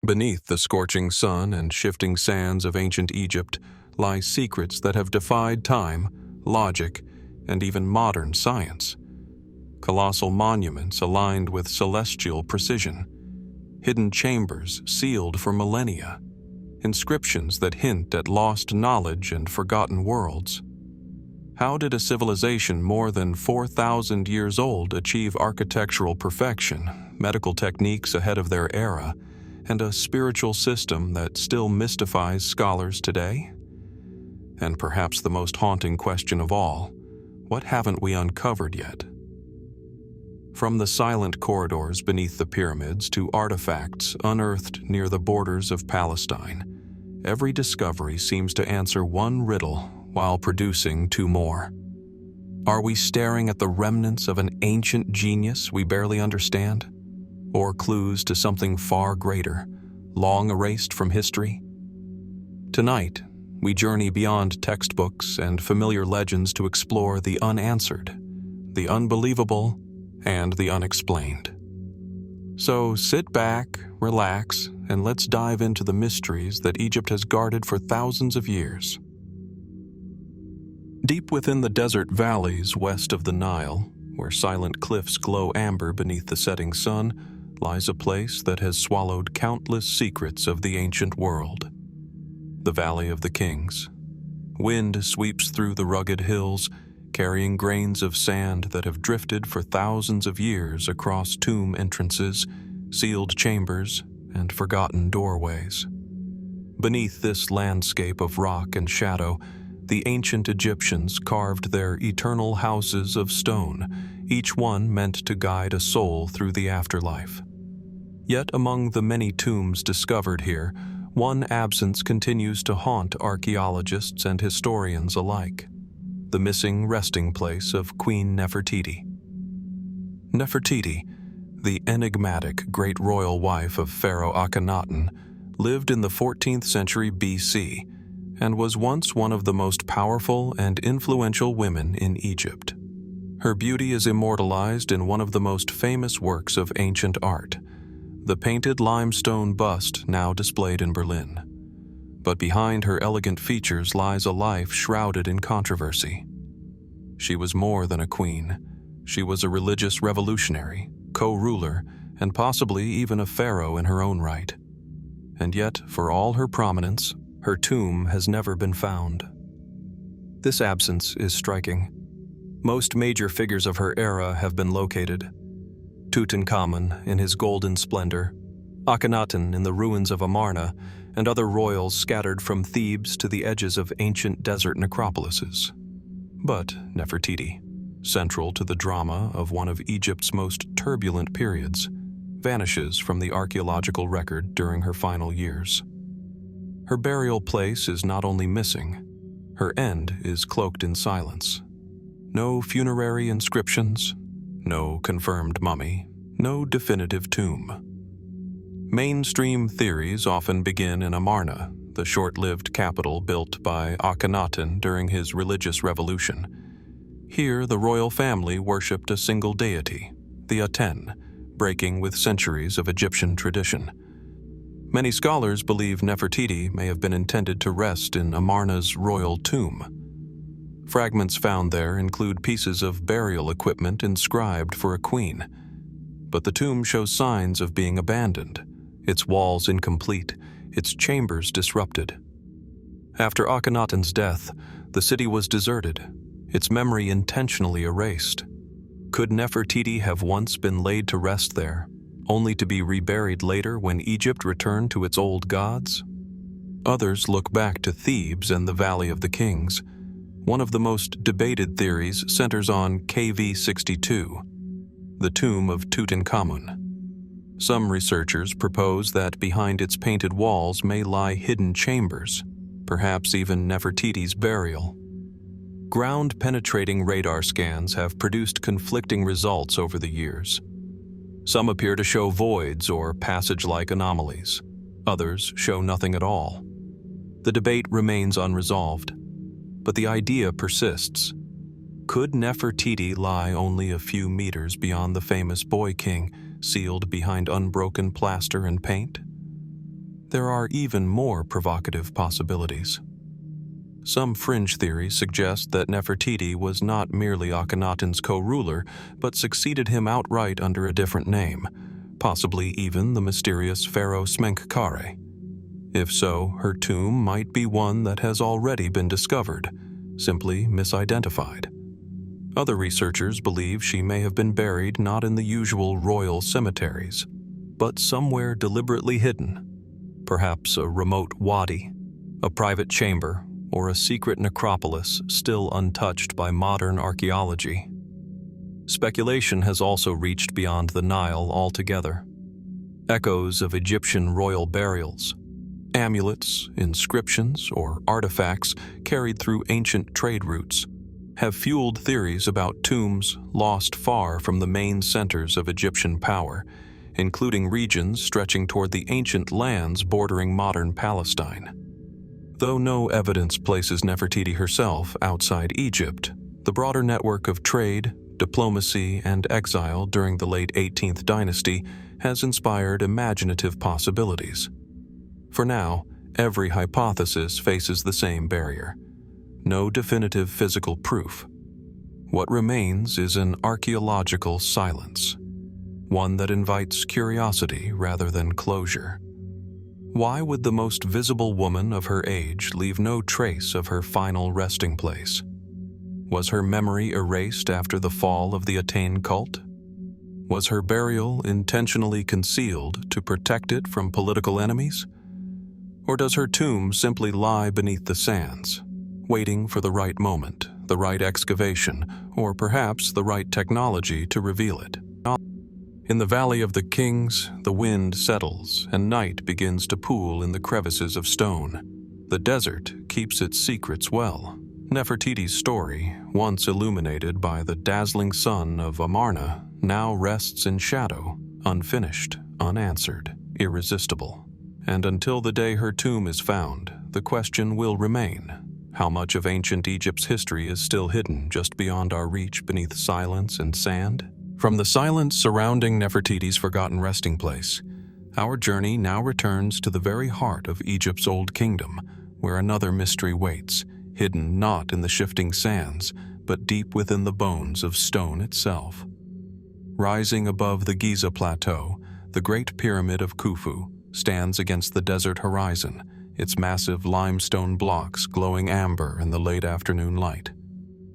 Beneath the scorching sun and shifting sands of ancient Egypt lie secrets that have defied time, logic, and even modern science. Colossal monuments aligned with celestial precision, hidden chambers sealed for millennia, inscriptions that hint at lost knowledge and forgotten worlds. How did a civilization more than 4,000 years old achieve architectural perfection, medical techniques ahead of their era, and a spiritual system that still mystifies scholars today? And perhaps the most haunting question of all, what haven't we uncovered yet? From the silent corridors beneath the pyramids to artifacts unearthed near the borders of Palestine, every discovery seems to answer one riddle while producing two more. Are we staring at the remnants of an ancient genius we barely understand? Or clues to something far greater, long erased from history? Tonight, we journey beyond textbooks and familiar legends to explore the unanswered, the unbelievable, and the unexplained. So sit back, relax, and let's dive into the mysteries that Egypt has guarded for thousands of years. Deep within the desert valleys west of the Nile, where silent cliffs glow amber beneath the setting sun, lies a place that has swallowed countless secrets of the ancient world. The Valley of the Kings. Wind sweeps through the rugged hills, carrying grains of sand that have drifted for thousands of years across tomb entrances, sealed chambers, and forgotten doorways. Beneath this landscape of rock and shadow, the ancient Egyptians carved their eternal houses of stone, each one meant to guide a soul through the afterlife. Yet among the many tombs discovered here, one absence continues to haunt archaeologists and historians alike: the missing resting place of Queen Nefertiti. Nefertiti, the enigmatic great royal wife of Pharaoh Akhenaten, lived in the 14th century BC and was once one of the most powerful and influential women in Egypt. Her beauty is immortalized in one of the most famous works of ancient art, the painted limestone bust now displayed in Berlin. But behind her elegant features lies a life shrouded in controversy. She was more than a queen. She was a religious revolutionary, co-ruler, and possibly even a pharaoh in her own right. And yet, for all her prominence, her tomb has never been found. This absence is striking. Most major figures of her era have been located. Tutankhamun in his golden splendor, Akhenaten in the ruins of Amarna, and other royals scattered from Thebes to the edges of ancient desert necropolises. But Nefertiti, central to the drama of one of Egypt's most turbulent periods, vanishes from the archaeological record during her final years. Her burial place is not only missing, her end is cloaked in silence. No funerary inscriptions, no confirmed mummy, no definitive tomb. Mainstream theories often begin in Amarna, the short-lived capital built by Akhenaten during his religious revolution. Here, the royal family worshipped a single deity, the Aten, breaking with centuries of Egyptian tradition. Many scholars believe Nefertiti may have been intended to rest in Amarna's royal tomb. Fragments found there include pieces of burial equipment inscribed for a queen. But the tomb shows signs of being abandoned, its walls incomplete, its chambers disrupted. After Akhenaten's death, the city was deserted, its memory intentionally erased. Could Nefertiti have once been laid to rest there, only to be reburied later when Egypt returned to its old gods? Others look back to Thebes and the Valley of the Kings. One of the most debated theories centers on KV62, the tomb of Tutankhamun. Some researchers propose that behind its painted walls may lie hidden chambers, perhaps even Nefertiti's burial. Ground-penetrating radar scans have produced conflicting results over the years. Some appear to show voids or passage-like anomalies. Others show nothing at all. The debate remains unresolved, but the idea persists. Could Nefertiti lie only a few meters beyond the famous Boy King, sealed behind unbroken plaster and paint? There are even more provocative possibilities. Some fringe theories suggest that Nefertiti was not merely Akhenaten's co-ruler, but succeeded him outright under a different name, possibly even the mysterious pharaoh Smenkhkare. If so, her tomb might be one that has already been discovered, simply misidentified. Other researchers believe she may have been buried not in the usual royal cemeteries, but somewhere deliberately hidden, perhaps a remote wadi, a private chamber, or a secret necropolis still untouched by modern archaeology. Speculation has also reached beyond the Nile altogether. Echoes of Egyptian royal burials, amulets, inscriptions, or artifacts carried through ancient trade routes have fueled theories about tombs lost far from the main centers of Egyptian power, including regions stretching toward the ancient lands bordering modern Palestine. Though no evidence places Nefertiti herself outside Egypt, the broader network of trade, diplomacy, and exile during the late 18th dynasty has inspired imaginative possibilities. For now, every hypothesis faces the same barrier: no definitive physical proof. What remains is an archaeological silence, one that invites curiosity rather than closure. Why would the most visible woman of her age leave no trace of her final resting place? Was her memory erased after the fall of the Aten cult? Was her burial intentionally concealed to protect it from political enemies? Or does her tomb simply lie beneath the sands, waiting for the right moment, the right excavation, or perhaps the right technology to reveal it? In the Valley of the Kings, the wind settles and night begins to pool in the crevices of stone. The desert keeps its secrets well. Nefertiti's story, once illuminated by the dazzling sun of Amarna, now rests in shadow, unfinished, unanswered, irresistible. And until the day her tomb is found, the question will remain: how much of ancient Egypt's history is still hidden just beyond our reach beneath silence and sand? From the silence surrounding Nefertiti's forgotten resting place, our journey now returns to the very heart of Egypt's old kingdom, where another mystery waits, hidden not in the shifting sands, but deep within the bones of stone itself. Rising above the Giza Plateau, the Great Pyramid of Khufu stands against the desert horizon, its massive limestone blocks glowing amber in the late afternoon light.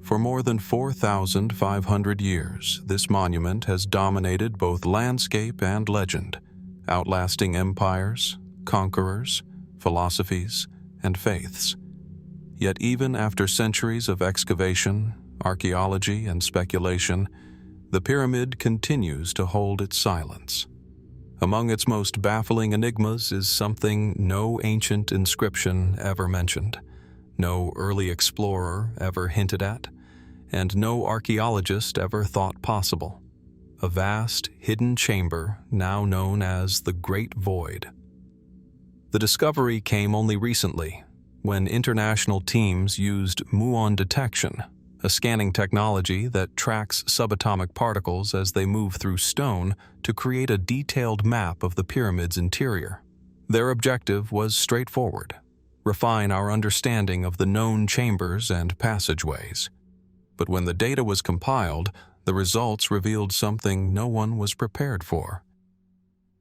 For more than 4,500 years, this monument has dominated both landscape and legend, outlasting empires, conquerors, philosophies, and faiths. Yet even after centuries of excavation, archaeology, and speculation, the pyramid continues to hold its silence. Among its most baffling enigmas is something no ancient inscription ever mentioned, no early explorer ever hinted at, and no archaeologist ever thought possible: a vast, hidden chamber now known as the Great Void. The discovery came only recently, when international teams used muon detection, a scanning technology that tracks subatomic particles as they move through stone, to create a detailed map of the pyramid's interior. Their objective was straightforward: refine our understanding of the known chambers and passageways. But when the data was compiled, the results revealed something no one was prepared for.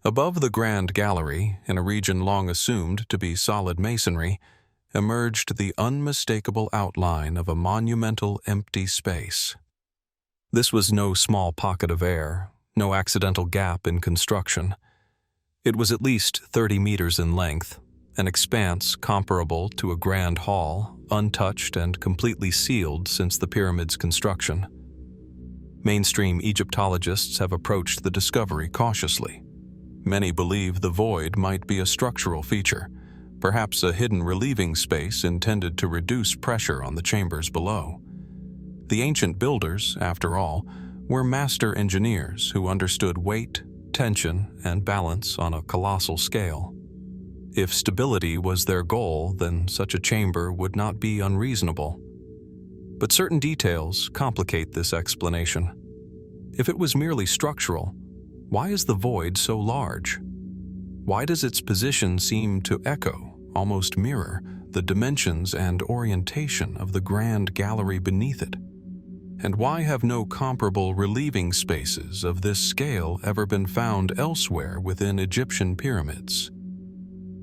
Above the Grand Gallery, in a region long assumed to be solid masonry, emerged the unmistakable outline of a monumental empty space. This was no small pocket of air, no accidental gap in construction. It was at least 30 meters in length, an expanse comparable to a grand hall, untouched and completely sealed since the pyramid's construction. Mainstream Egyptologists have approached the discovery cautiously. Many believe the void might be a structural feature, perhaps a hidden relieving space intended to reduce pressure on the chambers below. The ancient builders, after all, were master engineers who understood weight, tension, and balance on a colossal scale. If stability was their goal, then such a chamber would not be unreasonable. But certain details complicate this explanation. If it was merely structural, why is the void so large? Why does its position seem to echo, almost mirror, the dimensions and orientation of the grand gallery beneath it? And why have no comparable relieving spaces of this scale ever been found elsewhere within Egyptian pyramids?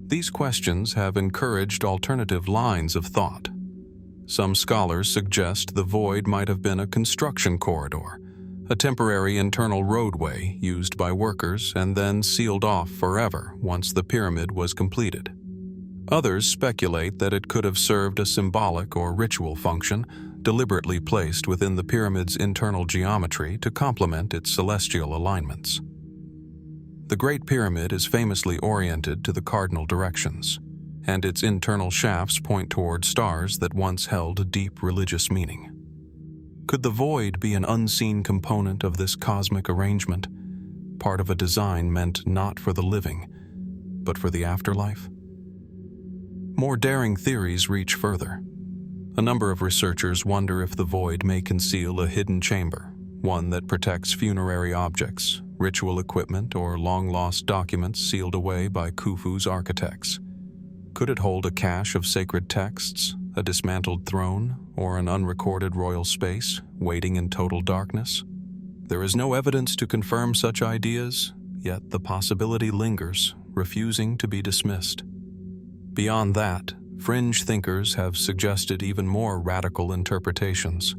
These questions have encouraged alternative lines of thought. Some scholars suggest the void might have been a construction corridor, a temporary internal roadway used by workers and then sealed off forever once the pyramid was completed. Others speculate that it could have served a symbolic or ritual function, deliberately placed within the pyramid's internal geometry to complement its celestial alignments. The Great Pyramid is famously oriented to the cardinal directions, and its internal shafts point toward stars that once held a deep religious meaning. Could the void be an unseen component of this cosmic arrangement, part of a design meant not for the living, but for the afterlife? More daring theories reach further. A number of researchers wonder if the void may conceal a hidden chamber, one that protects funerary objects, ritual equipment, or long-lost documents sealed away by Khufu's architects. Could it hold a cache of sacred texts, a dismantled throne, or an unrecorded royal space waiting in total darkness? There is no evidence to confirm such ideas, yet the possibility lingers, refusing to be dismissed. Beyond that, fringe thinkers have suggested even more radical interpretations.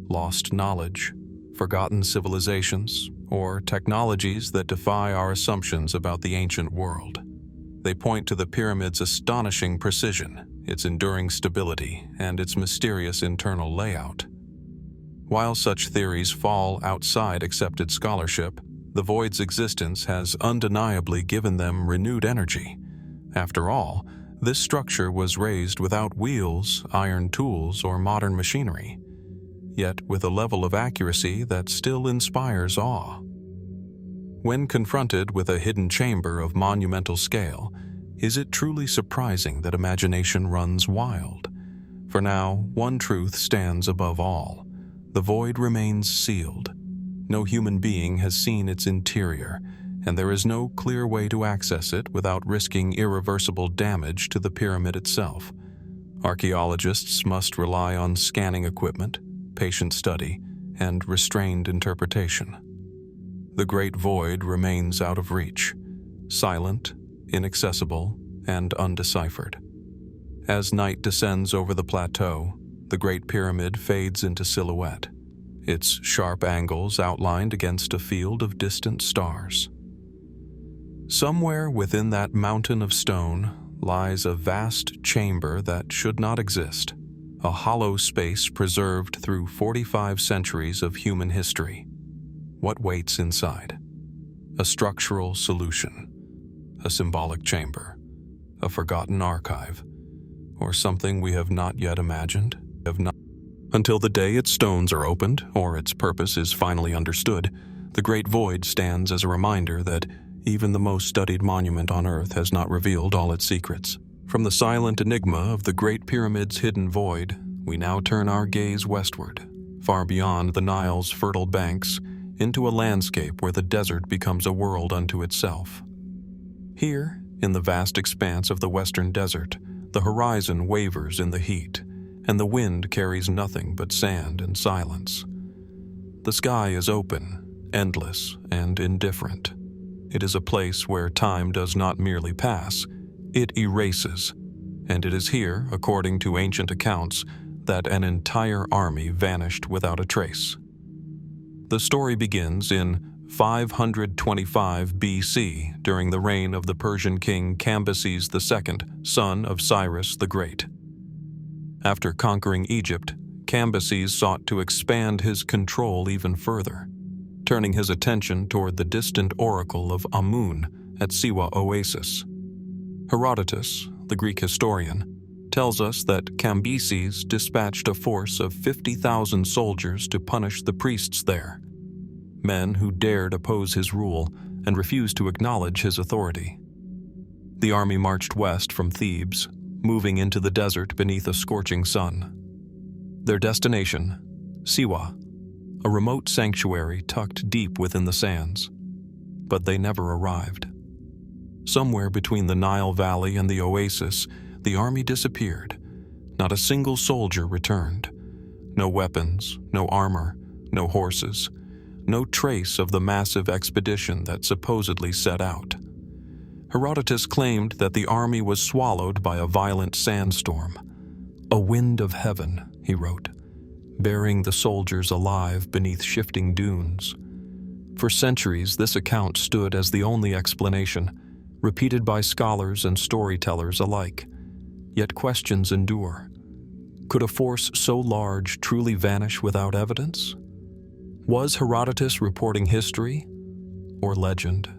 Lost knowledge, forgotten civilizations, or technologies that defy our assumptions about the ancient world. They point to the pyramid's astonishing precision, its enduring stability, and its mysterious internal layout. While such theories fall outside accepted scholarship, the void's existence has undeniably given them renewed energy. After all, this structure was raised without wheels, iron tools, or modern machinery, yet with a level of accuracy that still inspires awe. When confronted with a hidden chamber of monumental scale, is it truly surprising that imagination runs wild? For now, one truth stands above all. The void remains sealed. No human being has seen its interior, and there is no clear way to access it without risking irreversible damage to the pyramid itself. Archaeologists must rely on scanning equipment, patient study, and restrained interpretation. The Great Void remains out of reach, silent, inaccessible, and undeciphered. As night descends over the plateau, the Great Pyramid fades into silhouette, its sharp angles outlined against a field of distant stars. Somewhere within that mountain of stone lies a vast chamber that should not exist, a hollow space preserved through 45 centuries of human history. What waits inside? A structural solution, a symbolic chamber, a forgotten archive, or something we have not yet imagined? Until the day its stones are opened or its purpose is finally understood, the Great Void stands as a reminder that even the most studied monument on Earth has not revealed all its secrets. From the silent enigma of the Great Pyramid's hidden void, we now turn our gaze westward, far beyond the Nile's fertile banks, into a landscape where the desert becomes a world unto itself. Here, in the vast expanse of the western desert, the horizon wavers in the heat, and the wind carries nothing but sand and silence. The sky is open, endless, and indifferent. It is a place where time does not merely pass, it erases, and it is here, according to ancient accounts, that an entire army vanished without a trace. The story begins in 525 BC during the reign of the Persian king Cambyses II, son of Cyrus the Great. After conquering Egypt, Cambyses sought to expand his control even further, turning his attention toward the distant oracle of Amun at Siwa Oasis. Herodotus, the Greek historian, tells us that Cambyses dispatched a force of 50,000 soldiers to punish the priests there, men who dared oppose his rule and refused to acknowledge his authority. The army marched west from Thebes, moving into the desert beneath a scorching sun. Their destination, Siwa, a remote sanctuary tucked deep within the sands. But they never arrived. Somewhere between the Nile Valley and the oasis, the army disappeared. Not a single soldier returned. No weapons, no armor, no horses, no trace of the massive expedition that supposedly set out. Herodotus claimed that the army was swallowed by a violent sandstorm. "A wind of heaven," he wrote, burying the soldiers alive beneath shifting dunes. For centuries, this account stood as the only explanation, repeated by scholars and storytellers alike. Yet questions endure. Could a force so large truly vanish without evidence? Was Herodotus reporting history or legend?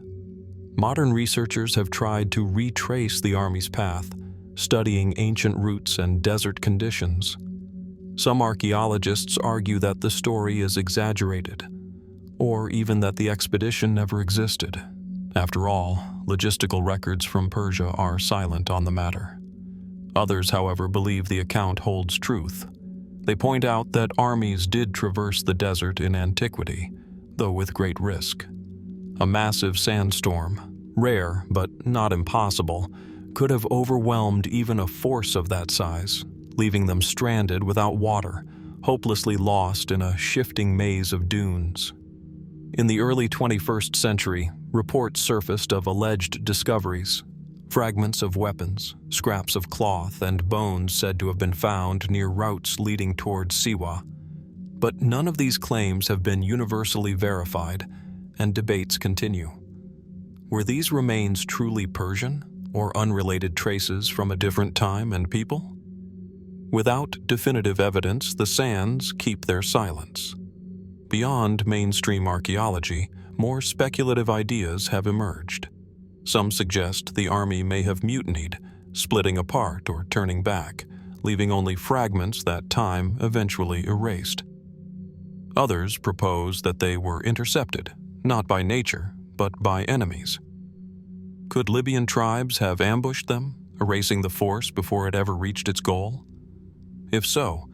Modern researchers have tried to retrace the army's path, studying ancient routes and desert conditions. Some archaeologists argue that the story is exaggerated, or even that the expedition never existed. After all, logistical records from Persia are silent on the matter. Others, however, believe the account holds truth. They point out that armies did traverse the desert in antiquity, though with great risk. A massive sandstorm, rare but not impossible, could have overwhelmed even a force of that size, leaving them stranded without water, hopelessly lost in a shifting maze of dunes. In the early 21st century, reports surfaced of alleged discoveries. Fragments of weapons, scraps of cloth, and bones said to have been found near routes leading towards Siwa. But none of these claims have been universally verified, and debates continue. Were these remains truly Persian, or unrelated traces from a different time and people? Without definitive evidence, the sands keep their silence. Beyond mainstream archaeology, more speculative ideas have emerged. Some suggest the army may have mutinied, splitting apart or turning back, leaving only fragments that time eventually erased. Others propose that they were intercepted, not by nature, but by enemies. Could Libyan tribes have ambushed them, erasing the force before it ever reached its goal? If so,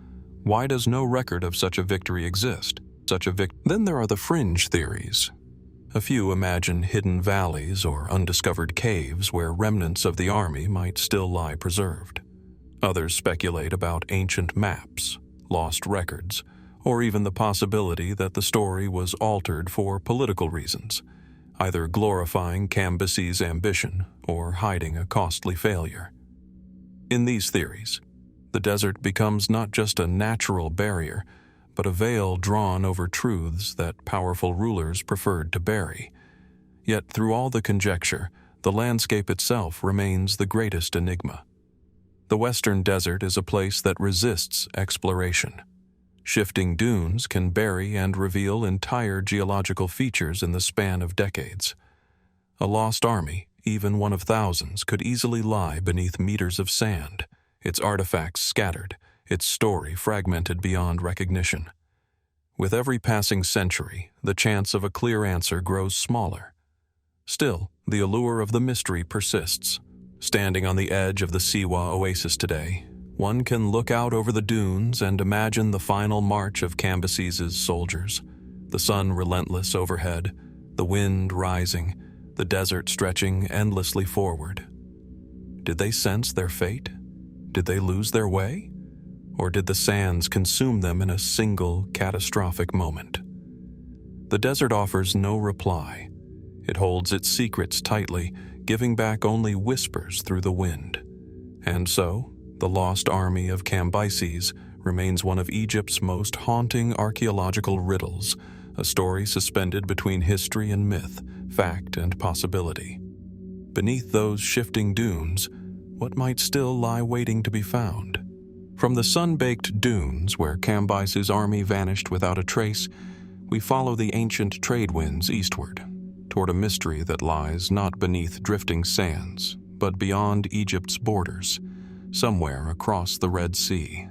why does no record of such a victory exist? Then there are the fringe theories. A few imagine hidden valleys or undiscovered caves where remnants of the army might still lie preserved. Others speculate about ancient maps, lost records, or even the possibility that the story was altered for political reasons, either glorifying Cambyses' ambition or hiding a costly failure. In these theories, the desert becomes not just a natural barrier, but a veil drawn over truths that powerful rulers preferred to bury. Yet through all the conjecture, the landscape itself remains the greatest enigma. The Western Desert is a place that resists exploration. Shifting dunes can bury and reveal entire geological features in the span of decades. A lost army, even one of thousands, could easily lie beneath meters of sand, its artifacts scattered, its story fragmented beyond recognition. With every passing century, the chance of a clear answer grows smaller. Still, the allure of the mystery persists. Standing on the edge of the Siwa oasis today, one can look out over the dunes and imagine the final march of Cambyses' soldiers, the sun relentless overhead, the wind rising, the desert stretching endlessly forward. Did they sense their fate? Did they lose their way? Or did the sands consume them in a single catastrophic moment? The desert offers no reply. It holds its secrets tightly, giving back only whispers through the wind. And so, the lost army of Cambyses remains one of Egypt's most haunting archaeological riddles, a story suspended between history and myth, fact and possibility. Beneath those shifting dunes, what might still lie waiting to be found? From the sun-baked dunes where Cambyses' army vanished without a trace, we follow the ancient trade winds eastward, toward a mystery that lies not beneath drifting sands, but beyond Egypt's borders, somewhere across the Red Sea.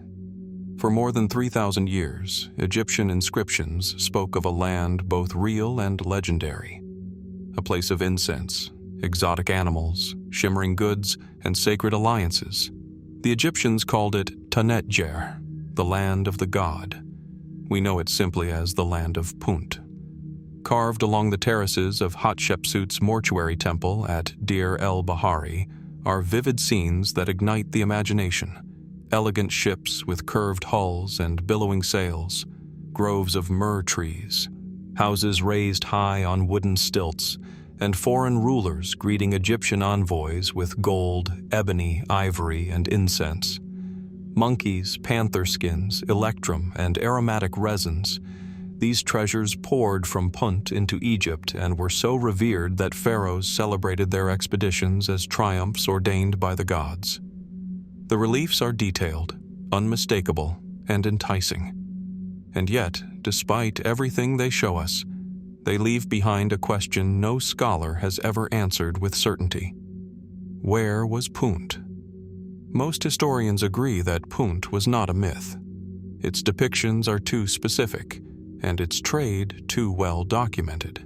For more than 3,000 years, Egyptian inscriptions spoke of a land both real and legendary, a place of incense, exotic animals, shimmering goods, and sacred alliances. The Egyptians called it Tanetjer, the land of the god. We know it simply as the Land of Punt. carved along the terraces of Hatshepsut's mortuary temple at Deir el-Bahari, are vivid scenes that ignite the imagination. Elegant ships with curved hulls and billowing sails, groves of myrrh trees, houses raised high on wooden stilts, and foreign rulers greeting Egyptian envoys with gold, ebony, ivory, and incense. Monkeys, panther skins, electrum, and aromatic resins. These treasures poured from Punt into Egypt and were so revered that pharaohs celebrated their expeditions as triumphs ordained by the gods. The reliefs are detailed, unmistakable, and enticing. And yet, despite everything they show us, they leave behind a question no scholar has ever answered with certainty. Where was Punt? Most historians agree that Punt was not a myth. Its depictions are too specific, and its trade too well documented.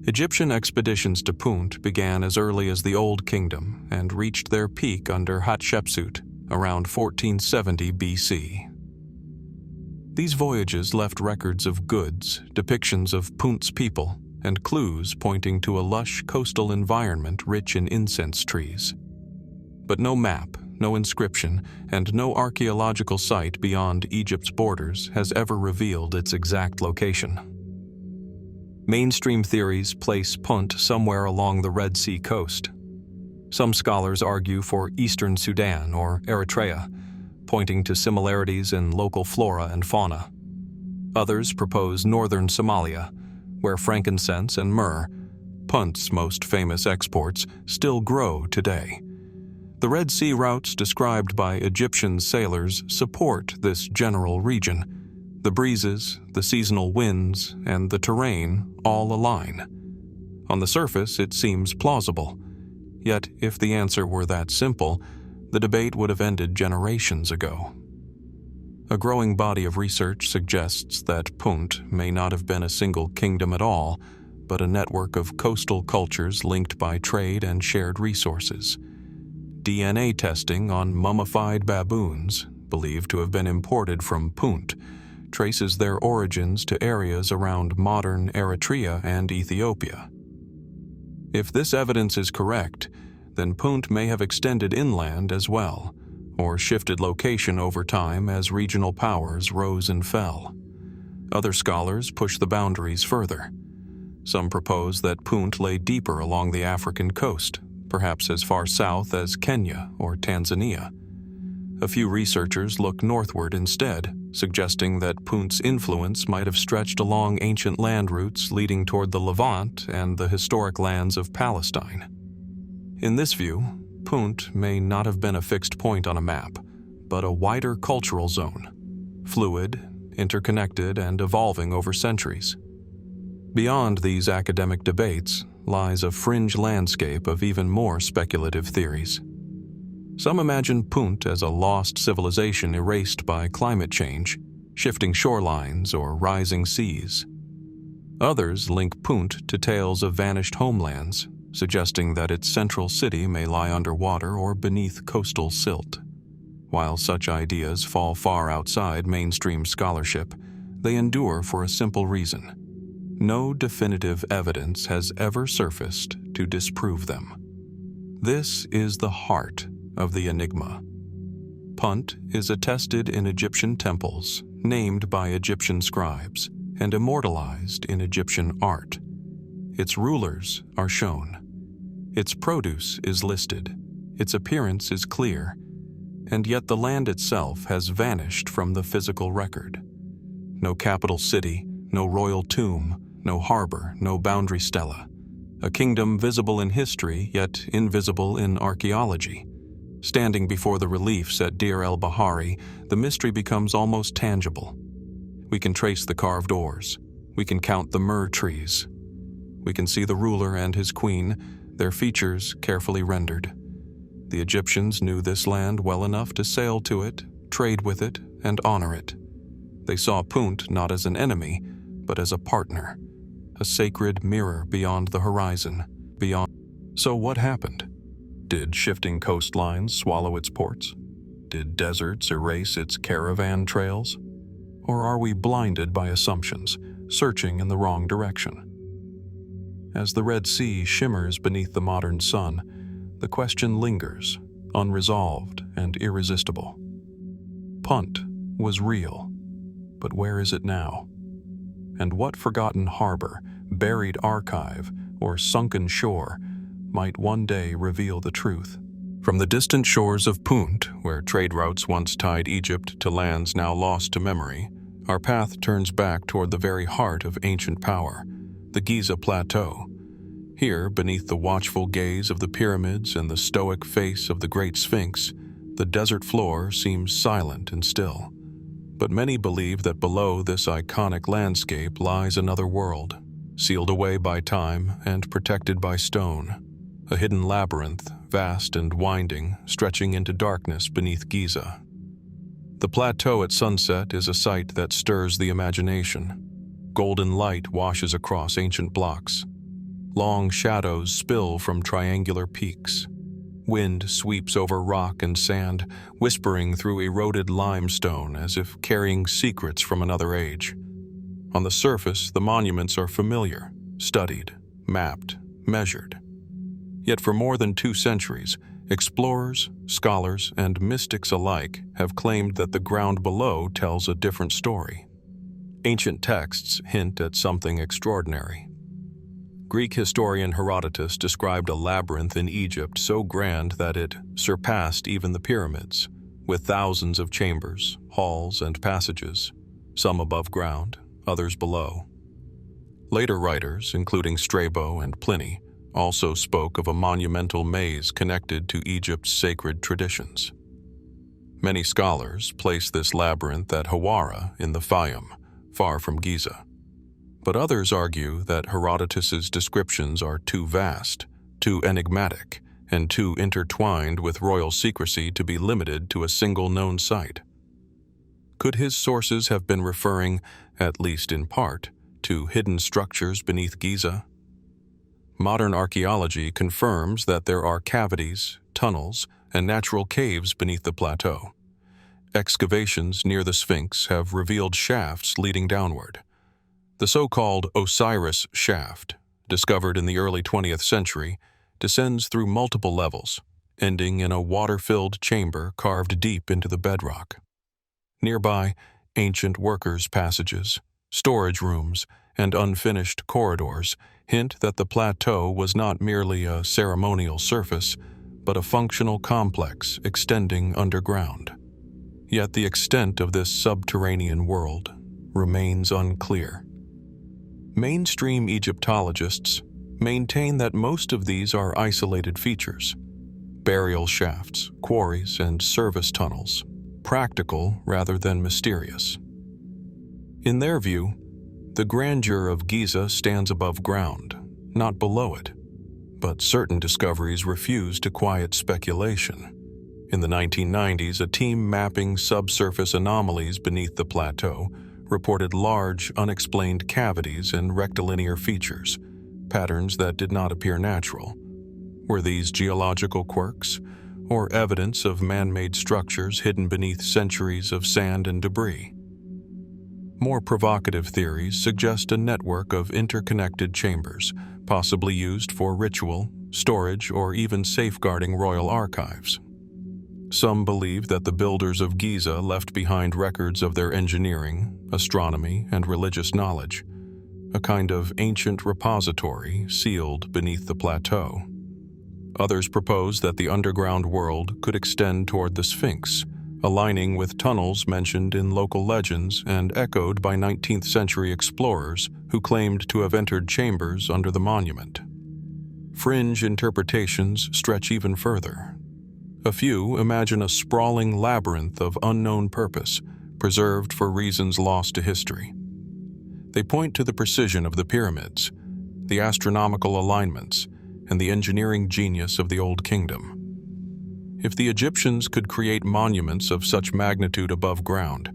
Egyptian expeditions to Punt began as early as the Old Kingdom and reached their peak under Hatshepsut around 1470 BC. These voyages left records of goods, depictions of Punt's people, and clues pointing to a lush coastal environment rich in incense trees. But no map, no inscription, and no archaeological site beyond Egypt's borders has ever revealed its exact location. Mainstream theories place Punt somewhere along the Red Sea coast. Some scholars argue for eastern Sudan or Eritrea, pointing to similarities in local flora and fauna. Others propose northern Somalia, where frankincense and myrrh, Punt's most famous exports, still grow today. The Red Sea routes described by Egyptian sailors support this general region. The breezes, the seasonal winds, and the terrain all align. On the surface, it seems plausible. Yet, if the answer were that simple, the debate would have ended generations ago. A growing body of research suggests that Punt may not have been a single kingdom at all, but a network of coastal cultures linked by trade and shared resources. DNA testing on mummified baboons, believed to have been imported from Punt, traces their origins to areas around modern Eritrea and Ethiopia. If this evidence is correct, then Punt may have extended inland as well, or shifted location over time as regional powers rose and fell. Other scholars push the boundaries further. Some propose that Punt lay deeper along the African coast, perhaps as far south as Kenya or Tanzania. A few researchers look northward instead, suggesting that Punt's influence might have stretched along ancient land routes leading toward the Levant and the historic lands of Palestine. In this view, Punt may not have been a fixed point on a map, but a wider cultural zone, fluid, interconnected, and evolving over centuries. Beyond these academic debates lies a fringe landscape of even more speculative theories. Some imagine Punt as a lost civilization erased by climate change, shifting shorelines, or rising seas. Others link Punt to tales of vanished homelands, suggesting that its central city may lie underwater or beneath coastal silt. While such ideas fall far outside mainstream scholarship, they endure for a simple reason. No definitive evidence has ever surfaced to disprove them. This is the heart of the enigma. Punt is attested in Egyptian temples, named by Egyptian scribes, and immortalized in Egyptian art. Its rulers are shown. Its produce is listed. Its appearance is clear. And yet the land itself has vanished from the physical record. No capital city, no royal tomb, no harbor, no boundary stela. A kingdom visible in history, yet invisible in archaeology. Standing before the reliefs at Deir el-Bahari, the mystery becomes almost tangible. We can trace the carved oars. We can count the myrrh trees. We can see the ruler and his queen, their features carefully rendered. The Egyptians knew this land well enough to sail to it, trade with it, and honor it. They saw Punt not as an enemy, but as a partner, a sacred mirror beyond the horizon, beyond. So what happened? Did shifting coastlines swallow its ports? Did deserts erase its caravan trails? Or are we blinded by assumptions, searching in the wrong direction. As the Red Sea shimmers beneath the modern sun, the question lingers, unresolved and irresistible. Punt was real, but where is it now? And what forgotten harbor, buried archive, or sunken shore might one day reveal the truth? From the distant shores of Punt, where trade routes once tied Egypt to lands now lost to memory, our path turns back toward the very heart of ancient power, the Giza Plateau. Here, beneath the watchful gaze of the pyramids and the stoic face of the Great Sphinx, the desert floor seems silent and still. But many believe that below this iconic landscape lies another world, sealed away by time and protected by stone, a hidden labyrinth, vast and winding, stretching into darkness beneath Giza. The plateau at sunset is a sight that stirs the imagination. Golden light washes across ancient blocks. Long shadows spill from triangular peaks. Wind sweeps over rock and sand, whispering through eroded limestone as if carrying secrets from another age. On the surface, the monuments are familiar, studied, mapped, measured. Yet for more than 2 centuries, explorers, scholars, and mystics alike have claimed that the ground below tells a different story. Ancient texts hint at something extraordinary. Greek historian Herodotus described a labyrinth in Egypt so grand that it surpassed even the pyramids, with thousands of chambers, halls, and passages, some above ground, others below. Later writers, including Strabo and Pliny, also spoke of a monumental maze connected to Egypt's sacred traditions. Many scholars place this labyrinth at Hawara in the Fayum, far from Giza. But others argue that Herodotus's descriptions are too vast, too enigmatic, and too intertwined with royal secrecy to be limited to a single known site. Could his sources have been referring, at least in part, to hidden structures beneath Giza? Modern archaeology confirms that there are cavities, tunnels, and natural caves beneath the plateau. Excavations near the Sphinx have revealed shafts leading downward. The so-called Osiris shaft, discovered in the early 20th century, descends through multiple levels, ending in a water-filled chamber carved deep into the bedrock. Nearby, ancient workers' passages, storage rooms, and unfinished corridors hint that the plateau was not merely a ceremonial surface, but a functional complex extending underground. Yet the extent of this subterranean world remains unclear. Mainstream Egyptologists maintain that most of these are isolated features, burial shafts, quarries, and service tunnels, practical rather than mysterious. In their view, the grandeur of Giza stands above ground, not below it, but certain discoveries refuse to quiet speculation. In the 1990s, a team mapping subsurface anomalies beneath the plateau reported large, unexplained cavities and rectilinear features, patterns that did not appear natural. Were these geological quirks, or evidence of man-made structures hidden beneath centuries of sand and debris? More provocative theories suggest a network of interconnected chambers, possibly used for ritual, storage, or even safeguarding royal archives. Some believe that the builders of Giza left behind records of their engineering, astronomy, and religious knowledge, a kind of ancient repository sealed beneath the plateau. Others propose that the underground world could extend toward the Sphinx, aligning with tunnels mentioned in local legends and echoed by 19th century explorers who claimed to have entered chambers under the monument. Fringe interpretations stretch even further. A few imagine a sprawling labyrinth of unknown purpose, preserved for reasons lost to history. They point to the precision of the pyramids, the astronomical alignments, and the engineering genius of the Old Kingdom. If the Egyptians could create monuments of such magnitude above ground,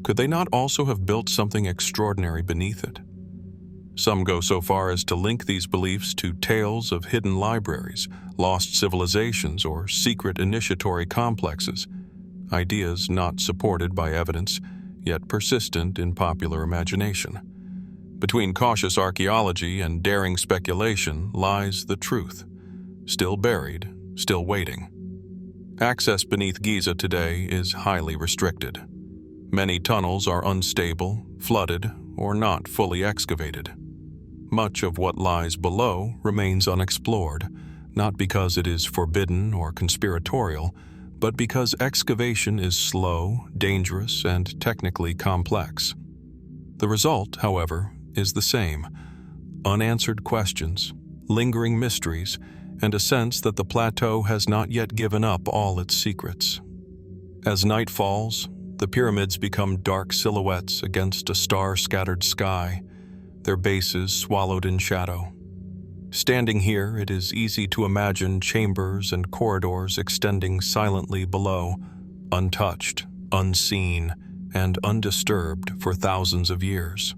could they not also have built something extraordinary beneath it? Some go so far as to link these beliefs to tales of hidden libraries, lost civilizations, or secret initiatory complexes, ideas not supported by evidence, yet persistent in popular imagination. Between cautious archaeology and daring speculation lies the truth, still buried, still waiting. Access beneath Giza today is highly restricted. Many tunnels are unstable, flooded, or not fully excavated. Much of what lies below remains unexplored, not because it is forbidden or conspiratorial, but because excavation is slow, dangerous, and technically complex. The result, however, is the same: unanswered questions, lingering mysteries, and a sense that the plateau has not yet given up all its secrets. As night falls, the pyramids become dark silhouettes against a star-scattered sky, their bases swallowed in shadow. Standing here, it is easy to imagine chambers and corridors extending silently below, untouched, unseen, and undisturbed for thousands of years.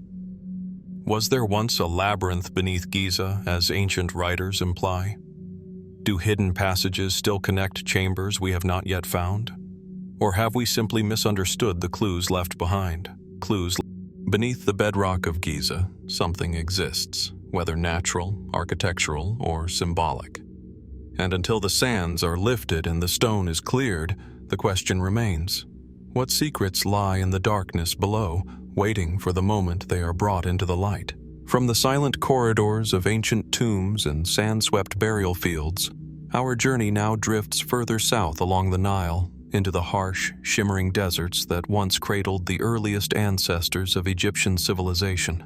Was there once a labyrinth beneath Giza, as ancient writers imply? Do hidden passages still connect chambers we have not yet found? Or have we simply misunderstood the clues left behind? Beneath the bedrock of Giza, something exists, whether natural, architectural, or symbolic. And until the sands are lifted and the stone is cleared, the question remains: what secrets lie in the darkness below, waiting for the moment they are brought into the light? From the silent corridors of ancient tombs and sand-swept burial fields, our journey now drifts further south along the Nile, into the harsh, shimmering deserts that once cradled the earliest ancestors of Egyptian civilization.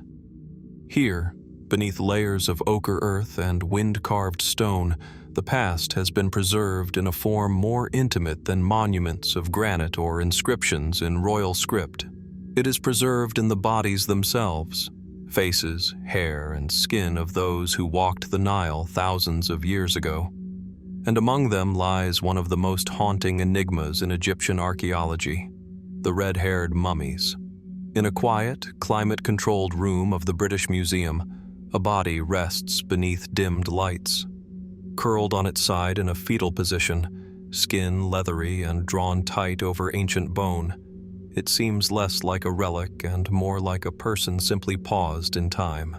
Here, beneath layers of ochre earth and wind-carved stone, the past has been preserved in a form more intimate than monuments of granite or inscriptions in royal script. It is preserved in the bodies themselves, faces, hair, and skin of those who walked the Nile thousands of years ago. And among them lies one of the most haunting enigmas in Egyptian archaeology: the red-haired mummies. In a quiet, climate-controlled room of the British Museum, a body rests beneath dimmed lights. Curled on its side in a fetal position, skin leathery and drawn tight over ancient bone, it seems less like a relic and more like a person simply paused in time.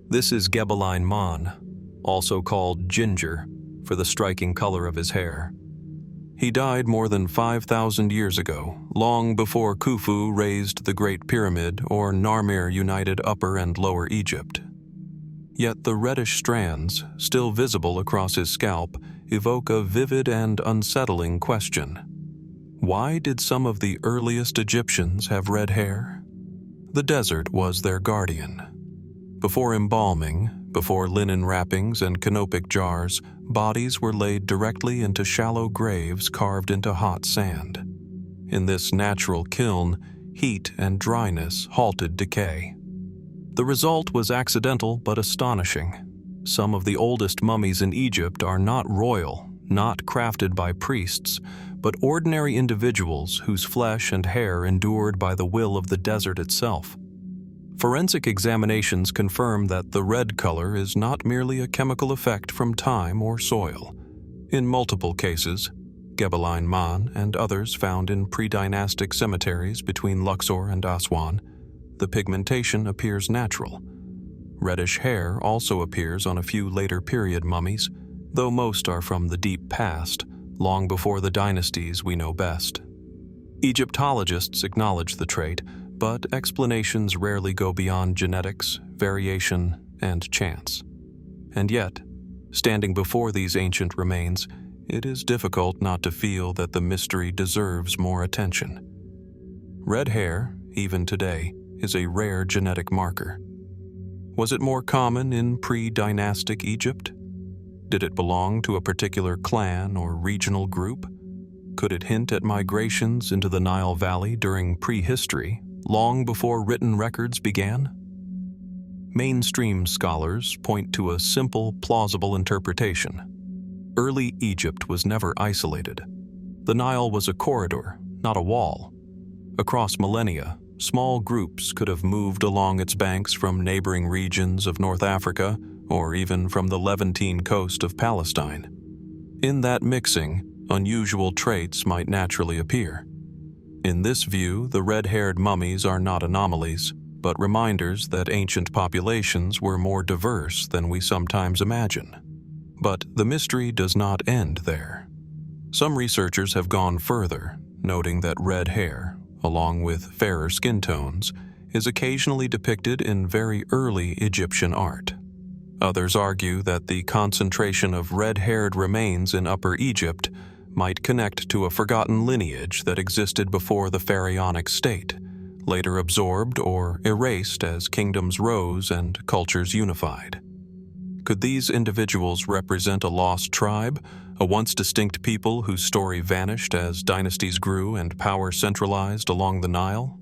This is Gebeline Mon, also called Ginger, for the striking color of his hair. He died more than 5,000 years ago, long before Khufu raised the Great Pyramid or Narmer united Upper and Lower Egypt. Yet the reddish strands, still visible across his scalp, evoke a vivid and unsettling question. Why did some of the earliest Egyptians have red hair? The desert was their guardian. Before embalming, before linen wrappings and canopic jars, bodies were laid directly into shallow graves carved into hot sand. In this natural kiln, heat and dryness halted decay. The result was accidental but astonishing. Some of the oldest mummies in Egypt are not royal, not crafted by priests, but ordinary individuals whose flesh and hair endured by the will of the desert itself. Forensic examinations confirm that the red color is not merely a chemical effect from time or soil. In multiple cases, Gebeline Mon and others found in pre-dynastic cemeteries between Luxor and Aswan, the pigmentation appears natural. Reddish hair also appears on a few later period mummies, though most are from the deep past, long before the dynasties we know best. Egyptologists acknowledge the trait, but explanations rarely go beyond genetics, variation, and chance. And yet, standing before these ancient remains, it is difficult not to feel that the mystery deserves more attention. Red hair, even today, is a rare genetic marker. Was it more common in pre-dynastic Egypt? Did it belong to a particular clan or regional group? Could it hint at migrations into the Nile Valley during prehistory, long before written records began? Mainstream scholars point to a simple, plausible interpretation. Early Egypt was never isolated. The Nile was a corridor, not a wall. Across millennia, small groups could have moved along its banks from neighboring regions of North Africa or even from the Levantine coast of Palestine. In that mixing, unusual traits might naturally appear. In this view, the red-haired mummies are not anomalies, but reminders that ancient populations were more diverse than we sometimes imagine. But the mystery does not end there. Some researchers have gone further, noting that red hair, along with fairer skin tones, is occasionally depicted in very early Egyptian art. Others argue that the concentration of red-haired remains in Upper Egypt might connect to a forgotten lineage that existed before the pharaonic state, later absorbed or erased as kingdoms rose and cultures unified. Could these individuals represent a lost tribe, a once distinct people whose story vanished as dynasties grew and power centralized along the Nile?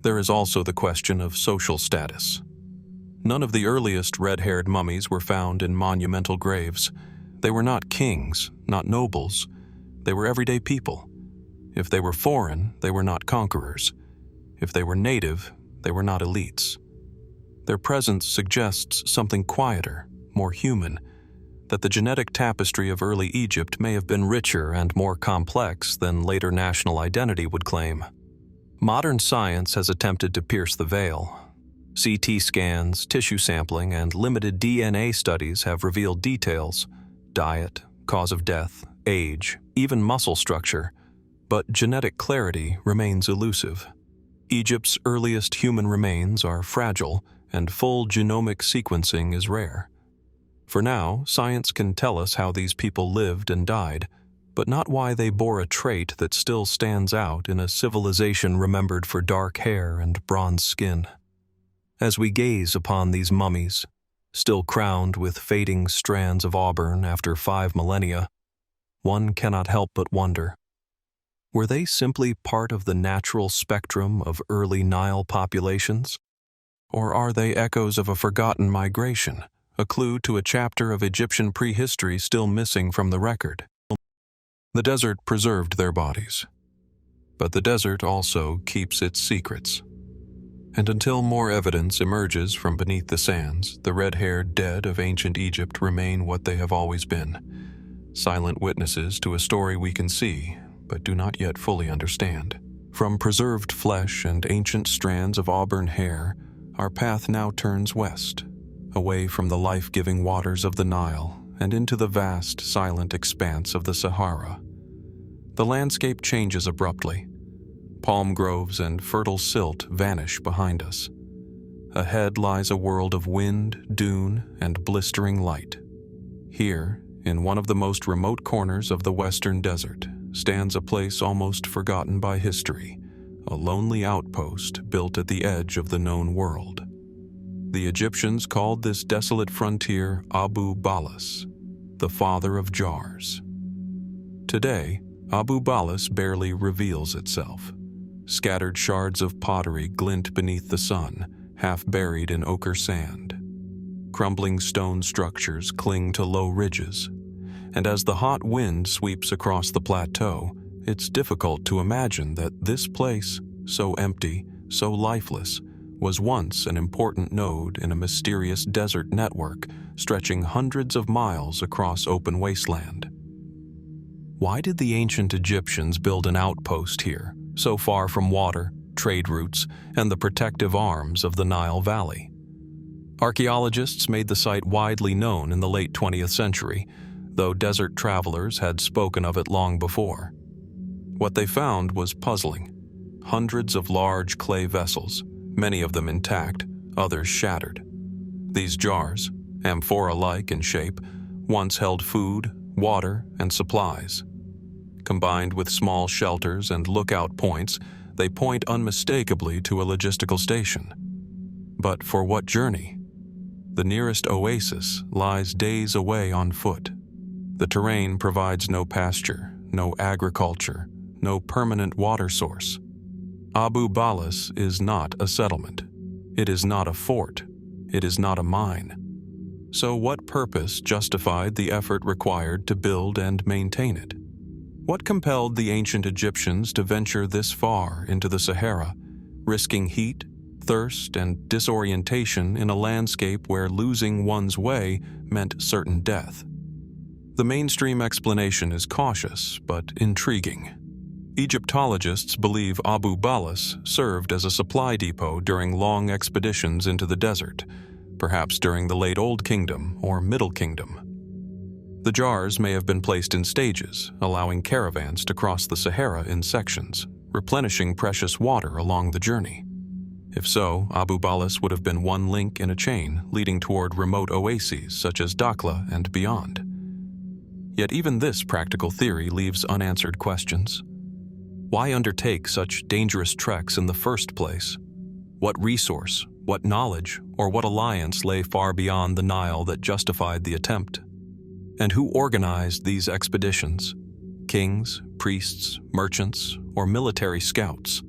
There is also the question of social status. None of the earliest red-haired mummies were found in monumental graves. They were not kings, not nobles. They were everyday people. If they were foreign, they were not conquerors. If they were native, they were not elites. Their presence suggests something quieter, more human, that the genetic tapestry of early Egypt may have been richer and more complex than later national identity would claim. Modern science has attempted to pierce the veil. CT scans, tissue sampling, and limited DNA studies have revealed details: diet, cause of death, age, even muscle structure, but genetic clarity remains elusive. Egypt's earliest human remains are fragile, and full genomic sequencing is rare. For now, science can tell us how these people lived and died, but not why they bore a trait that still stands out in a civilization remembered for dark hair and bronze skin. As we gaze upon these mummies, still crowned with fading strands of auburn after 5 millennia, one cannot help but wonder, were they simply part of the natural spectrum of early Nile populations? Or are they echoes of a forgotten migration, a clue to a chapter of Egyptian prehistory still missing from the record? The desert preserved their bodies, but the desert also keeps its secrets. And until more evidence emerges from beneath the sands, the red-haired dead of ancient Egypt remain what they have always been: silent witnesses to a story we can see, but do not yet fully understand. From preserved flesh and ancient strands of auburn hair, our path now turns west, away from the life-giving waters of the Nile and into the vast, silent expanse of the Sahara. The landscape changes abruptly. Palm groves and fertile silt vanish behind us. Ahead lies a world of wind, dune, and blistering light. Here, in one of the most remote corners of the western desert, stands a place almost forgotten by history, a lonely outpost built at the edge of the known world. The Egyptians called this desolate frontier Abu Ballas, the father of jars. Today, Abu Ballas barely reveals itself. Scattered shards of pottery glint beneath the sun, half buried in ochre sand. Crumbling stone structures cling to low ridges, and as the hot wind sweeps across the plateau, it's difficult to imagine that this place, so empty, so lifeless, was once an important node in a mysterious desert network stretching hundreds of miles across open wasteland. Why did the ancient Egyptians build an outpost here, so far from water, trade routes, and the protective arms of the Nile Valley? Archaeologists made the site widely known in the late 20th century, though desert travelers had spoken of it long before. What they found was puzzling. Hundreds of large clay vessels, many of them intact, others shattered. These jars, amphora-like in shape, once held food, water, and supplies. Combined with small shelters and lookout points, they point unmistakably to a logistical station. But for what journey? The nearest oasis lies days away on foot. The terrain provides no pasture, no agriculture, no permanent water source. Abu Ballas is not a settlement. It is not a fort. It is not a mine. So what purpose justified the effort required to build and maintain it? What compelled the ancient Egyptians to venture this far into the Sahara, risking heat, thirst, and disorientation in a landscape where losing one's way meant certain death? The mainstream explanation is cautious but intriguing. Egyptologists believe Abu Ballas served as a supply depot during long expeditions into the desert, perhaps during the Late Old Kingdom or Middle Kingdom. The jars may have been placed in stages, allowing caravans to cross the Sahara in sections, replenishing precious water along the journey. If so, Abu Ballas would have been one link in a chain leading toward remote oases such as Dakhla and beyond. Yet even this practical theory leaves unanswered questions. Why undertake such dangerous treks in the first place? What resource, what knowledge, or what alliance lay far beyond the Nile that justified the attempt? And who organized these expeditions? Kings, priests, merchants, or military scouts?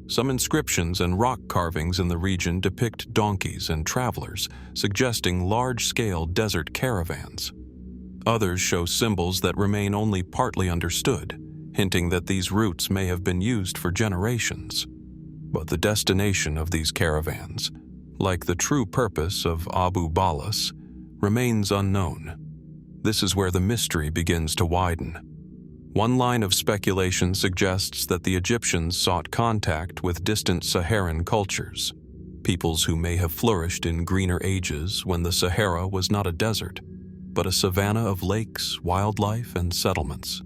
Some inscriptions and rock carvings in the region depict donkeys and travelers, suggesting large-scale desert caravans. Others show symbols that remain only partly understood, hinting that these routes may have been used for generations. But the destination of these caravans, like the true purpose of Abu Ballas, remains unknown. This is where the mystery begins to widen. One line of speculation suggests that the Egyptians sought contact with distant Saharan cultures, peoples who may have flourished in greener ages when the Sahara was not a desert, but a savanna of lakes, wildlife, and settlements.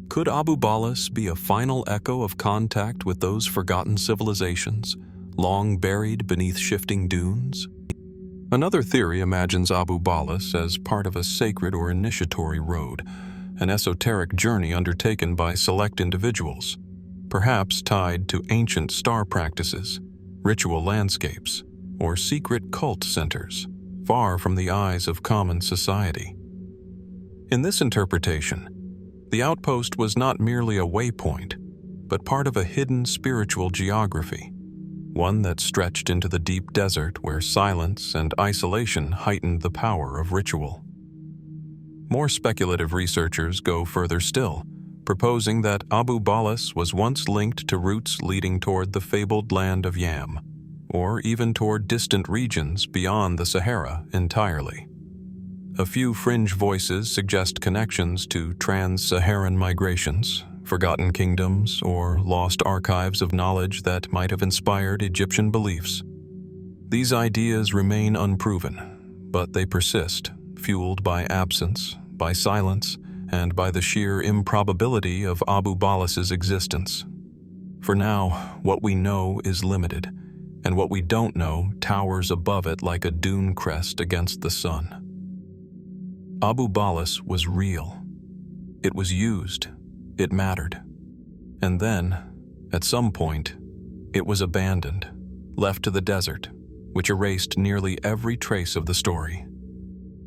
Could Abu Ballas be a final echo of contact with those forgotten civilizations, long buried beneath shifting dunes? Another theory imagines Abu Ballas as part of a sacred or initiatory road, an esoteric journey undertaken by select individuals, perhaps tied to ancient star practices, ritual landscapes, or secret cult centers, far from the eyes of common society. In this interpretation, the outpost was not merely a waypoint, but part of a hidden spiritual geography, one that stretched into the deep desert where silence and isolation heightened the power of ritual. More speculative researchers go further still, proposing that Abu Ballas was once linked to routes leading toward the fabled land of Yam, or even toward distant regions beyond the Sahara entirely. A few fringe voices suggest connections to trans-Saharan migrations, forgotten kingdoms, or lost archives of knowledge that might have inspired Egyptian beliefs. These ideas remain unproven, but they persist, fueled by absence, by silence, and by the sheer improbability of Abu Ballas's existence. For now, what we know is limited, and what we don't know towers above it like a dune crest against the sun. Abu Ballas was real. It was used. It mattered. And then, at some point, it was abandoned, left to the desert, which erased nearly every trace of the story.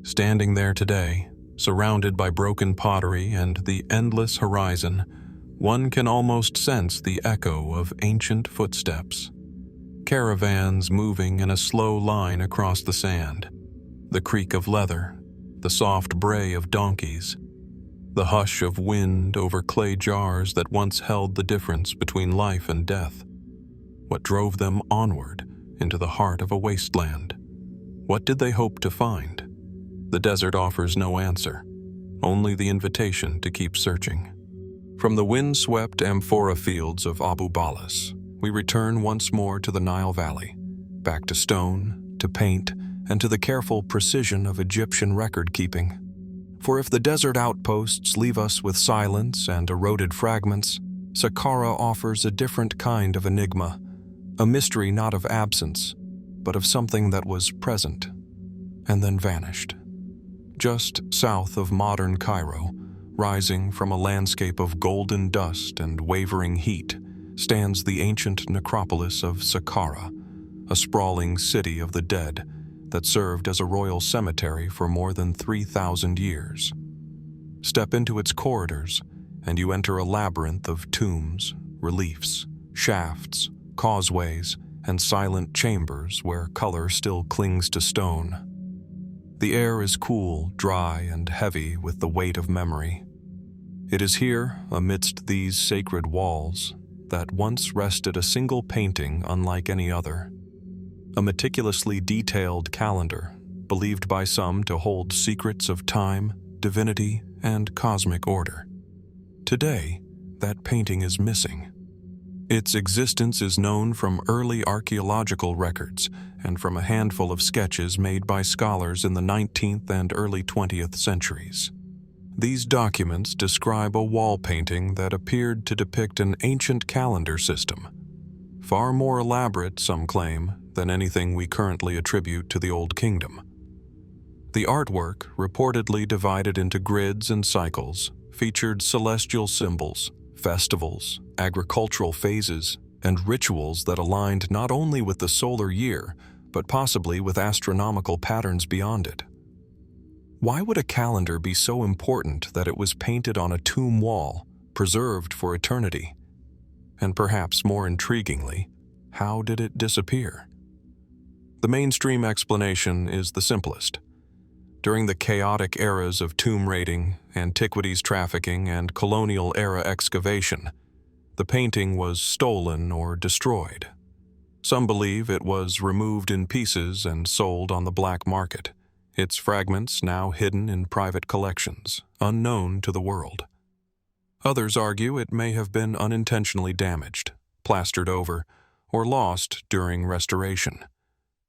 Standing there today, surrounded by broken pottery and the endless horizon, one can almost sense the echo of ancient footsteps. Caravans moving in a slow line across the sand, the creak of leather, the soft bray of donkeys, the hush of wind over clay jars that once held the difference between life and death. What drove them onward into the heart of a wasteland? What did they hope to find? The desert offers no answer, only the invitation to keep searching. From the wind-swept amphora fields of Abu Ballas, we return once more to the Nile Valley, back to stone, to paint, and to the careful precision of Egyptian record-keeping. For if the desert outposts leave us with silence and eroded fragments, Saqqara offers a different kind of enigma, a mystery not of absence, but of something that was present and then vanished. Just south of modern Cairo, rising from a landscape of golden dust and wavering heat, stands the ancient necropolis of Saqqara, a sprawling city of the dead that served as a royal cemetery for more than 3,000 years. Step into its corridors, and you enter a labyrinth of tombs, reliefs, shafts, causeways, and silent chambers where color still clings to stone. The air is cool, dry, and heavy with the weight of memory. It is here, amidst these sacred walls, that once rested a single painting unlike any other. A meticulously detailed calendar, believed by some to hold secrets of time, divinity, and cosmic order. Today, that painting is missing. Its existence is known from early archaeological records and from a handful of sketches made by scholars in the 19th and early 20th centuries. These documents describe a wall painting that appeared to depict an ancient calendar system, far more elaborate, some claim, than anything we currently attribute to the Old Kingdom. The artwork, reportedly divided into grids and cycles, featured celestial symbols, festivals, agricultural phases, and rituals that aligned not only with the solar year, but possibly with astronomical patterns beyond it. Why would a calendar be so important that it was painted on a tomb wall, preserved for eternity? And perhaps more intriguingly, how did it disappear? The mainstream explanation is the simplest. During the chaotic eras of tomb raiding, antiquities trafficking, and colonial-era excavation, the painting was stolen or destroyed. Some believe it was removed in pieces and sold on the black market, its fragments now hidden in private collections, unknown to the world. Others argue it may have been unintentionally damaged, plastered over, or lost during restoration.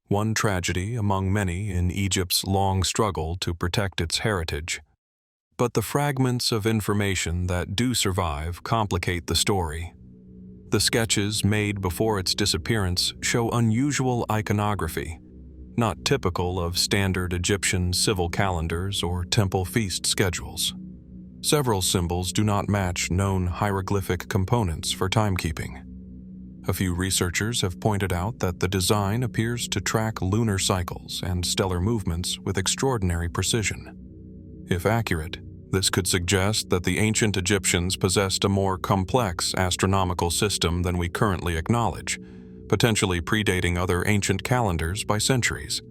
One tragedy among many in Egypt's long struggle to protect its heritage. But the fragments of information that do survive complicate the story. The sketches made before its disappearance show unusual iconography, not typical of standard Egyptian civil calendars or temple feast schedules. Several symbols do not match known hieroglyphic components for timekeeping. A few researchers have pointed out that the design appears to track lunar cycles and stellar movements with extraordinary precision. If accurate, this could suggest that the ancient Egyptians possessed a more complex astronomical system than we currently acknowledge, potentially predating other ancient calendars by centuries.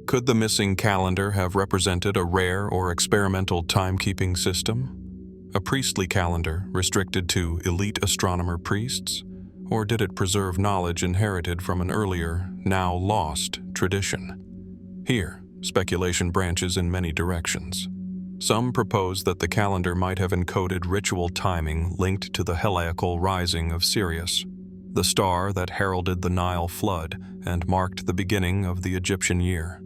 Could the missing calendar have represented a rare or experimental timekeeping system? A priestly calendar restricted to elite astronomer priests? Or did it preserve knowledge inherited from an earlier, now lost, tradition? Here, speculation branches in many directions. Some propose that the calendar might have encoded ritual timing linked to the Helaical rising of Sirius, the star that heralded the Nile flood and marked the beginning of the Egyptian year.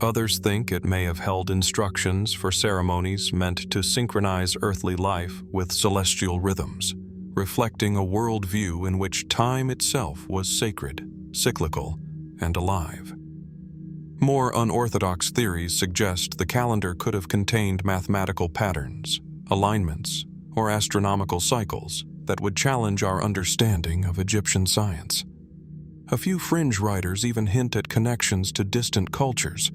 Others think it may have held instructions for ceremonies meant to synchronize earthly life with celestial rhythms, reflecting a worldview in which time itself was sacred, cyclical, and alive. More unorthodox theories suggest the calendar could have contained mathematical patterns, alignments, or astronomical cycles that would challenge our understanding of Egyptian science. A few fringe writers even hint at connections to distant cultures,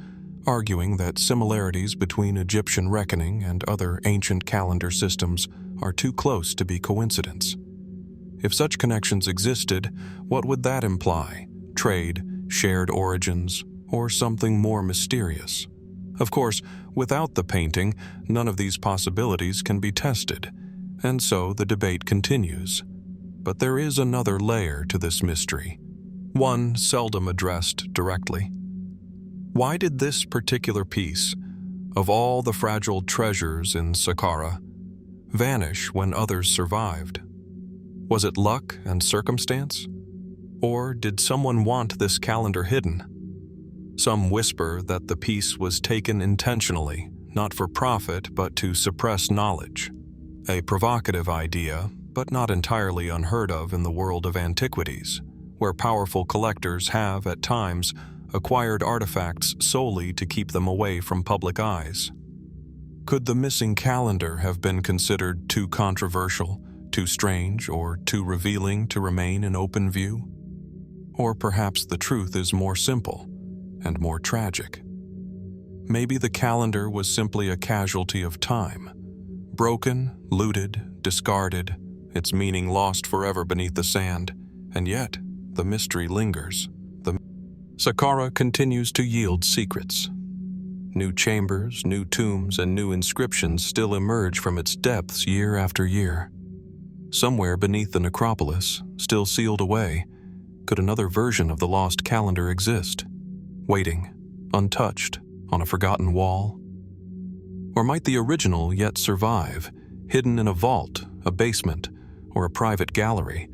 arguing that similarities between Egyptian reckoning and other ancient calendar systems are too close to be coincidence. If such connections existed, what would that imply? Trade, shared origins, or something more mysterious? Of course, without the painting, none of these possibilities can be tested, and so the debate continues. But there is another layer to this mystery, one seldom addressed directly. Why did this particular piece, of all the fragile treasures in Saqqara, vanish when others survived? Was it luck and circumstance? Or did someone want this calendar hidden? Some whisper that the piece was taken intentionally, not for profit but to suppress knowledge. A provocative idea, but not entirely unheard of in the world of antiquities, where powerful collectors have, at times, acquired artifacts solely to keep them away from public eyes. Could the missing calendar have been considered too controversial, too strange, or too revealing to remain in open view? Or perhaps the truth is more simple and more tragic. Maybe the calendar was simply a casualty of time, broken, looted, discarded, its meaning lost forever beneath the sand, and yet the mystery lingers. Saqqara continues to yield secrets. New chambers, new tombs, and new inscriptions still emerge from its depths year after year. Somewhere beneath the necropolis, still sealed away, could another version of the lost calendar exist, waiting, untouched, on a forgotten wall? Or might the original yet survive, hidden in a vault a basement, or a private gallery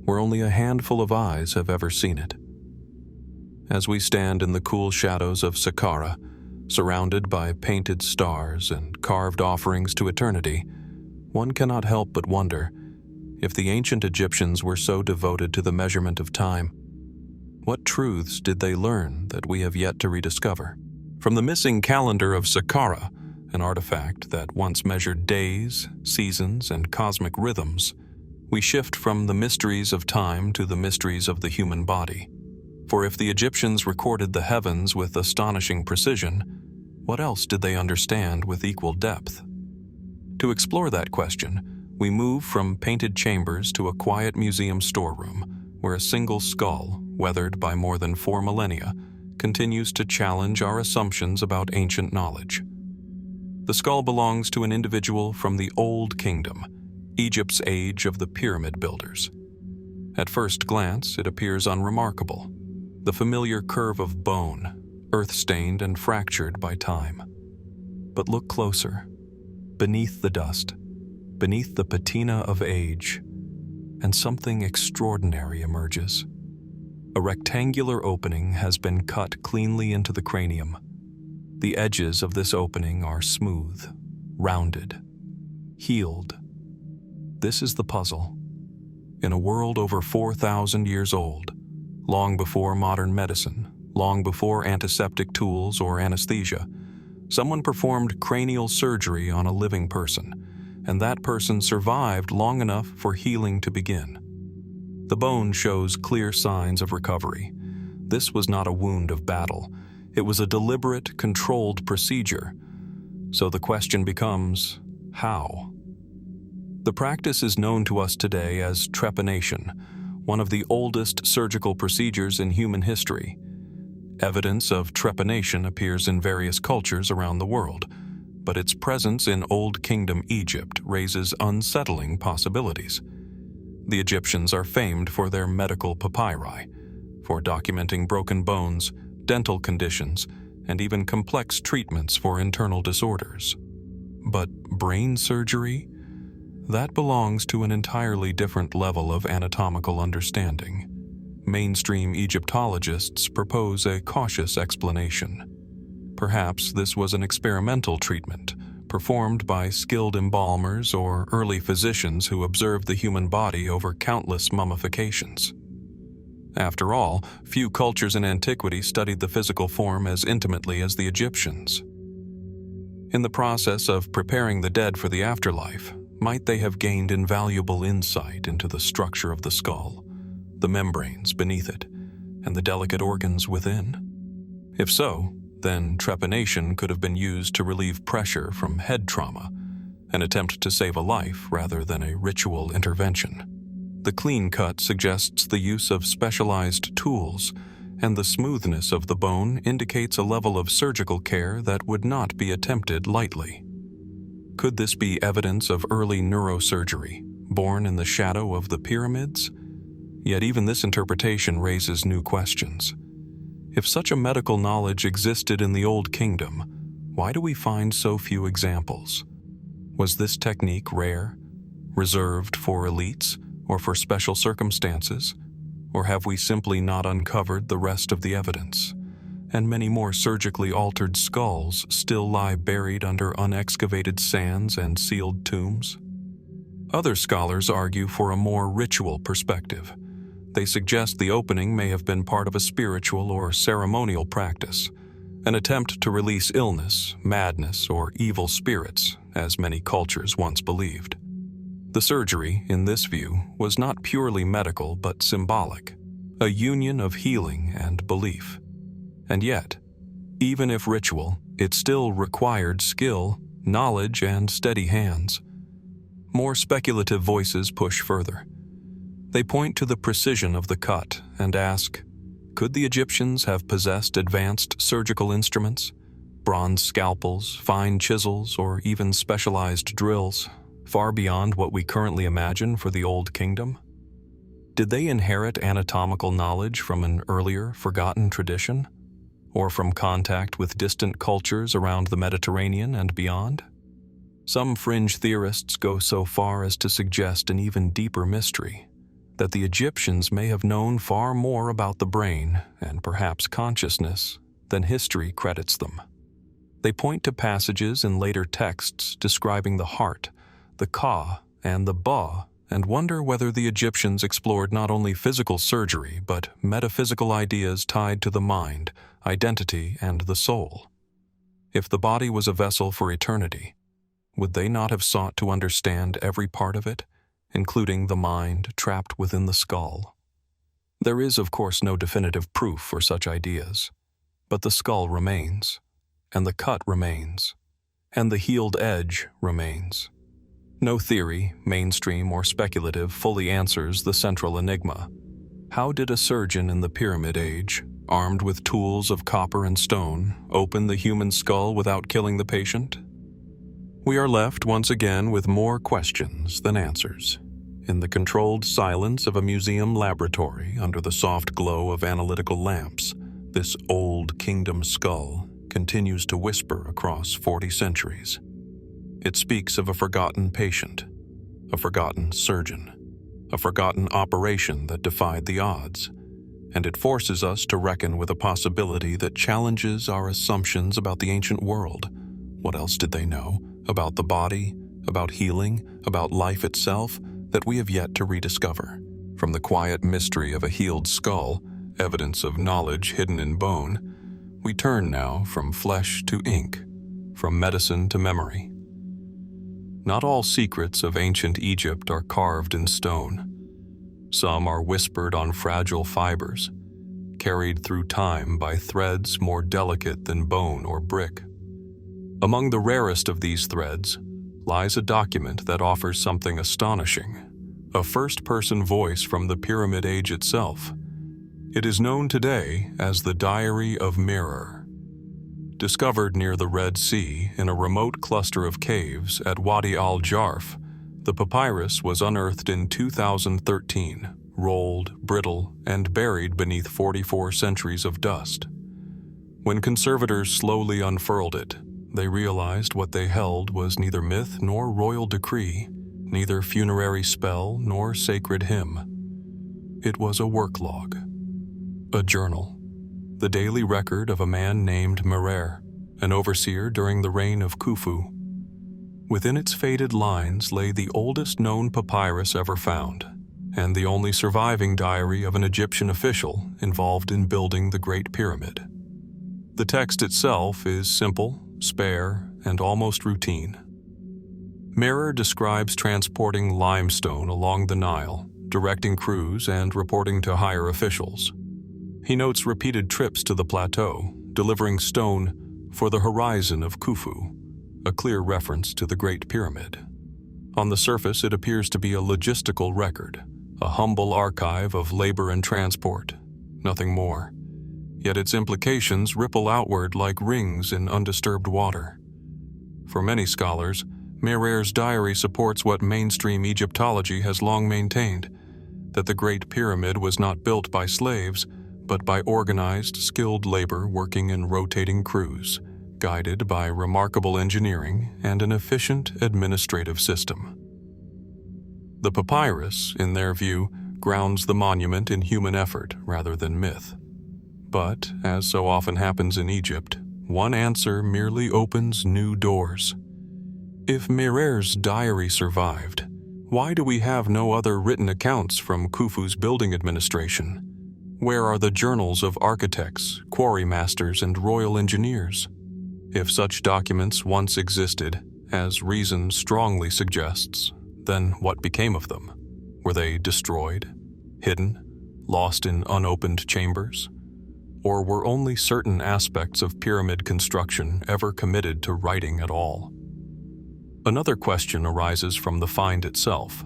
where only a handful of eyes have ever seen it. As we stand in the cool shadows of Saqqara, surrounded by painted stars and carved offerings to eternity, one cannot help but wonder, if the ancient Egyptians were so devoted to the measurement of time, what truths did they learn that we have yet to rediscover? From the missing calendar of Saqqara, an artifact that once measured days, seasons, and cosmic rhythms, we shift from the mysteries of time to the mysteries of the human body. For if the Egyptians recorded the heavens with astonishing precision, what else did they understand with equal depth? To explore that question, we move from painted chambers to a quiet museum storeroom, where a single skull, weathered by more than 4 millennia, continues to challenge our assumptions about ancient knowledge. The skull belongs to an individual from the Old Kingdom, Egypt's age of the pyramid builders. At first glance, it appears unremarkable, the familiar curve of bone, earth-stained and fractured by time. But look closer. Beneath the dust, beneath the patina of age, and something extraordinary emerges. A rectangular opening has been cut cleanly into the cranium. The edges of this opening are smooth, rounded, healed. This is the puzzle. In a world over 4,000 years old, long before modern medicine, long before antiseptic tools or anesthesia, someone performed cranial surgery on a living person, and that person survived long enough for healing to begin. The bone shows clear signs of recovery. This was not a wound of battle. It was a deliberate, controlled procedure. So the question becomes, how? The practice is known to us today as trepanation, one of the oldest surgical procedures in human history. Evidence of trepanation appears in various cultures around the world, but its presence in Old Kingdom Egypt raises unsettling possibilities. The Egyptians are famed for their medical papyri, for documenting broken bones, dental conditions, and even complex treatments for internal disorders. But brain surgery? That belongs to an entirely different level of anatomical understanding. Mainstream Egyptologists propose a cautious explanation. Perhaps this was an experimental treatment, performed by skilled embalmers or early physicians who observed the human body over countless mummifications. After all, few cultures in antiquity studied the physical form as intimately as the Egyptians. In the process of preparing the dead for the afterlife, might they have gained invaluable insight into the structure of the skull, the membranes beneath it, and the delicate organs within? If so, then trepanation could have been used to relieve pressure from head trauma, an attempt to save a life rather than a ritual intervention. The clean cut suggests the use of specialized tools, and the smoothness of the bone indicates a level of surgical care that would not be attempted lightly. Could this be evidence of early neurosurgery, born in the shadow of the pyramids? Yet even this interpretation raises new questions. If such a medical knowledge existed in the Old Kingdom, why do we find so few examples? Was this technique rare, reserved for elites, or for special circumstances? Or have we simply not uncovered the rest of the evidence, and many more surgically altered skulls still lie buried under unexcavated sands and sealed tombs? Other scholars argue for a more ritual perspective. They suggest the opening may have been part of a spiritual or ceremonial practice, an attempt to release illness, madness, or evil spirits, as many cultures once believed. The surgery, in this view, was not purely medical but symbolic, a union of healing and belief. And yet, even if ritual, it still required skill, knowledge, and steady hands. More speculative voices push further. They point to the precision of the cut and ask, could the Egyptians have possessed advanced surgical instruments, bronze scalpels, fine chisels, or even specialized drills, far beyond what we currently imagine for the Old Kingdom? Did they inherit anatomical knowledge from an earlier, forgotten tradition? Or from contact with distant cultures around the Mediterranean and beyond? Some fringe theorists go so far as to suggest an even deeper mystery, that the Egyptians may have known far more about the brain, and perhaps consciousness, than history credits them. They point to passages in later texts describing the heart, the ka, and the ba, and wonder whether the Egyptians explored not only physical surgery, but metaphysical ideas tied to the mind, identity, and the soul. If the body was a vessel for eternity, would they not have sought to understand every part of it, including the mind trapped within the skull? There is, of course, no definitive proof for such ideas, but the skull remains, and the cut remains, and the healed edge remains. No theory, mainstream or speculative, fully answers the central enigma. How did a surgeon in the Pyramid Age, armed with tools of copper and stone, open the human skull without killing the patient? We are left once again with more questions than answers. In the controlled silence of a museum laboratory under the soft glow of analytical lamps, this old kingdom skull continues to whisper across 40 centuries. It speaks of a forgotten patient, a forgotten surgeon, a forgotten operation that defied the odds, and it forces us to reckon with a possibility that challenges our assumptions about the ancient world. What else did they know about the body, about healing, about life itself, that we have yet to rediscover? From the quiet mystery of a healed skull, evidence of knowledge hidden in bone, we turn now from flesh to ink, from medicine to memory. Not all secrets of ancient Egypt are carved in stone. Some are whispered on fragile fibers, carried through time by threads more delicate than bone or brick. Among the rarest of these threads lies a document that offers something astonishing, a first-person voice from the Pyramid Age itself. It is known today as the Diary of Merer. Discovered near the Red Sea in a remote cluster of caves at Wadi al-Jarf, the papyrus was unearthed in 2013, rolled, brittle, and buried beneath 44 centuries of dust. When conservators slowly unfurled it, they realized what they held was neither myth nor royal decree, neither funerary spell nor sacred hymn. It was a work log, a journal, the daily record of a man named Merer, an overseer during the reign of Khufu. Within its faded lines lay the oldest known papyrus ever found, and the only surviving diary of an Egyptian official involved in building the Great Pyramid. The text itself is simple, spare, and almost routine. Merer describes transporting limestone along the Nile, directing crews and reporting to higher officials. He notes repeated trips to the plateau, delivering stone for the horizon of Khufu, a clear reference to the Great Pyramid. On the surface, it appears to be a logistical record, a humble archive of labor and transport, nothing more. Yet its implications ripple outward like rings in undisturbed water. For many scholars, Merer's diary supports what mainstream Egyptology has long maintained, that the Great Pyramid was not built by slaves, but by organized, skilled labor working in rotating crews, guided by remarkable engineering and an efficient administrative system. The papyrus, in their view, grounds the monument in human effort rather than myth. But, as so often happens in Egypt, one answer merely opens new doors. If Merer's diary survived, why do we have no other written accounts from Khufu's building administration? Where are the journals of architects, quarry masters, and royal engineers? If such documents once existed, as reason strongly suggests, then what became of them? Were they destroyed, hidden, lost in unopened chambers? Or were only certain aspects of pyramid construction ever committed to writing at all? Another question arises from the find itself.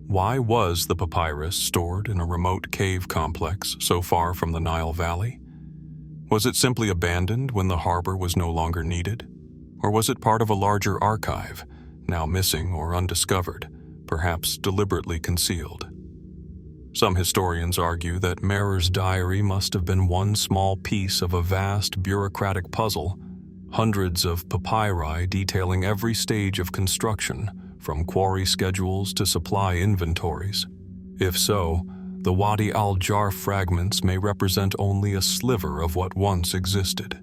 Why was the papyrus stored in a remote cave complex so far from the Nile Valley? Was it simply abandoned when the harbor was no longer needed? Or was it part of a larger archive, now missing or undiscovered, perhaps deliberately concealed? Some historians argue that Merer's diary must have been one small piece of a vast bureaucratic puzzle, Hundreds of papyri detailing every stage of construction, from quarry schedules to supply inventories. If so, the Wadi al-Jarf fragments may represent only a sliver of what once existed.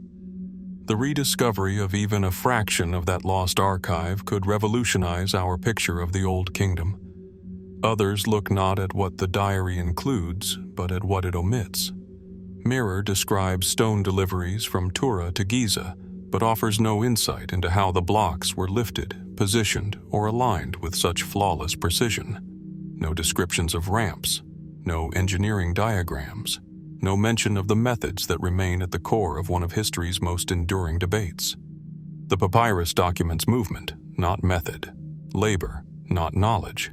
The rediscovery of even a fraction of that lost archive could revolutionize our picture of the Old Kingdom. Others look not at what the diary includes, but at what it omits. Mirror describes stone deliveries from Tura to Giza, but offers no insight into how the blocks were lifted, positioned, or aligned with such flawless precision. No descriptions of ramps, no engineering diagrams, no mention of the methods that remain at the core of one of history's most enduring debates. The papyrus documents movement, not method, labor, not knowledge.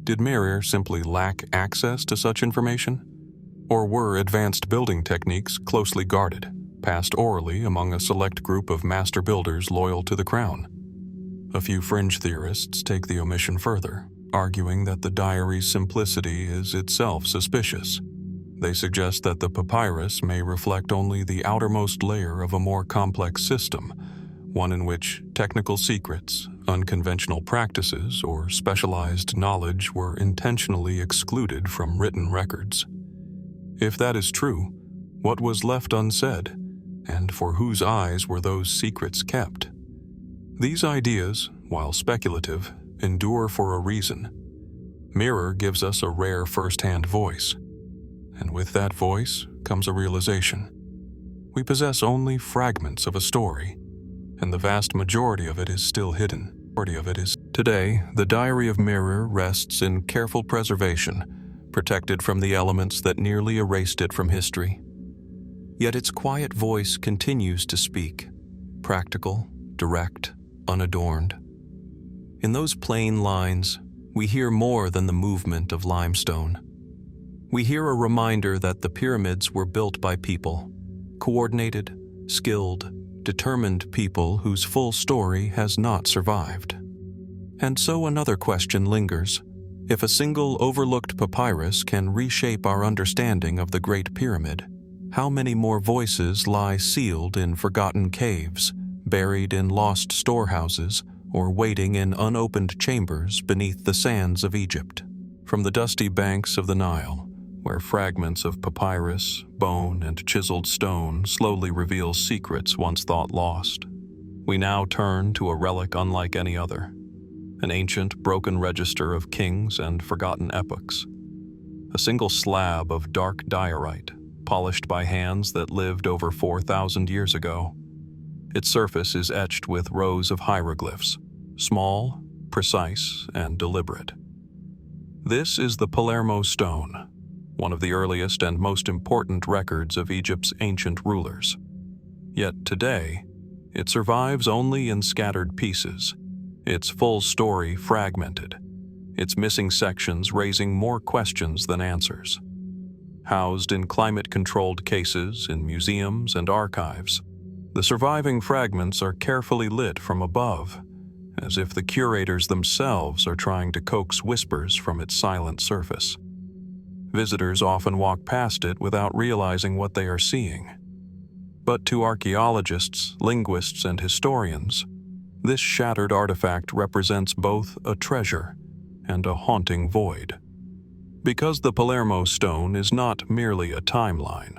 Did Mirror simply lack access to such information? Or were advanced building techniques closely guarded, passed orally among a select group of master builders loyal to the crown? A few fringe theorists take the omission further, arguing that the diary's simplicity is itself suspicious. They suggest that the papyrus may reflect only the outermost layer of a more complex system, one in which technical secrets, unconventional practices, or specialized knowledge were intentionally excluded from written records. If that is true, what was left unsaid, and for whose eyes were those secrets kept? These ideas, while speculative, endure for a reason. Mirror gives us a rare first-hand voice, and with that voice comes a realization. We possess only fragments of a story, and the vast majority of it is still hidden. Today, the Diary of Mirror rests in careful preservation, protected from the elements that nearly erased it from history. Yet its quiet voice continues to speak, practical, direct, unadorned. In those plain lines, we hear more than the movement of limestone. We hear a reminder that the pyramids were built by people, coordinated, skilled, determined people whose full story has not survived. And so another question lingers. If a single overlooked papyrus can reshape our understanding of the Great Pyramid, how many more voices lie sealed in forgotten caves, buried in lost storehouses, or waiting in unopened chambers beneath the sands of Egypt? From the dusty banks of the Nile, where fragments of papyrus, bone, and chiseled stone slowly reveal secrets once thought lost, we now turn to a relic unlike any other, an ancient broken register of kings and forgotten epochs. A single slab of dark diorite, polished by hands that lived over 4,000 years ago. Its surface is etched with rows of hieroglyphs, small, precise, and deliberate. This is the Palermo Stone, one of the earliest and most important records of Egypt's ancient rulers. Yet today, it survives only in scattered pieces, its full story fragmented, its missing sections raising more questions than answers. Housed in climate-controlled cases in museums and archives, the surviving fragments are carefully lit from above, as if the curators themselves are trying to coax whispers from its silent surface. Visitors often walk past it without realizing what they are seeing. But to archaeologists, linguists, and historians, this shattered artifact represents both a treasure and a haunting void. Because the Palermo Stone is not merely a timeline,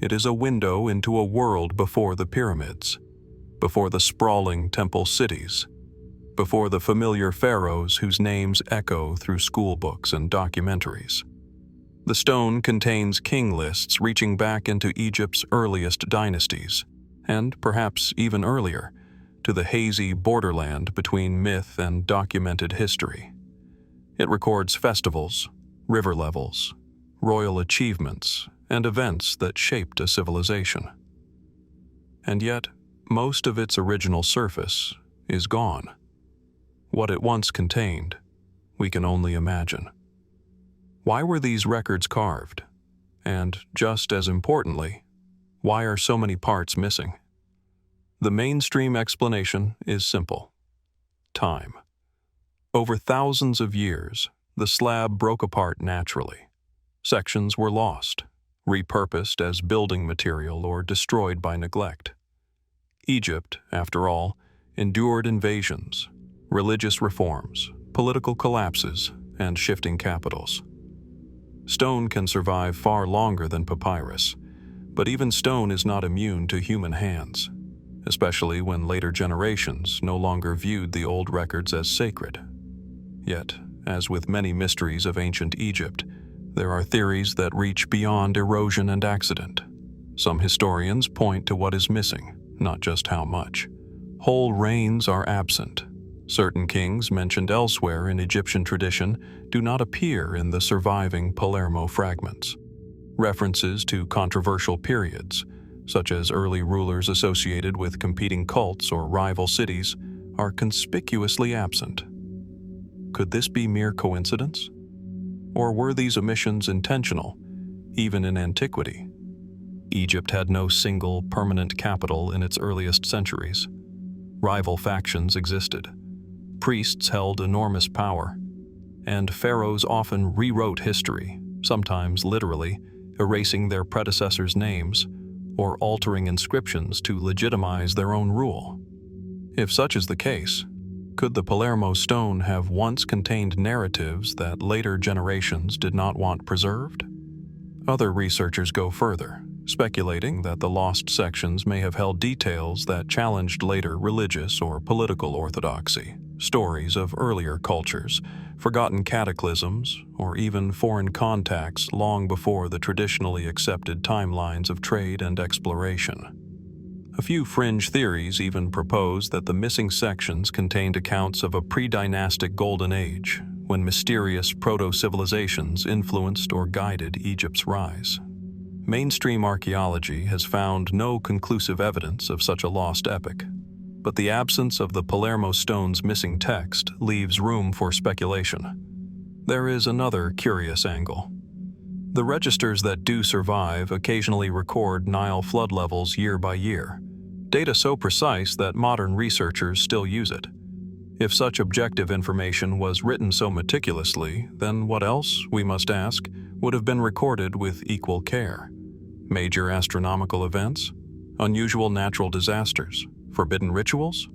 it is a window into a world before the pyramids, before the sprawling temple cities, before the familiar pharaohs whose names echo through school books and documentaries. The stone contains king lists reaching back into Egypt's earliest dynasties, and perhaps even earlier, to the hazy borderland between myth and documented history. It records festivals, river levels, royal achievements, and events that shaped a civilization. And yet, most of its original surface is gone. What it once contained, we can only imagine. Why were these records carved? And, just as importantly, why are so many parts missing? The mainstream explanation is simple: time. Over thousands of years, the slab broke apart naturally. Sections were lost, repurposed as building material or destroyed by neglect. Egypt, after all, endured invasions, religious reforms, political collapses, and shifting capitals. Stone can survive far longer than papyrus, but even stone is not immune to human hands, especially when later generations no longer viewed the old records as sacred. Yet, as with many mysteries of ancient Egypt, there are theories that reach beyond erosion and accident. Some historians point to what is missing, not just how much. Whole reigns are absent. Certain kings mentioned elsewhere in Egyptian tradition do not appear in the surviving Palermo fragments. References to controversial periods, such as early rulers associated with competing cults or rival cities, are conspicuously absent. Could this be mere coincidence? Or were these omissions intentional, even in antiquity? Egypt had no single, permanent capital in its earliest centuries. Rival factions existed. Priests held enormous power, and pharaohs often rewrote history, sometimes literally, erasing their predecessors' names or altering inscriptions to legitimize their own rule. If such is the case, could the Palermo Stone have once contained narratives that later generations did not want preserved? Other researchers go further, speculating that the lost sections may have held details that challenged later religious or political orthodoxy, stories of earlier cultures, forgotten cataclysms, or even foreign contacts long before the traditionally accepted timelines of trade and exploration. A few fringe theories even propose that the missing sections contained accounts of a pre-dynastic golden age, when mysterious proto-civilizations influenced or guided Egypt's rise. Mainstream archaeology has found no conclusive evidence of such a lost epic, but the absence of the Palermo Stone's missing text leaves room for speculation. There is another curious angle. The registers that do survive occasionally record Nile flood levels year by year, data so precise that modern researchers still use it. If such objective information was written so meticulously, then what else, we must ask, would have been recorded with equal care? Major astronomical events? Unusual natural disasters? Forbidden rituals?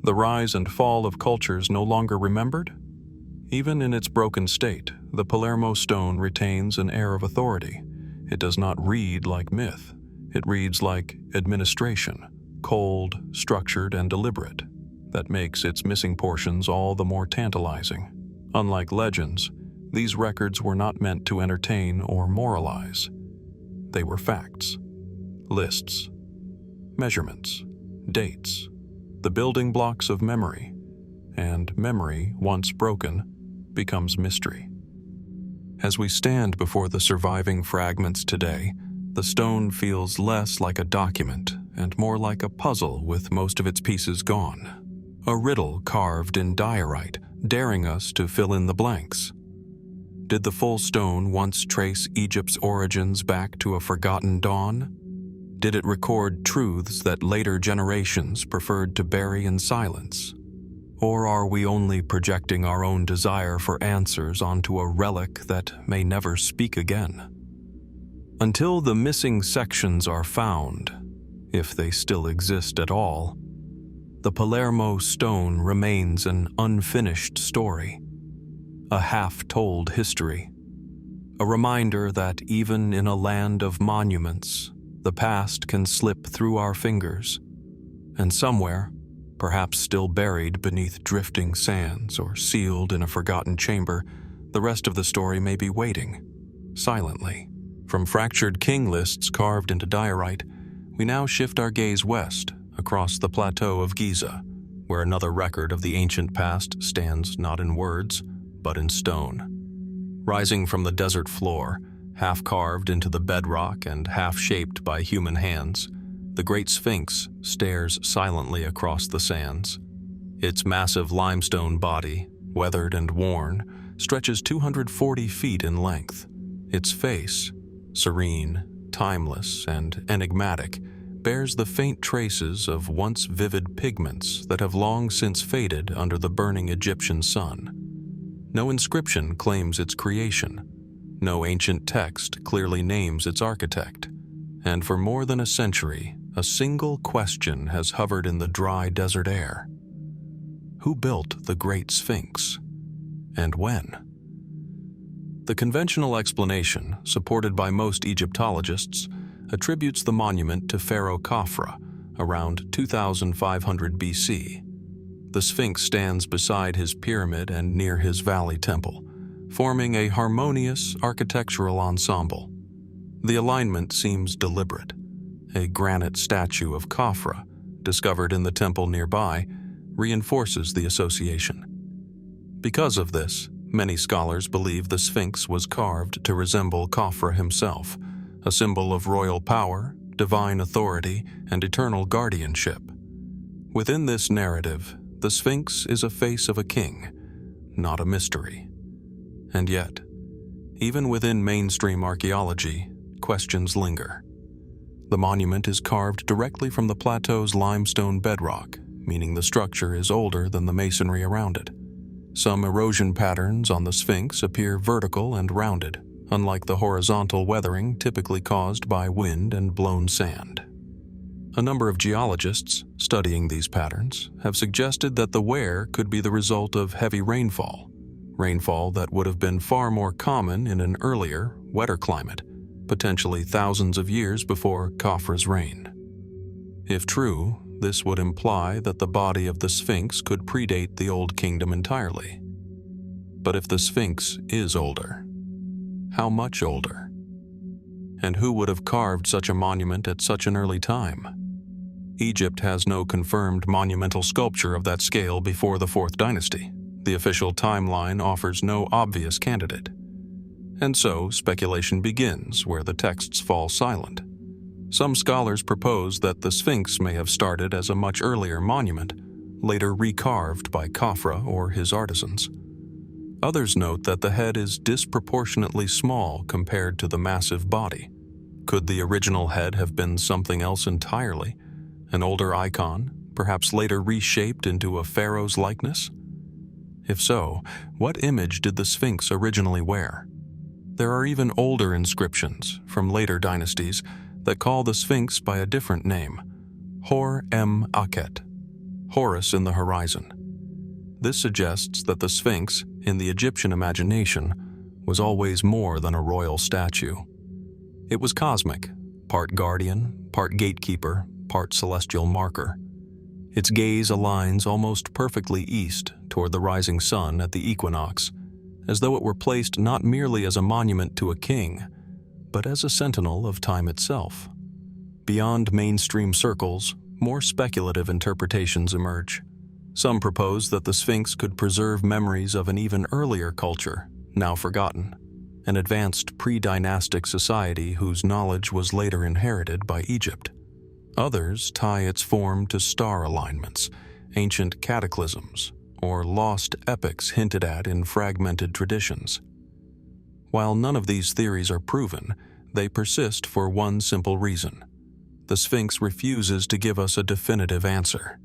The rise and fall of cultures no longer remembered? Even in its broken state, the Palermo Stone retains an air of authority. It does not read like myth. It reads like administration, cold, structured, and deliberate. That makes its missing portions all the more tantalizing. Unlike legends, these records were not meant to entertain or moralize. They were facts, lists, measurements, dates, the building blocks of memory, and memory, once broken, becomes mystery. As we stand before the surviving fragments today, the stone feels less like a document and more like a puzzle with most of its pieces gone. A riddle carved in diorite, daring us to fill in the blanks. Did the full stone once trace Egypt's origins back to a forgotten dawn? Did it record truths that later generations preferred to bury in silence? Or are we only projecting our own desire for answers onto a relic that may never speak again? Until the missing sections are found, if they still exist at all, the Palermo Stone remains an unfinished story, a half-told history, a reminder that even in a land of monuments, the past can slip through our fingers, and somewhere, perhaps still buried beneath drifting sands or sealed in a forgotten chamber, the rest of the story may be waiting, silently. From fractured king lists carved into diorite, we now shift our gaze west, across the plateau of Giza, where another record of the ancient past stands not in words, but in stone. Rising from the desert floor, half carved into the bedrock and half shaped by human hands, the Great Sphinx stares silently across the sands. Its massive limestone body, weathered and worn, stretches 240 feet in length. Its face, serene, timeless, and enigmatic, bears the faint traces of once vivid pigments that have long since faded under the burning Egyptian sun. No inscription claims its creation. No ancient text clearly names its architect. And for more than a century, a single question has hovered in the dry desert air. Who built the Great Sphinx, and when? The conventional explanation, supported by most Egyptologists, attributes the monument to Pharaoh Khafra around 2500 BC. The Sphinx stands beside his pyramid and near his valley temple, forming a harmonious architectural ensemble. The alignment seems deliberate. A granite statue of Khafra, discovered in the temple nearby, reinforces the association. Because of this, many scholars believe the Sphinx was carved to resemble Khafra himself, a symbol of royal power, divine authority, and eternal guardianship. Within this narrative, the Sphinx is a face of a king, not a mystery. And yet, even within mainstream archaeology, questions linger. The monument is carved directly from the plateau's limestone bedrock, meaning the structure is older than the masonry around it. Some erosion patterns on the Sphinx appear vertical and rounded, unlike the horizontal weathering typically caused by wind and blown sand. A number of geologists studying these patterns have suggested that the wear could be the result of heavy rainfall that would have been far more common in an earlier, wetter climate, potentially thousands of years before Khafra's reign. If true, this would imply that the body of the Sphinx could predate the Old Kingdom entirely. But if the Sphinx is older, how much older? And who would have carved such a monument at such an early time? Egypt has no confirmed monumental sculpture of that scale before the 4th dynasty. The official timeline offers no obvious candidate. And so, speculation begins where the texts fall silent. Some scholars propose that the Sphinx may have started as a much earlier monument, later recarved by Khafra or his artisans. Others note that the head is disproportionately small compared to the massive body. Could the original head have been something else entirely? An older icon, perhaps later reshaped into a pharaoh's likeness? If so, what image did the Sphinx originally wear? There are even older inscriptions from later dynasties that call the Sphinx by a different name, Hor-em-Akhet, Horus in the horizon. This suggests that the Sphinx, in the Egyptian imagination, was always more than a royal statue. It was cosmic, part guardian, part gatekeeper, part celestial marker. Its gaze aligns almost perfectly east toward the rising sun at the equinox, as though it were placed not merely as a monument to a king, but as a sentinel of time itself. Beyond mainstream circles, more speculative interpretations emerge. Some propose that the Sphinx could preserve memories of an even earlier culture, now forgotten, an advanced pre-dynastic society whose knowledge was later inherited by Egypt. Others tie its form to star alignments, ancient cataclysms, or lost epics hinted at in fragmented traditions. While none of these theories are proven, they persist for one simple reason. The Sphinx refuses to give us a definitive answer.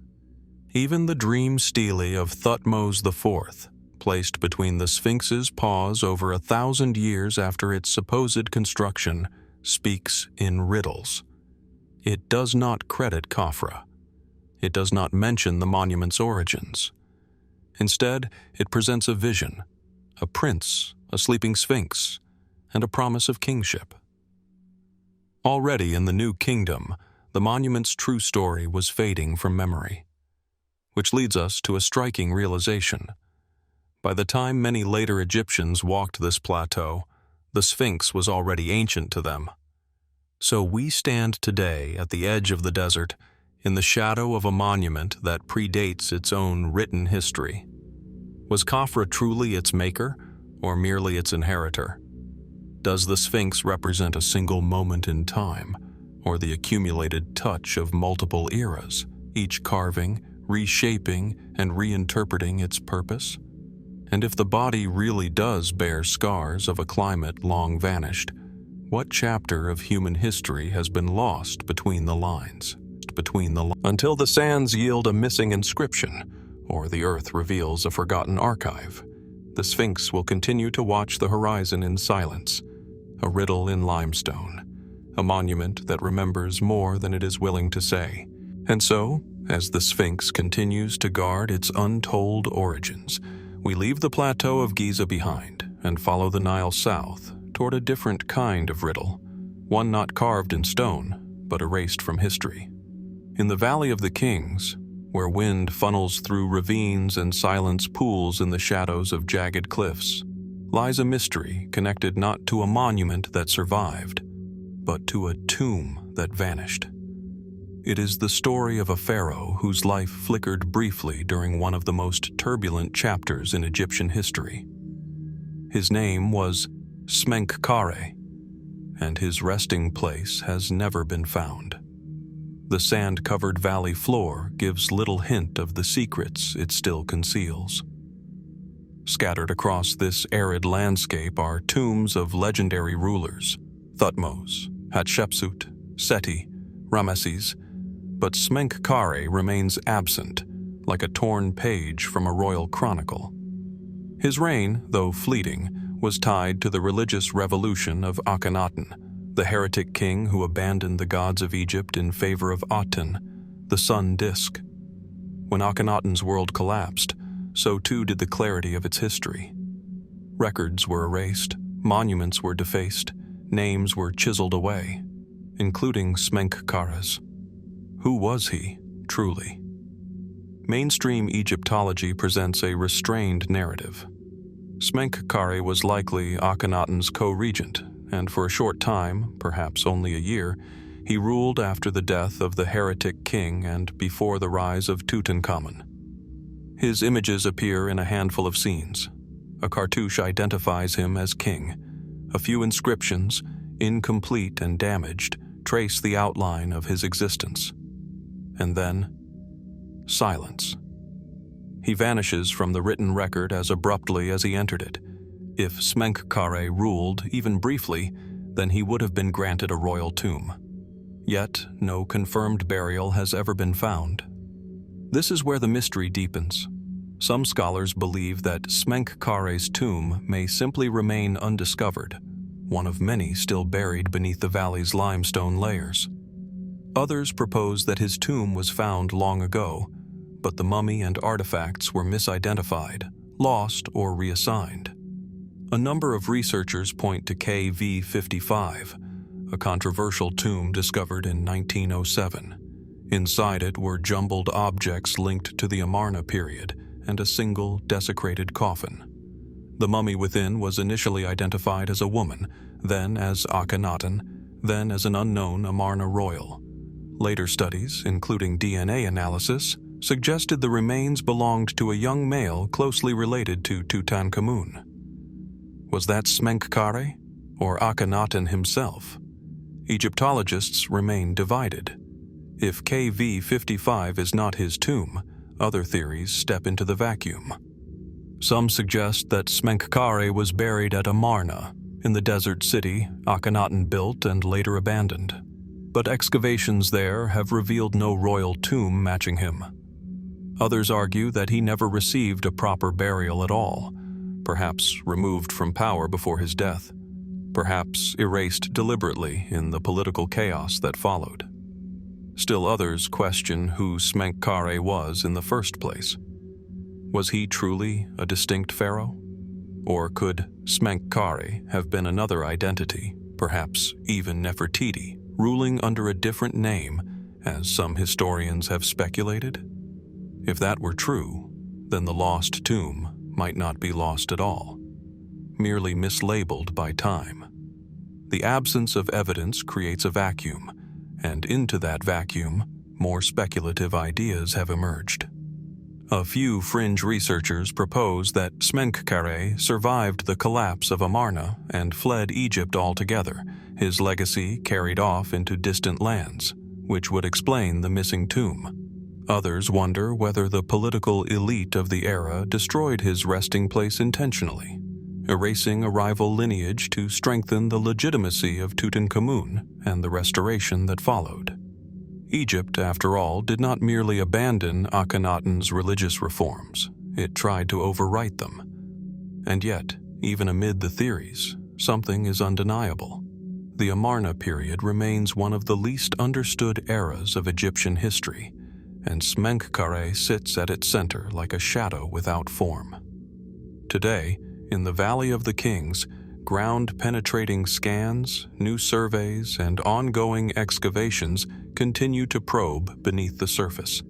Even the dream stele of Thutmose IV, placed between the Sphinx's paws over 1,000 years after its supposed construction, speaks in riddles. It does not credit Khafra. It does not mention the monument's origins. Instead, it presents a vision, a prince, a sleeping sphinx, and a promise of kingship. Already in the New Kingdom, the monument's true story was fading from memory, which leads us to a striking realization. By the time many later Egyptians walked this plateau, the Sphinx was already ancient to them. So we stand today at the edge of the desert, in the shadow of a monument that predates its own written history. Was Khafra truly its maker, or merely its inheritor? Does the Sphinx represent a single moment in time, or the accumulated touch of multiple eras, each carving, reshaping, and reinterpreting its purpose? And if the body really does bear scars of a climate long vanished, what chapter of human history has been lost between the lines? Until the sands yield a missing inscription, or the earth reveals a forgotten archive, the Sphinx will continue to watch the horizon in silence, a riddle in limestone, a monument that remembers more than it is willing to say. And so, as the Sphinx continues to guard its untold origins, we leave the plateau of Giza behind and follow the Nile south toward a different kind of riddle, one not carved in stone, but erased from history. In the Valley of the Kings, where wind funnels through ravines and silence pools in the shadows of jagged cliffs, lies a mystery connected not to a monument that survived, but to a tomb that vanished. It is the story of a pharaoh whose life flickered briefly during one of the most turbulent chapters in Egyptian history. His name was Smenkhkare, and his resting place has never been found. The sand-covered valley floor gives little hint of the secrets it still conceals. Scattered across this arid landscape are tombs of legendary rulers, Thutmose, Hatshepsut, Seti, Ramesses, but Smenkhkare remains absent, like a torn page from a royal chronicle. His reign, though fleeting, was tied to the religious revolution of Akhenaten, the heretic king who abandoned the gods of Egypt in favor of Aten, the sun disk. When Akhenaten's world collapsed, so too did the clarity of its history. Records were erased, monuments were defaced, names were chiseled away, including Smenkhkare's. Who was he, truly? Mainstream Egyptology presents a restrained narrative. Smenkhkare was likely Akhenaten's co-regent, and for a short time, perhaps only a year, he ruled after the death of the heretic king and before the rise of Tutankhamun. His images appear in a handful of scenes. A cartouche identifies him as king. A few inscriptions, incomplete and damaged, trace the outline of his existence. And then, silence. He vanishes from the written record as abruptly as he entered it. If Smenkhkare ruled, even briefly, then he would have been granted a royal tomb. Yet, no confirmed burial has ever been found. This is where the mystery deepens. Some scholars believe that Smenkhkare's tomb may simply remain undiscovered, one of many still buried beneath the valley's limestone layers. Others propose that his tomb was found long ago, but the mummy and artifacts were misidentified, lost, or reassigned. A number of researchers point to KV-55, a controversial tomb discovered in 1907. Inside it were jumbled objects linked to the Amarna period and a single desecrated coffin. The mummy within was initially identified as a woman, then as Akhenaten, then as an unknown Amarna royal. Later studies, including DNA analysis, suggested the remains belonged to a young male closely related to Tutankhamun. Was that Smenkhkare, or Akhenaten himself? Egyptologists remain divided. If KV-55 is not his tomb, other theories step into the vacuum. Some suggest that Smenkhkare was buried at Amarna, in the desert city Akhenaten built and later abandoned. But excavations there have revealed no royal tomb matching him. Others argue that he never received a proper burial at all, perhaps removed from power before his death, perhaps erased deliberately in the political chaos that followed. Still others question who Smenkhkare was in the first place. Was he truly a distinct pharaoh? Or could Smenkhkare have been another identity, perhaps even Nefertiti, ruling under a different name, as some historians have speculated? If that were true, then the lost tomb might not be lost at all, merely mislabeled by time. The absence of evidence creates a vacuum, and into that vacuum, more speculative ideas have emerged. A few fringe researchers propose that Smenkhkare survived the collapse of Amarna and fled Egypt altogether, his legacy carried off into distant lands, which would explain the missing tomb. Others wonder whether the political elite of the era destroyed his resting place intentionally, erasing a rival lineage to strengthen the legitimacy of Tutankhamun and the restoration that followed. Egypt, after all, did not merely abandon Akhenaten's religious reforms, it tried to overwrite them. And yet, even amid the theories, something is undeniable. the Amarna period remains one of the least understood eras of Egyptian history, and Smenkhkare sits at its center like a shadow without form. Today, in the Valley of the Kings, ground-penetrating scans, new surveys, and ongoing excavations continue to probe beneath the surface.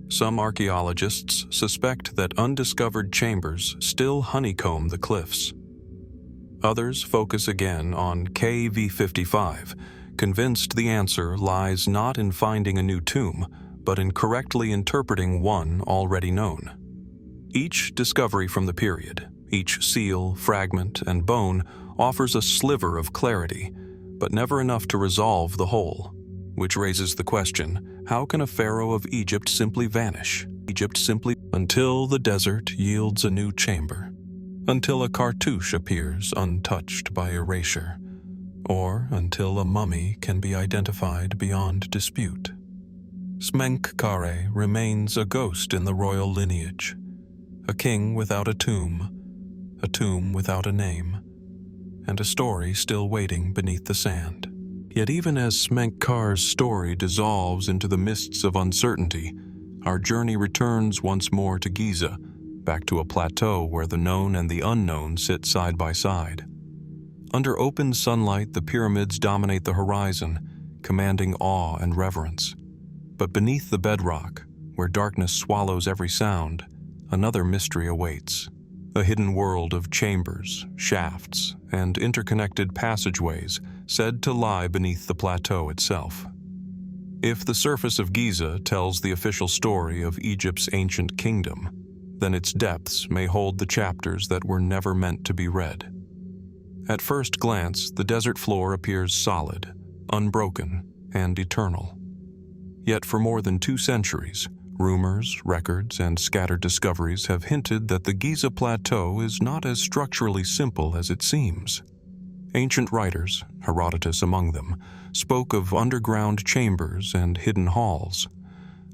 Some archaeologists suspect that undiscovered chambers still honeycomb the cliffs. Others focus again on KV-55, convinced the answer lies not in finding a new tomb, but in correctly interpreting one already known. Each discovery from the period, each seal, fragment, and bone offers a sliver of clarity, but never enough to resolve the whole, which raises the question, how can a pharaoh of Egypt simply vanish? Until the desert yields a new chamber, until a cartouche appears untouched by erasure, or until a mummy can be identified beyond dispute. Smenkhkare remains a ghost in the royal lineage, a king without a tomb without a name, and a story still waiting beneath the sand. Yet even as Smenkkare's story dissolves into the mists of uncertainty, our journey returns once more to Giza, back to a plateau where the known and the unknown sit side by side. Under open sunlight, the pyramids dominate the horizon, commanding awe and reverence. But beneath the bedrock, where darkness swallows every sound, another mystery awaits. A hidden world of chambers, shafts, and interconnected passageways said to lie beneath the plateau itself. If the surface of Giza tells the official story of Egypt's ancient kingdom, then its depths may hold the chapters that were never meant to be read. At first glance, the desert floor appears solid, unbroken, and eternal. Yet for more than 2 centuries, rumors, records, and scattered discoveries have hinted that the Giza Plateau is not as structurally simple as it seems. Ancient writers, Herodotus among them, spoke of underground chambers and hidden halls.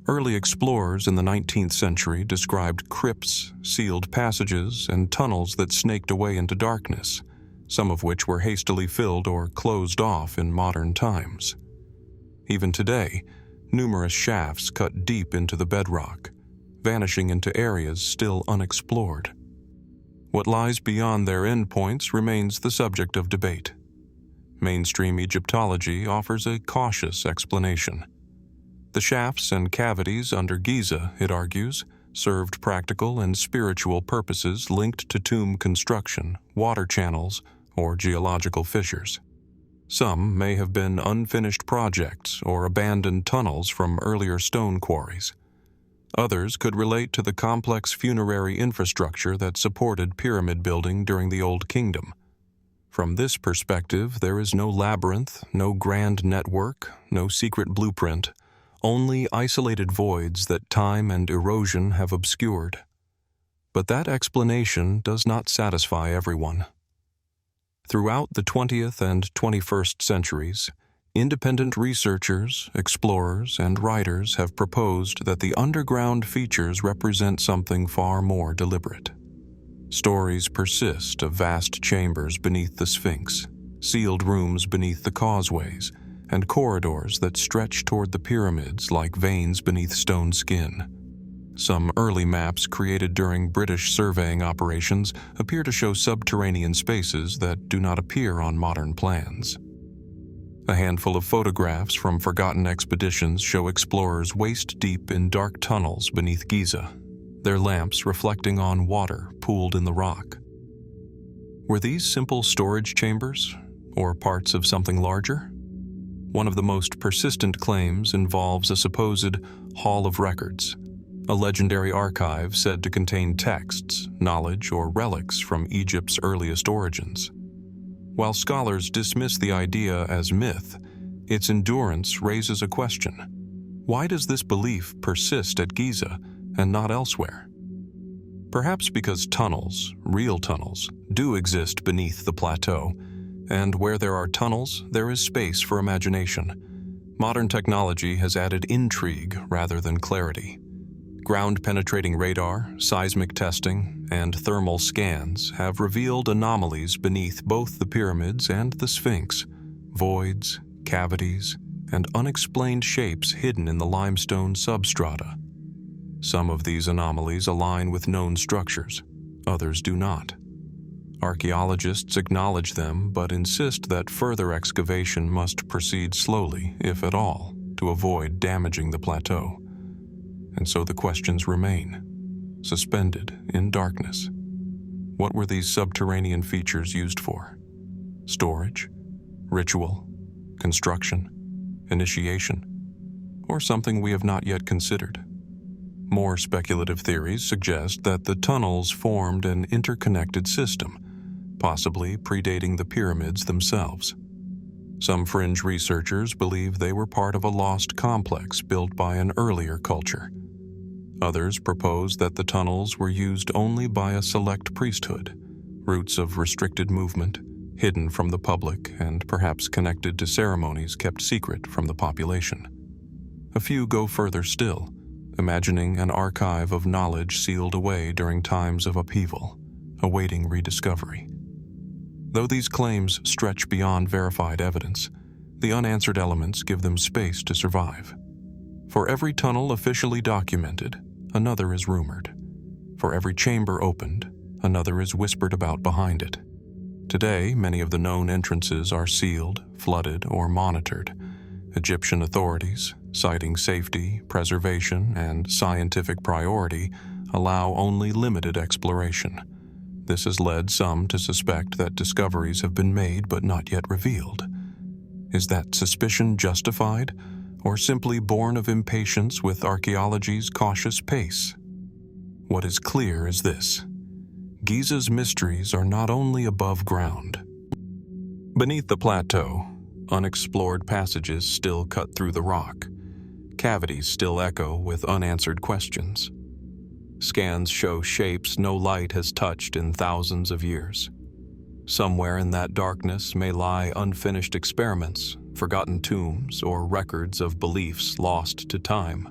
Early explorers in the 19th century described crypts, sealed passages, and tunnels that snaked away into darkness, some of which were hastily filled or closed off in modern times. Even today, numerous shafts cut deep into the bedrock, vanishing into areas still unexplored. What lies beyond their endpoints remains the subject of debate. Mainstream Egyptology offers a cautious explanation. The shafts and cavities under Giza, it argues, served practical and spiritual purposes linked to tomb construction, water channels, or geological fissures. Some may have been unfinished projects or abandoned tunnels from earlier stone quarries. Others could relate to the complex funerary infrastructure that supported pyramid building during the Old Kingdom. From this perspective, there is no labyrinth, no grand network, no secret blueprint, only isolated voids that time and erosion have obscured. But that explanation does not satisfy everyone. Throughout the 20th and 21st centuries, independent researchers, explorers, and writers have proposed that the underground features represent something far more deliberate. Stories persist of vast chambers beneath the Sphinx, sealed rooms beneath the causeways, and corridors that stretch toward the pyramids like veins beneath stone skin. Some early maps created during British surveying operations appear to show subterranean spaces that do not appear on modern plans. A handful of photographs from forgotten expeditions show explorers waist-deep in dark tunnels beneath Giza, their lamps reflecting on water pooled in the rock. Were these simple storage chambers, or parts of something larger? One of the most persistent claims involves a supposed Hall of Records, a legendary archive said to contain texts, knowledge, or relics from Egypt's earliest origins. While scholars dismiss the idea as myth, its endurance raises a question. Why does this belief persist at Giza and not elsewhere? Perhaps because tunnels, real tunnels, do exist beneath the plateau, and where there are tunnels, there is space for imagination. Modern technology has added intrigue rather than clarity. Ground-penetrating radar, seismic testing, and thermal scans have revealed anomalies beneath both the pyramids and the Sphinx, voids, cavities, and unexplained shapes hidden in the limestone substrata. Some of these anomalies align with known structures, others do not. Archaeologists acknowledge them but insist that further excavation must proceed slowly, if at all, to avoid damaging the plateau. And so the questions remain, suspended in darkness. What were these subterranean features used for? Storage? Ritual? Construction? Initiation? Or something we have not yet considered? More speculative theories suggest that the tunnels formed an interconnected system, possibly predating the pyramids themselves. Some fringe researchers believe they were part of a lost complex built by an earlier culture. Others propose that the tunnels were used only by a select priesthood, routes of restricted movement, hidden from the public and perhaps connected to ceremonies kept secret from the population. A few go further still, imagining an archive of knowledge sealed away during times of upheaval, awaiting rediscovery. Though these claims stretch beyond verified evidence, the unanswered elements give them space to survive. For every tunnel officially documented, another is rumored. For every chamber opened, another is whispered about behind it. Today, many of the known entrances are sealed, flooded, or monitored. Egyptian authorities, citing safety, preservation, and scientific priority, allow only limited exploration. This has led some to suspect that discoveries have been made but not yet revealed. Is that suspicion justified, or simply born of impatience with archaeology's cautious pace? What is clear is this: Giza's mysteries are not only above ground. Beneath the plateau, unexplored passages still cut through the rock. Cavities still echo with unanswered questions. Scans show shapes no light has touched in thousands of years. Somewhere in that darkness may lie unfinished experiments, forgotten tombs, or records of beliefs lost to time.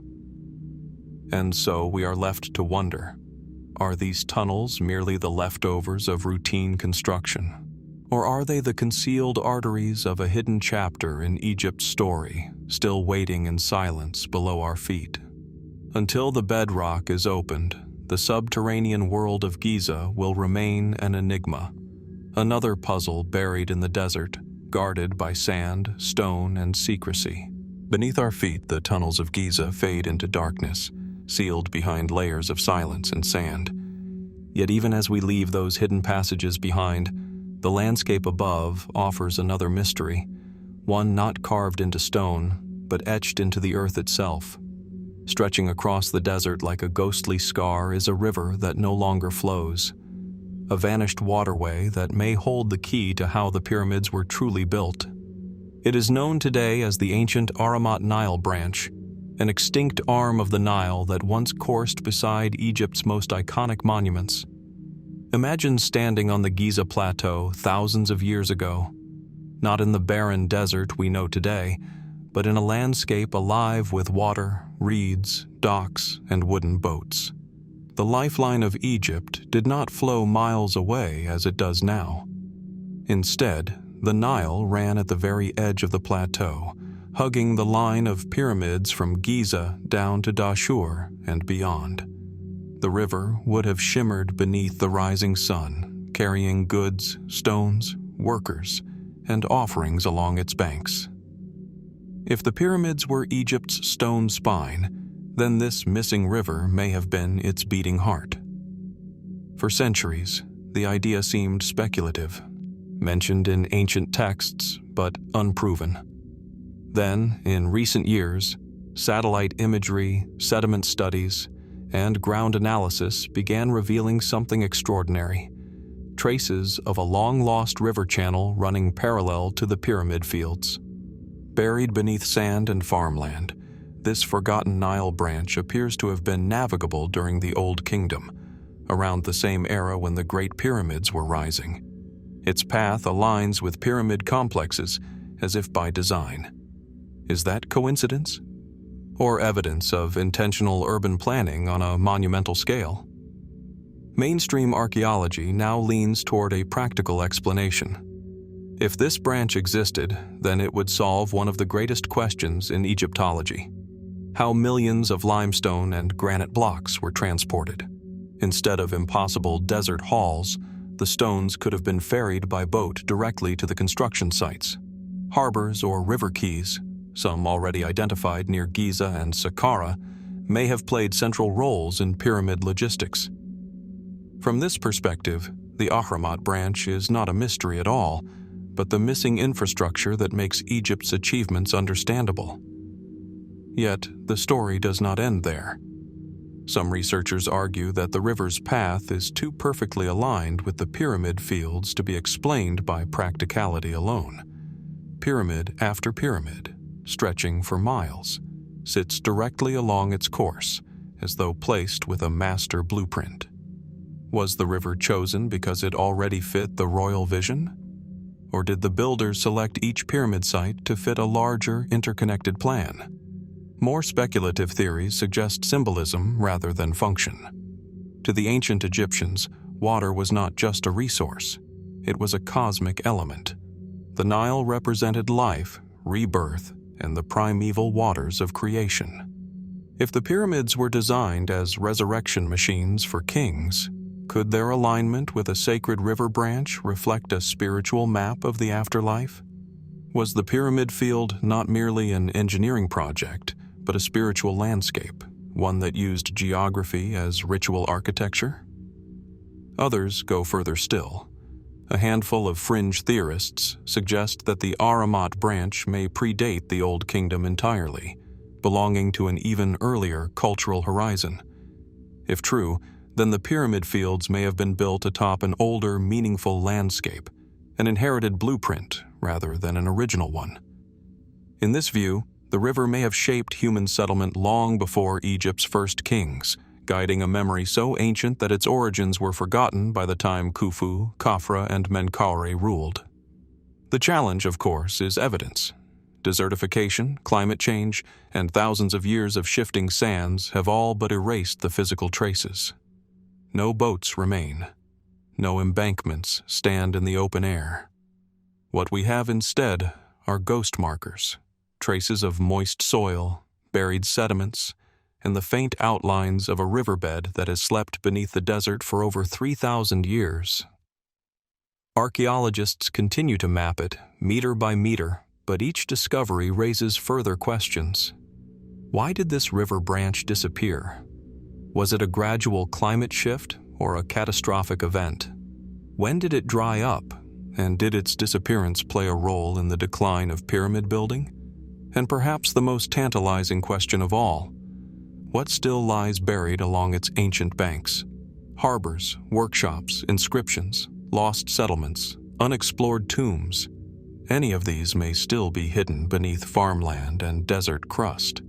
And so we are left to wonder, are these tunnels merely the leftovers of routine construction? Or are they the concealed arteries of a hidden chapter in Egypt's story, still waiting in silence below our feet? Until the bedrock is opened, the subterranean world of Giza will remain an enigma, another puzzle buried in the desert, guarded by sand, stone, and secrecy. Beneath our feet, the tunnels of Giza fade into darkness, sealed behind layers of silence and sand. Yet even as we leave those hidden passages behind, the landscape above offers another mystery, one not carved into stone, but etched into the earth itself. Stretching across the desert like a ghostly scar is a river that no longer flows, a vanished waterway that may hold the key to how the pyramids were truly built. It is known today as the ancient Ahramat Nile branch, an extinct arm of the Nile that once coursed beside Egypt's most iconic monuments. Imagine standing on the Giza Plateau thousands of years ago, not in the barren desert we know today, but in a landscape alive with water, reeds, docks, and wooden boats. The lifeline of Egypt did not flow miles away as it does now. Instead, the Nile ran at the very edge of the plateau, hugging the line of pyramids from Giza down to Dahshur and beyond. The river would have shimmered beneath the rising sun, carrying goods, stones, workers, and offerings along its banks. If the pyramids were Egypt's stone spine, then this missing river may have been its beating heart. For centuries, the idea seemed speculative, mentioned in ancient texts, but unproven. Then, in recent years, satellite imagery, sediment studies, and ground analysis began revealing something extraordinary: traces of a long-lost river channel running parallel to the pyramid fields. Buried beneath sand and farmland, this forgotten Nile branch appears to have been navigable during the Old Kingdom, around the same era when the Great Pyramids were rising. Its path aligns with pyramid complexes as if by design. Is that coincidence? Or evidence of intentional urban planning on a monumental scale? Mainstream archaeology now leans toward a practical explanation. If this branch existed, then it would solve one of the greatest questions in Egyptology: how millions of limestone and granite blocks were transported. Instead of impossible desert hauls, the stones could have been ferried by boat directly to the construction sites. Harbors or river quays, some already identified near Giza and Saqqara, may have played central roles in pyramid logistics. From this perspective, the Ahramat branch is not a mystery at all, but the missing infrastructure that makes Egypt's achievements understandable. Yet, the story does not end there. Some researchers argue that the river's path is too perfectly aligned with the pyramid fields to be explained by practicality alone. Pyramid after pyramid, stretching for miles, sits directly along its course, as though placed with a master blueprint. Was the river chosen because it already fit the royal vision? Or did the builders select each pyramid site to fit a larger, interconnected plan? More speculative theories suggest symbolism rather than function. To the ancient Egyptians, water was not just a resource, it was a cosmic element. The Nile represented life, rebirth, and the primeval waters of creation. If the pyramids were designed as resurrection machines for kings, could their alignment with a sacred river branch reflect a spiritual map of the afterlife? Was the pyramid field not merely an engineering project, but a spiritual landscape, one that used geography as ritual architecture? Others go further still. A handful of fringe theorists suggest that the Ahramat branch may predate the Old Kingdom entirely, belonging to an even earlier cultural horizon. If true, then the pyramid fields may have been built atop an older, meaningful landscape, an inherited blueprint rather than an original one. In this view, the river may have shaped human settlement long before Egypt's first kings, guiding a memory so ancient that its origins were forgotten by the time Khufu, Khafra, and Smenkhkare ruled. The challenge, of course, is evidence. Desertification, climate change, and thousands of years of shifting sands have all but erased the physical traces. No boats remain. No embankments stand in the open air. What we have instead are ghost markers, traces of moist soil, buried sediments, and the faint outlines of a riverbed that has slept beneath the desert for over 3,000 years. Archaeologists continue to map it, meter by meter, but each discovery raises further questions. Why did this river branch disappear? Was it a gradual climate shift or a catastrophic event? When did it dry up, and did its disappearance play a role in the decline of pyramid building? And perhaps the most tantalizing question of all, what still lies buried along its ancient banks? Harbors, workshops, inscriptions, lost settlements, unexplored tombs. Any of these may still be hidden beneath farmland and desert crust.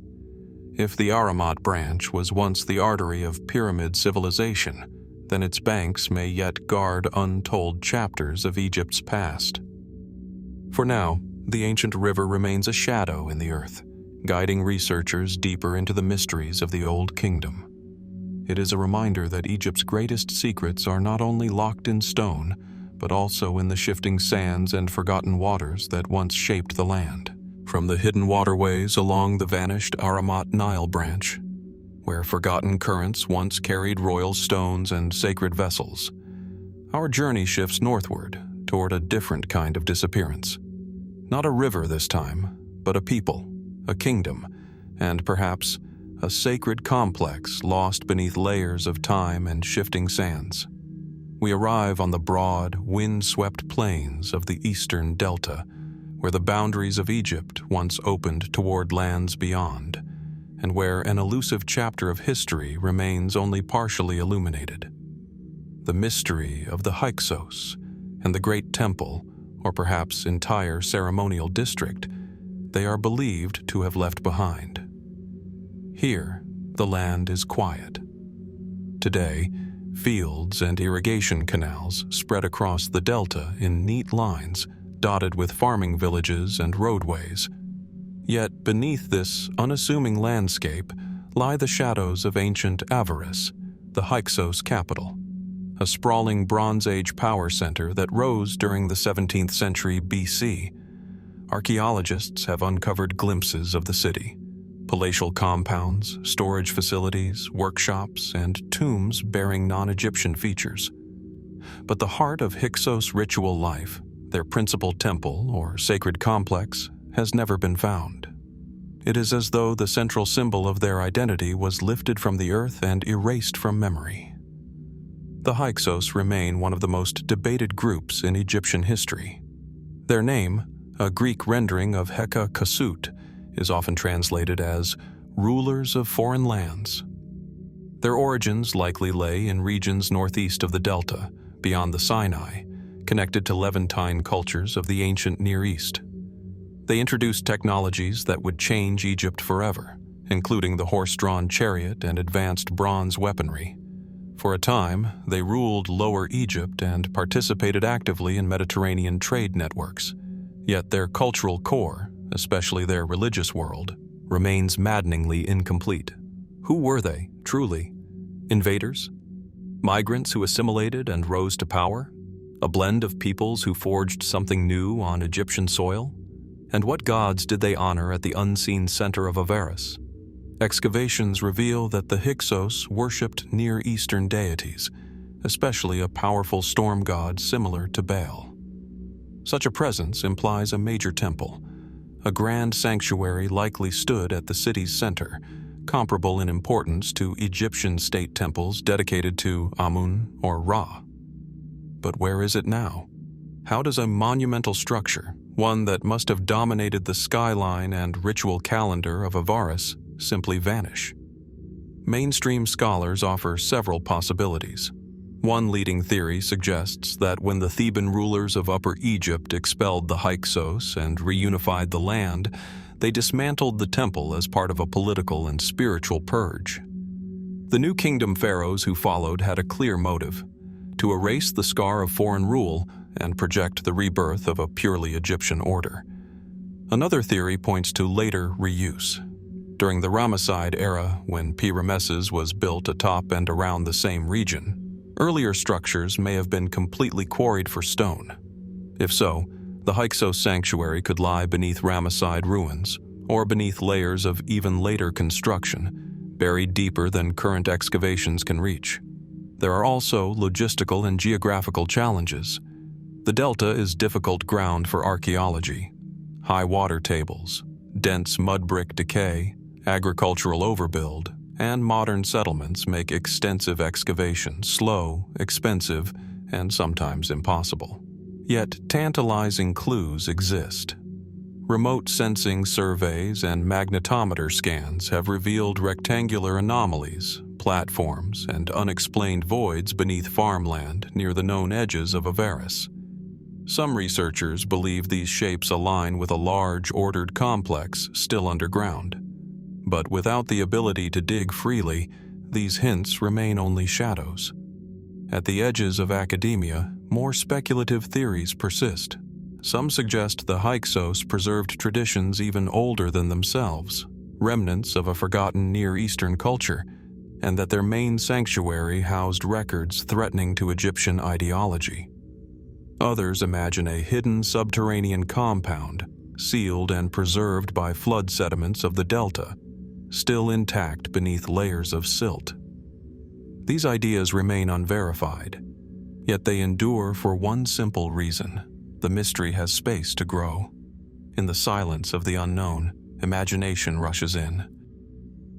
If the Ahramat branch was once the artery of pyramid civilization, then its banks may yet guard untold chapters of Egypt's past. For now, the ancient river remains a shadow in the earth, guiding researchers deeper into the mysteries of the Old Kingdom. It is a reminder that Egypt's greatest secrets are not only locked in stone, but also in the shifting sands and forgotten waters that once shaped the land. From the hidden waterways along the vanished Ahramat Nile branch, where forgotten currents once carried royal stones and sacred vessels, our journey shifts northward toward a different kind of disappearance. Not a river this time, but a people, a kingdom, and perhaps a sacred complex lost beneath layers of time and shifting sands. We arrive on the broad, wind-swept plains of the eastern delta, where the boundaries of Egypt once opened toward lands beyond, and where an elusive chapter of history remains only partially illuminated. The mystery of the Hyksos and the Great Temple, or perhaps entire ceremonial district, they are believed to have left behind. Here, the land is quiet. Today, fields and irrigation canals spread across the delta in neat lines, dotted with farming villages and roadways. Yet beneath this unassuming landscape lie the shadows of ancient Avaris, the Hyksos capital, a sprawling Bronze Age power center that rose during the 17th century BC. Archaeologists have uncovered glimpses of the city: palatial compounds, storage facilities, workshops, and tombs bearing non-Egyptian features. But the heart of Hyksos ritual life, their principal temple or sacred complex, has never been found. It is as though the central symbol of their identity was lifted from the earth and erased from memory. The Hyksos remain one of the most debated groups in Egyptian history. Their name, a Greek rendering of Heka Kasut, is often translated as rulers of foreign lands. Their origins likely lay in regions northeast of the Delta, beyond the Sinai, connected to Levantine cultures of the ancient Near East. They introduced technologies that would change Egypt forever, including the horse-drawn chariot and advanced bronze weaponry. For a time, they ruled Lower Egypt and participated actively in Mediterranean trade networks. Yet their cultural core, especially their religious world, remains maddeningly incomplete. Who were they, truly? Invaders? Migrants who assimilated and rose to power? A blend of peoples who forged something new on Egyptian soil? And what gods did they honor at the unseen center of Avaris? Excavations reveal that the Hyksos worshipped Near Eastern deities, especially a powerful storm god similar to Baal. Such a presence implies a major temple. A grand sanctuary likely stood at the city's center, comparable in importance to Egyptian state temples dedicated to Amun or Ra. But where is it now? How does a monumental structure, one that must have dominated the skyline and ritual calendar of Avaris, simply vanish? Mainstream scholars offer several possibilities. One leading theory suggests that when the Theban rulers of Upper Egypt expelled the Hyksos and reunified the land, they dismantled the temple as part of a political and spiritual purge. The New Kingdom pharaohs who followed had a clear motive: to erase the scar of foreign rule and project the rebirth of a purely Egyptian order. Another theory points to later reuse. During the Ramesside era, when Pi-Ramesses was built atop and around the same region, earlier structures may have been completely quarried for stone. If so, the Hyksos sanctuary could lie beneath Ramesside ruins, or beneath layers of even later construction, buried deeper than current excavations can reach. There are also logistical and geographical challenges. The Delta is difficult ground for archaeology. High water tables, dense mud brick decay, agricultural overbuild, and modern settlements make extensive excavation slow, expensive, and sometimes impossible. Yet tantalizing clues exist. Remote sensing surveys and magnetometer scans have revealed rectangular anomalies, platforms, and unexplained voids beneath farmland near the known edges of Avaris. Some researchers believe these shapes align with a large, ordered complex still underground. But without the ability to dig freely, these hints remain only shadows. At the edges of academia, more speculative theories persist. Some suggest the Hyksos preserved traditions even older than themselves, remnants of a forgotten Near Eastern culture, and that their main sanctuary housed records threatening to Egyptian ideology. Others imagine a hidden subterranean compound, sealed and preserved by flood sediments of the Delta, still intact beneath layers of silt. These ideas remain unverified, yet they endure for one simple reason: the mystery has space to grow. In the silence of the unknown, imagination rushes in.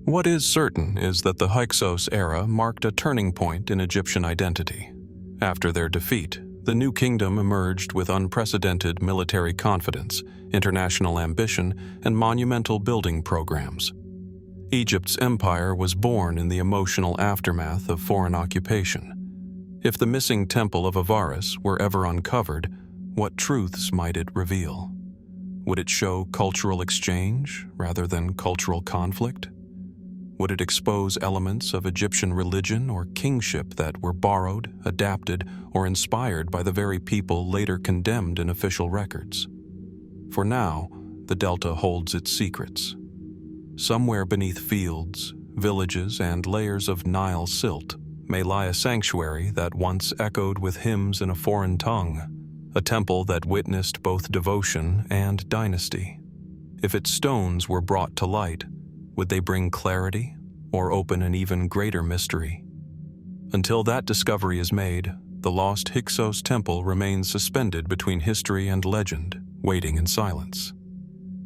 What is certain is that the Hyksos era marked a turning point in Egyptian identity. After their defeat, the New Kingdom emerged with unprecedented military confidence, international ambition, and monumental building programs. Egypt's empire was born in the emotional aftermath of foreign occupation. If the missing temple of Avaris were ever uncovered, what truths might it reveal? Would it show cultural exchange rather than cultural conflict? Would it expose elements of Egyptian religion or kingship that were borrowed, adapted, or inspired by the very people later condemned in official records? For now, the Delta holds its secrets. Somewhere beneath fields, villages, and layers of Nile silt, may lie a sanctuary that once echoed with hymns in a foreign tongue, a temple that witnessed both devotion and dynasty. If its stones were brought to light, would they bring clarity or open an even greater mystery? Until that discovery is made, the lost Hyksos temple remains suspended between history and legend, waiting in silence.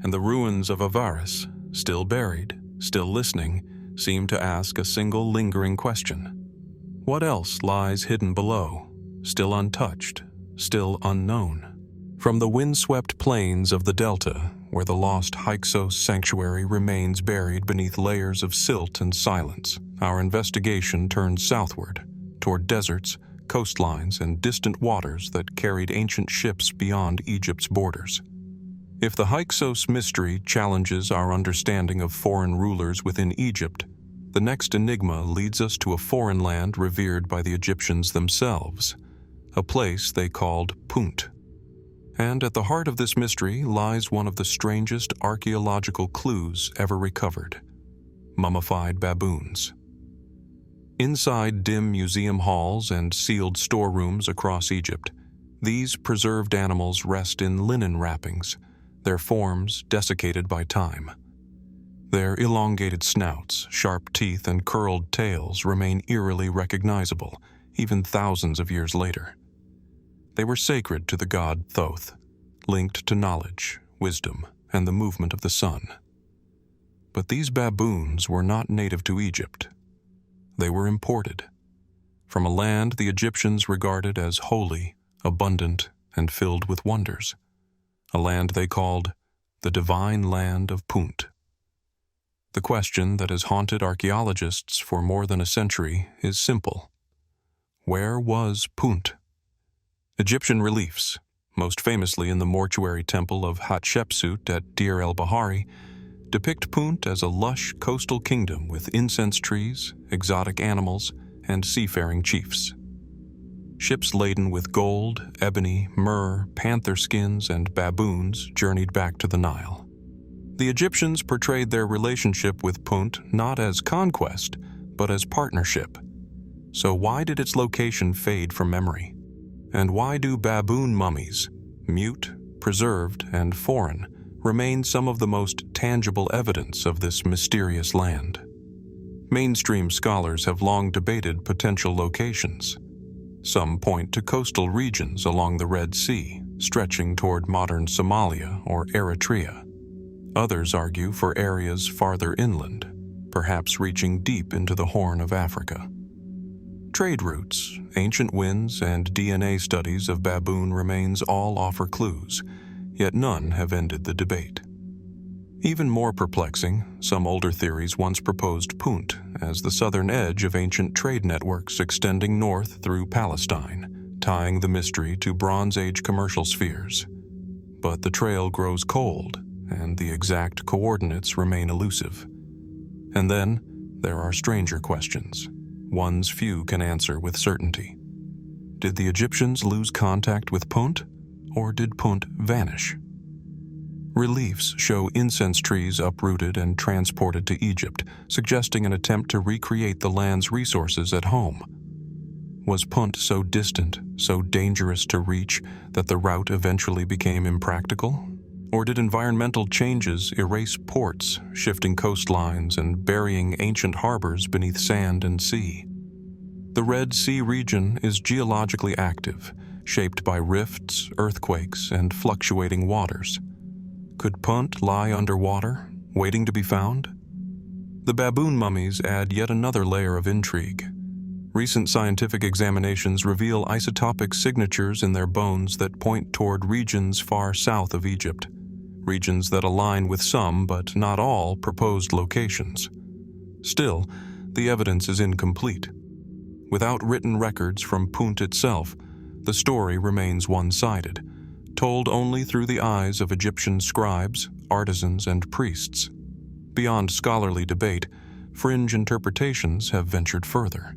And the ruins of Avaris, still buried, still listening, seem to ask a single lingering question. What else lies hidden below, still untouched, still unknown? From the windswept plains of the Delta, where the lost Hyksos sanctuary remains buried beneath layers of silt and silence, our investigation turns southward, toward deserts, coastlines, and distant waters that carried ancient ships beyond Egypt's borders. If the Hyksos mystery challenges our understanding of foreign rulers within Egypt, the next enigma leads us to a foreign land revered by the Egyptians themselves, a place they called Punt. And at the heart of this mystery lies one of the strangest archaeological clues ever recovered: mummified baboons. Inside dim museum halls and sealed storerooms across Egypt, these preserved animals rest in linen wrappings, their forms desiccated by time. Their elongated snouts, sharp teeth, and curled tails remain eerily recognizable, even thousands of years later. They were sacred to the god Thoth, linked to knowledge, wisdom, and the movement of the sun. But these baboons were not native to Egypt. They were imported from a land the Egyptians regarded as holy, abundant, and filled with wonders, a land they called the divine Land of Punt. The question that has haunted archaeologists for more than a century is simple. Where was Punt? Egyptian reliefs, most famously in the mortuary temple of Hatshepsut at Deir el-Bahari, depict Punt as a lush coastal kingdom with incense trees, exotic animals, and seafaring chiefs. Ships laden with gold, ebony, myrrh, panther skins, and baboons journeyed back to the Nile. The Egyptians portrayed their relationship with Punt not as conquest, but as partnership. So why did its location fade from memory? And why do baboon mummies, mute, preserved, and foreign, remain some of the most tangible evidence of this mysterious land? Mainstream scholars have long debated potential locations. Some point to coastal regions along the Red Sea, stretching toward modern Somalia or Eritrea. Others argue for areas farther inland, perhaps reaching deep into the Horn of Africa. Trade routes, ancient winds, and DNA studies of baboon remains all offer clues, yet none have ended the debate. Even more perplexing, some older theories once proposed Punt as the southern edge of ancient trade networks extending north through Palestine, tying the mystery to Bronze Age commercial spheres. But the trail grows cold, and the exact coordinates remain elusive. And then, there are stranger questions, ones few can answer with certainty. Did the Egyptians lose contact with Punt, or did Punt vanish? Reliefs show incense trees uprooted and transported to Egypt, suggesting an attempt to recreate the land's resources at home. Was Punt so distant, so dangerous to reach, that the route eventually became impractical? Or did environmental changes erase ports, shifting coastlines, and burying ancient harbors beneath sand and sea? The Red Sea region is geologically active, shaped by rifts, earthquakes, and fluctuating waters. Could Punt lie underwater, waiting to be found? The baboon mummies add yet another layer of intrigue. Recent scientific examinations reveal isotopic signatures in their bones that point toward regions far south of Egypt, regions that align with some, but not all, proposed locations. Still, the evidence is incomplete. Without written records from Punt itself, the story remains one-sided, told only through the eyes of Egyptian scribes, artisans, and priests. Beyond scholarly debate, fringe interpretations have ventured further.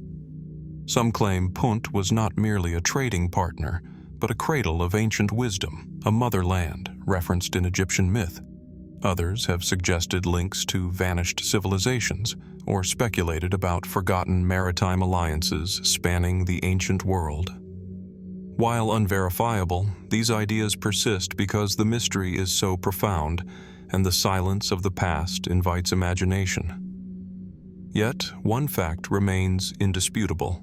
Some claim Punt was not merely a trading partner, but a cradle of ancient wisdom, a motherland referenced in Egyptian myth. Others have suggested links to vanished civilizations or speculated about forgotten maritime alliances spanning the ancient world. While unverifiable, these ideas persist because the mystery is so profound and the silence of the past invites imagination. Yet, one fact remains indisputable.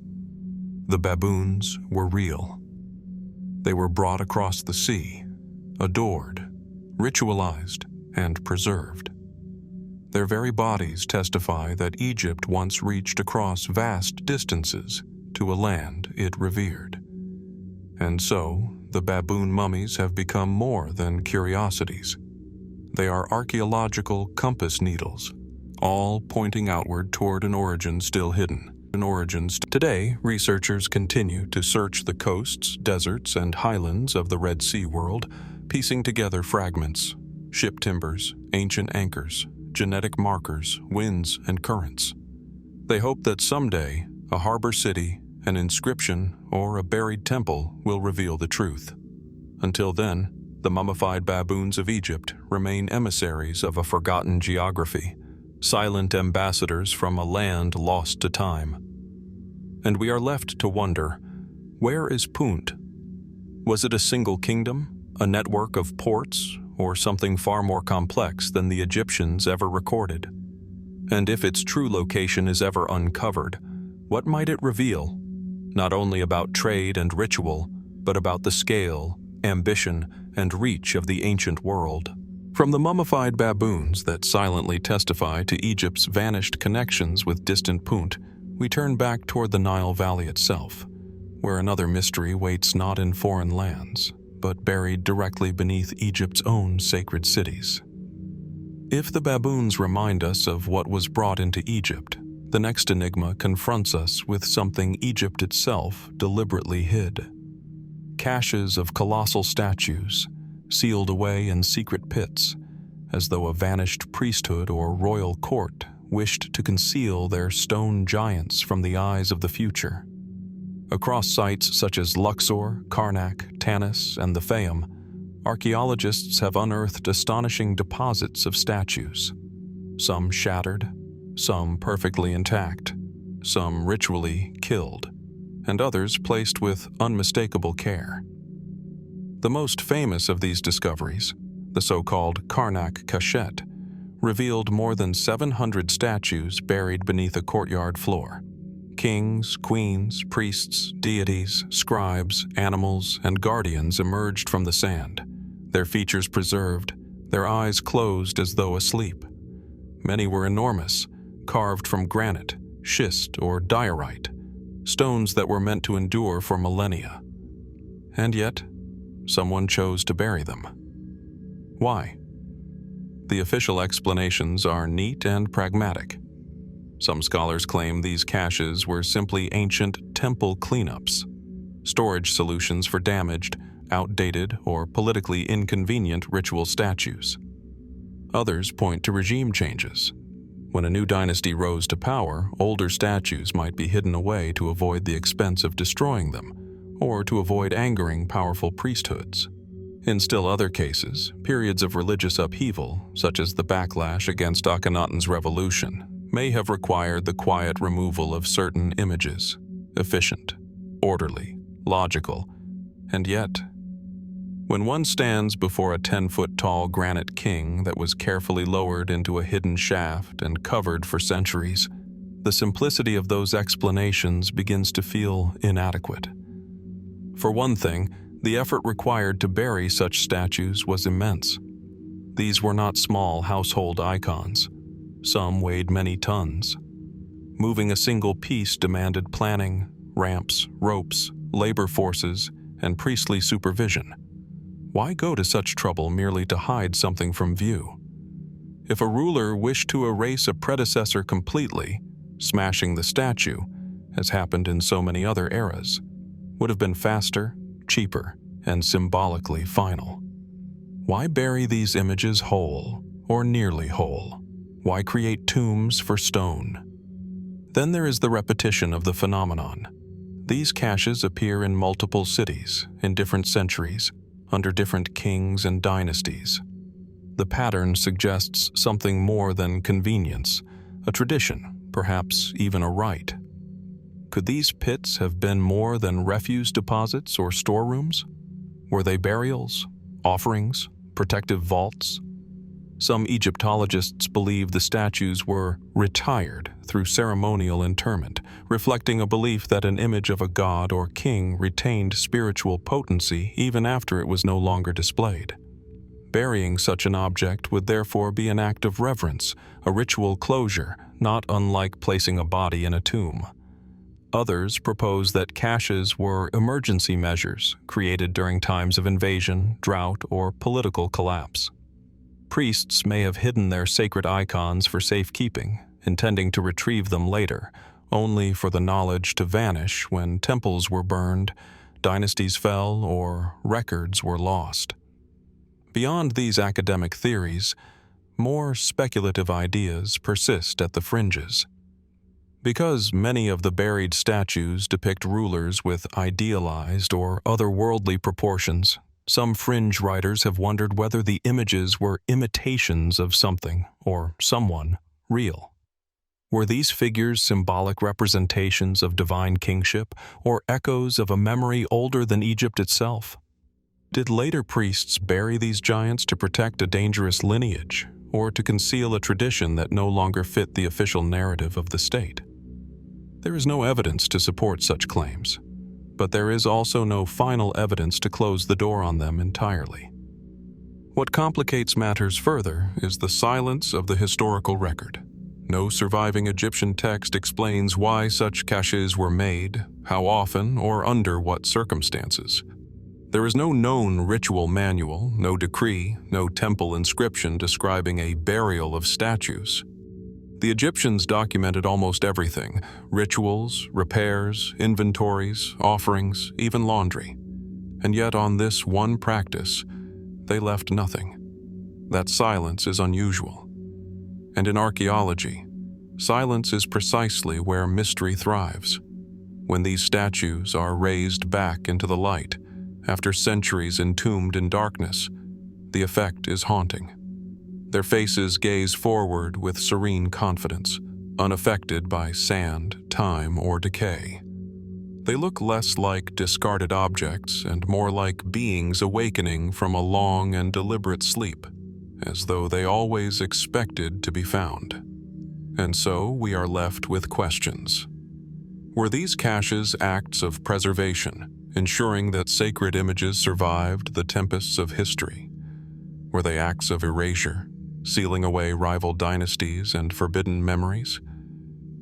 The baboons were real. They were brought across the sea, adored, ritualized, and preserved. Their very bodies testify that Egypt once reached across vast distances to a land it revered. And so, the baboon mummies have become more than curiosities. They are archaeological compass needles, all pointing outward toward an origin still hidden. Today, researchers continue to search the coasts, deserts, and highlands of the Red Sea world, piecing together fragments, ship timbers, ancient anchors, genetic markers, winds, and currents. They hope that someday, a harbor city, an inscription, or a buried temple will reveal the truth. Until then, the mummified baboons of Egypt remain emissaries of a forgotten geography, silent ambassadors from a land lost to time. And we are left to wonder, where is Punt? Was it a single kingdom, a network of ports, or something far more complex than the Egyptians ever recorded? And if its true location is ever uncovered, what might it reveal? Not only about trade and ritual, but about the scale, ambition, and reach of the ancient world. From the mummified baboons that silently testify to Egypt's vanished connections with distant Punt, we turn back toward the Nile Valley itself, where another mystery waits not in foreign lands, but buried directly beneath Egypt's own sacred cities. If the baboons remind us of what was brought into Egypt, the next enigma confronts us with something Egypt itself deliberately hid. Caches of colossal statues, sealed away in secret pits, as though a vanished priesthood or royal court wished to conceal their stone giants from the eyes of the future. Across sites such as Luxor, Karnak, Tanis, and the Fayum, archaeologists have unearthed astonishing deposits of statues, some shattered, some perfectly intact, some ritually killed, and others placed with unmistakable care. The most famous of these discoveries, the so-called Karnak cachette, revealed more than 700 statues buried beneath a courtyard floor. Kings, queens, priests, deities, scribes, animals, and guardians emerged from the sand, their features preserved, their eyes closed as though asleep. Many were enormous, carved from granite, schist, or diorite, stones that were meant to endure for millennia. And yet, someone chose to bury them. Why? The official explanations are neat and pragmatic. Some scholars claim these caches were simply ancient temple cleanups, storage solutions for damaged, outdated, or politically inconvenient ritual statues. Others point to regime changes. When a new dynasty rose to power, older statues might be hidden away to avoid the expense of destroying them, or to avoid angering powerful priesthoods. In still other cases, periods of religious upheaval, such as the backlash against Akhenaten's revolution, may have required the quiet removal of certain images, efficient, orderly, logical, and yet, when one stands before a 10-foot-tall granite king that was carefully lowered into a hidden shaft and covered for centuries, the simplicity of those explanations begins to feel inadequate. For one thing, the effort required to bury such statues was immense. These were not small household icons. Some weighed many tons. Moving a single piece demanded planning, ramps, ropes, labor forces, and priestly supervision. Why go to such trouble merely to hide something from view? If a ruler wished to erase a predecessor completely, smashing the statue, as happened in so many other eras, would have been faster, cheaper, and symbolically final. Why bury these images whole, or nearly whole? Why create tombs for stone? Then there is the repetition of the phenomenon. These caches appear in multiple cities, in different centuries, under different kings and dynasties. The pattern suggests something more than convenience, a tradition, perhaps even a rite. Could these pits have been more than refuse deposits or storerooms? Were they burials, offerings, protective vaults? Some Egyptologists believe the statues were retired through ceremonial interment, reflecting a belief that an image of a god or king retained spiritual potency even after it was no longer displayed. Burying such an object would therefore be an act of reverence, a ritual closure, not unlike placing a body in a tomb. Others propose that caches were emergency measures created during times of invasion, drought, or political collapse. Priests may have hidden their sacred icons for safekeeping, intending to retrieve them later, only for the knowledge to vanish when temples were burned, dynasties fell, or records were lost. Beyond these academic theories, more speculative ideas persist at the fringes. Because many of the buried statues depict rulers with idealized or otherworldly proportions, some fringe writers have wondered whether the images were imitations of something or someone real. Were these figures symbolic representations of divine kingship or echoes of a memory older than Egypt itself? Did later priests bury these giants to protect a dangerous lineage or to conceal a tradition that no longer fit the official narrative of the state? There is no evidence to support such claims, but there is also no final evidence to close the door on them entirely. What complicates matters further is the silence of the historical record. No surviving Egyptian text explains why such caches were made, how often, or under what circumstances. There is no known ritual manual, no decree, no temple inscription describing a burial of statues. The Egyptians documented almost everything: rituals, repairs, inventories, offerings, even laundry. And yet on this one practice, they left nothing. That silence is unusual. And in archaeology, silence is precisely where mystery thrives. When these statues are raised back into the light, after centuries entombed in darkness, the effect is haunting. Their faces gaze forward with serene confidence, unaffected by sand, time, or decay. They look less like discarded objects and more like beings awakening from a long and deliberate sleep, as though they always expected to be found. And so we are left with questions. Were these caches acts of preservation, ensuring that sacred images survived the tempests of history? Were they acts of erasure, sealing away rival dynasties and forbidden memories?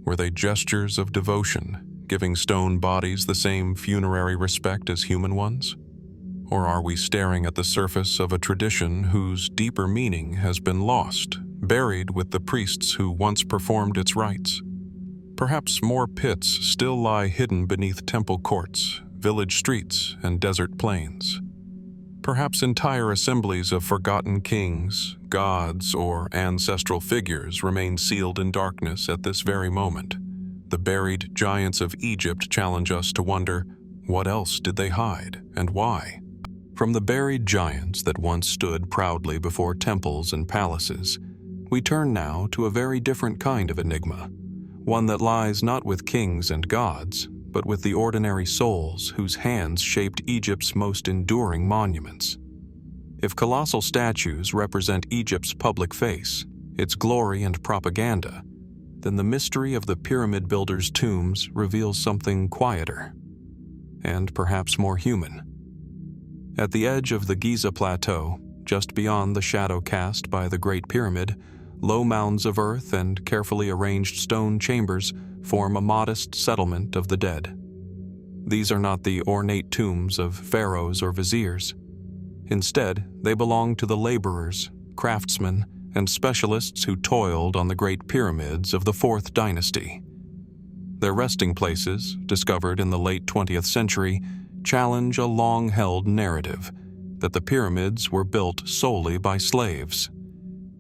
Were they gestures of devotion, giving stone bodies the same funerary respect as human ones? Or are we staring at the surface of a tradition whose deeper meaning has been lost, buried with the priests who once performed its rites? Perhaps more pits still lie hidden beneath temple courts, village streets, and desert plains. Perhaps entire assemblies of forgotten kings, gods, or ancestral figures remain sealed in darkness at this very moment. The buried giants of Egypt challenge us to wonder, what else did they hide, and why? From the buried giants that once stood proudly before temples and palaces, we turn now to a very different kind of enigma, one that lies not with kings and gods, but with the ordinary souls whose hands shaped Egypt's most enduring monuments. If colossal statues represent Egypt's public face, its glory and propaganda, then the mystery of the pyramid builders' tombs reveals something quieter, and perhaps more human. At the edge of the Giza Plateau, just beyond the shadow cast by the Great Pyramid, low mounds of earth and carefully arranged stone chambers form a modest settlement of the dead. These are not the ornate tombs of pharaohs or viziers. Instead, they belong to the laborers, craftsmen, and specialists who toiled on the Great Pyramids of the 4th Dynasty. Their resting places, discovered in the late 20th century, challenge a long-held narrative that the pyramids were built solely by slaves.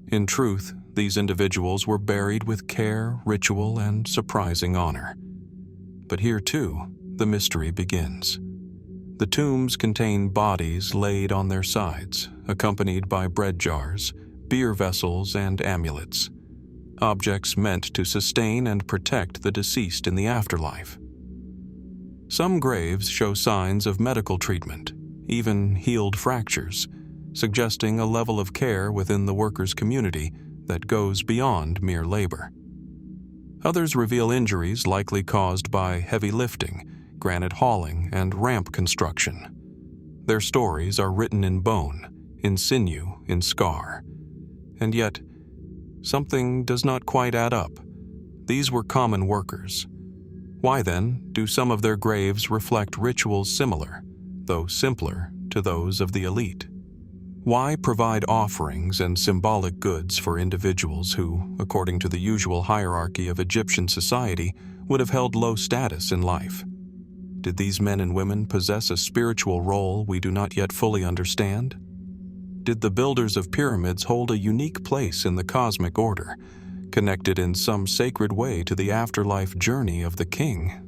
In truth, these individuals were buried with care, ritual, and surprising honor. But here, too, the mystery begins. The tombs contain bodies laid on their sides, accompanied by bread jars, beer vessels, and amulets. objects meant to sustain and protect the deceased in the afterlife. Some graves show signs of medical treatment, even healed fractures, suggesting a level of care within the workers' community that goes beyond mere labor. Others reveal injuries likely caused by heavy lifting, granite hauling, and ramp construction. Their stories are written in bone, in sinew, in scar. And yet, something does not quite add up. These were common workers. Why then do some of their graves reflect rituals similar, though simpler, to those of the elite? Why provide offerings and symbolic goods for individuals who, according to the usual hierarchy of Egyptian society, would have held low status in life? Did these men and women possess a spiritual role we do not yet fully understand? Did the builders of pyramids hold a unique place in the cosmic order, connected in some sacred way to the afterlife journey of the king?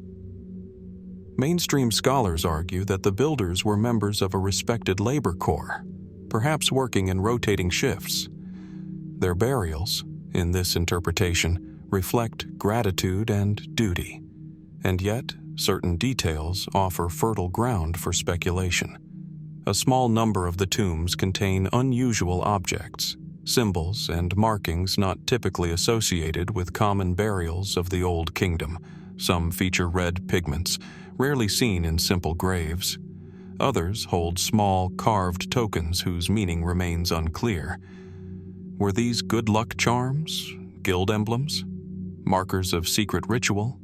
Mainstream scholars argue that the builders were members of a respected labor corps, perhaps working in rotating shifts. Their burials, in this interpretation, reflect gratitude and duty, and yet certain details offer fertile ground for speculation. A small number of the tombs contain unusual objects, symbols, and markings not typically associated with common burials of the Old Kingdom. Some feature red pigments, rarely seen in simple graves. Others hold small, carved tokens whose meaning remains unclear. Were these good luck charms, guild emblems, markers of secret ritual?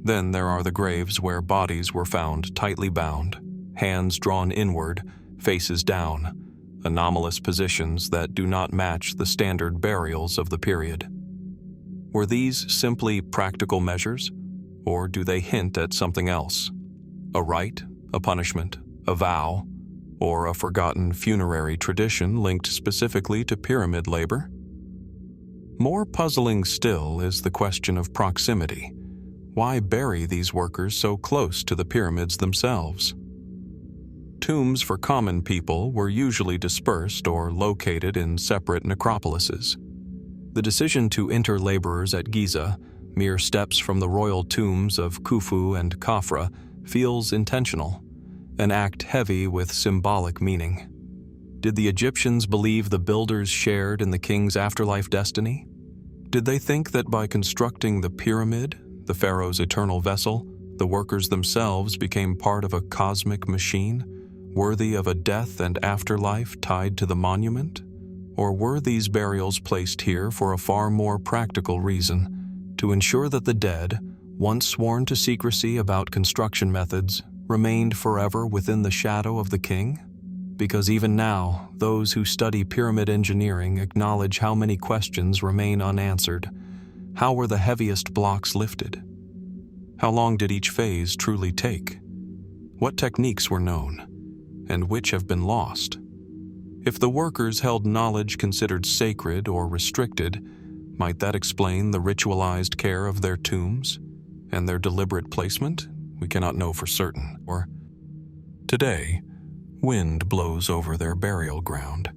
Then there are the graves where bodies were found tightly bound, hands drawn inward, faces down, anomalous positions that do not match the standard burials of the period. Were these simply practical measures, or do they hint at something else? A rite, a punishment, a vow, or a forgotten funerary tradition linked specifically to pyramid labor? More puzzling still is the question of proximity. Why bury these workers so close to the pyramids themselves? Tombs for common people were usually dispersed or located in separate necropolises. The decision to enter laborers at Giza, mere steps from the royal tombs of Khufu and Khafra, feels intentional, an act heavy with symbolic meaning. Did the Egyptians believe the builders shared in the king's afterlife destiny? Did they think that by constructing the pyramid, the pharaoh's eternal vessel, the workers themselves became part of a cosmic machine, worthy of a death and afterlife tied to the monument? Or were these burials placed here for a far more practical reason, to ensure that the dead, once sworn to secrecy about construction methods, remained forever within the shadow of the king? Because even now, those who study pyramid engineering acknowledge how many questions remain unanswered. How were the heaviest blocks lifted? How long did each phase truly take? What techniques were known, and which have been lost? If the workers held knowledge considered sacred or restricted, might that explain the ritualized care of their tombs and their deliberate placement? We cannot know for certain. Or today, wind blows over their burial ground,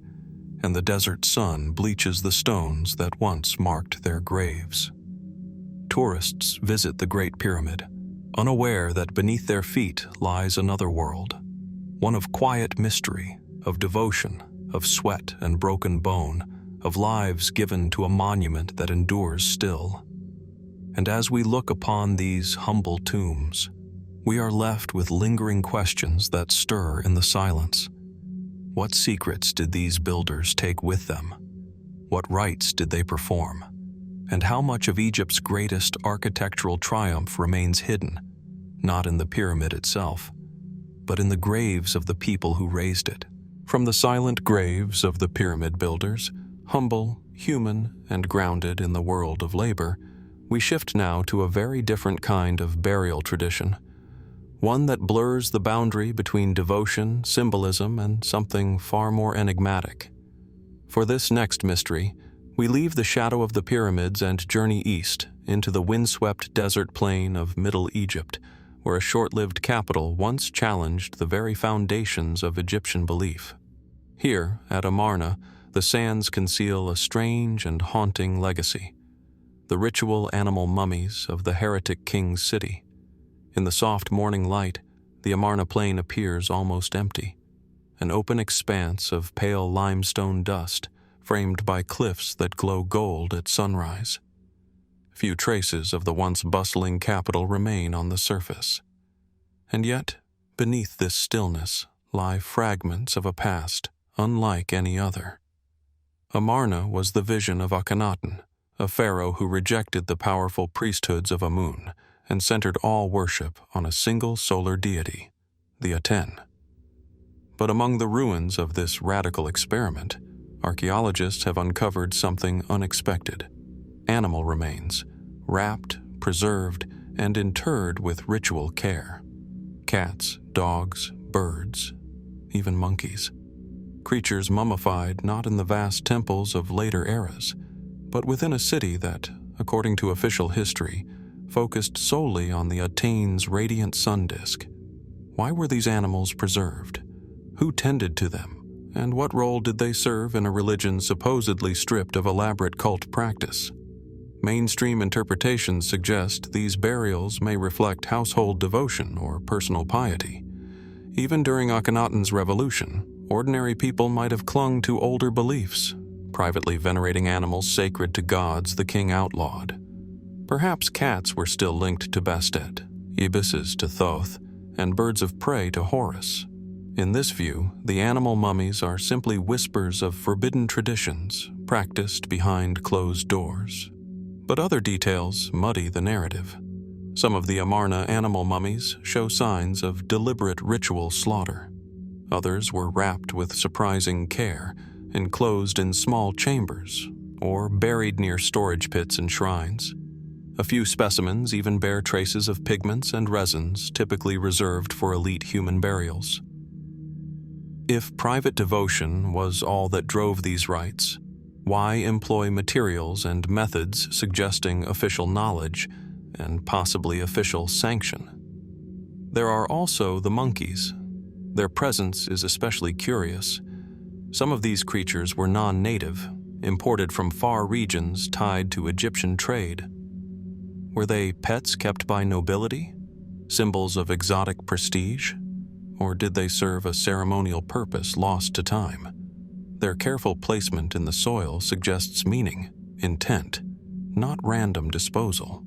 and the desert sun bleaches the stones that once marked their graves. Tourists visit the Great Pyramid, unaware that beneath their feet lies another world, one of quiet mystery, of devotion, of sweat and broken bone, of lives given to a monument that endures still. And as we look upon these humble tombs, we are left with lingering questions that stir in the silence. What secrets did these builders take with them? What rites did they perform? And how much of Egypt's greatest architectural triumph remains hidden, not in the pyramid itself, but in the graves of the people who raised it? From the silent graves of the pyramid builders, humble, human, and grounded in the world of labor, we shift now to a very different kind of burial tradition, one that blurs the boundary between devotion, symbolism, and something far more enigmatic. For this next mystery, we leave the shadow of the pyramids and journey east into the windswept desert plain of Middle Egypt, where a short-lived capital once challenged the very foundations of Egyptian belief. Here, at Amarna, the sands conceal a strange and haunting legacy, the ritual animal mummies of the heretic king's city. In the soft morning light, the Amarna plain appears almost empty, an open expanse of pale limestone dust framed by cliffs that glow gold at sunrise. Few traces of the once bustling capital remain on the surface. And yet, beneath this stillness lie fragments of a past unlike any other. Amarna was the vision of Akhenaten, a pharaoh who rejected the powerful priesthoods of Amun and centered all worship on a single solar deity, the Aten. But among the ruins of this radical experiment, archaeologists have uncovered something unexpected: animal remains, wrapped, preserved, and interred with ritual care. Cats, dogs, birds, even monkeys. Creatures mummified not in the vast temples of later eras, but within a city that, according to official history, focused solely on the Aten's radiant sun disk. Why were these animals preserved? Who tended to them? And what role did they serve in a religion supposedly stripped of elaborate cult practice? Mainstream interpretations suggest these burials may reflect household devotion or personal piety. Even during Akhenaten's revolution, ordinary people might have clung to older beliefs, privately venerating animals sacred to gods the king outlawed. Perhaps cats were still linked to Bastet, ibises to Thoth, and birds of prey to Horus. In this view, the animal mummies are simply whispers of forbidden traditions practiced behind closed doors. But other details muddy the narrative. Some of the Amarna animal mummies show signs of deliberate ritual slaughter. Others were wrapped with surprising care, enclosed in small chambers, or buried near storage pits and shrines. A few specimens even bear traces of pigments and resins typically reserved for elite human burials. If private devotion was all that drove these rites, why employ materials and methods suggesting official knowledge and possibly official sanction? There are also the monkeys. Their presence is especially curious. Some of these creatures were non-native, imported from far regions tied to Egyptian trade. Were they pets kept by nobility? Symbols of exotic prestige? Or did they serve a ceremonial purpose lost to time? Their careful placement in the soil suggests meaning, intent, not random disposal.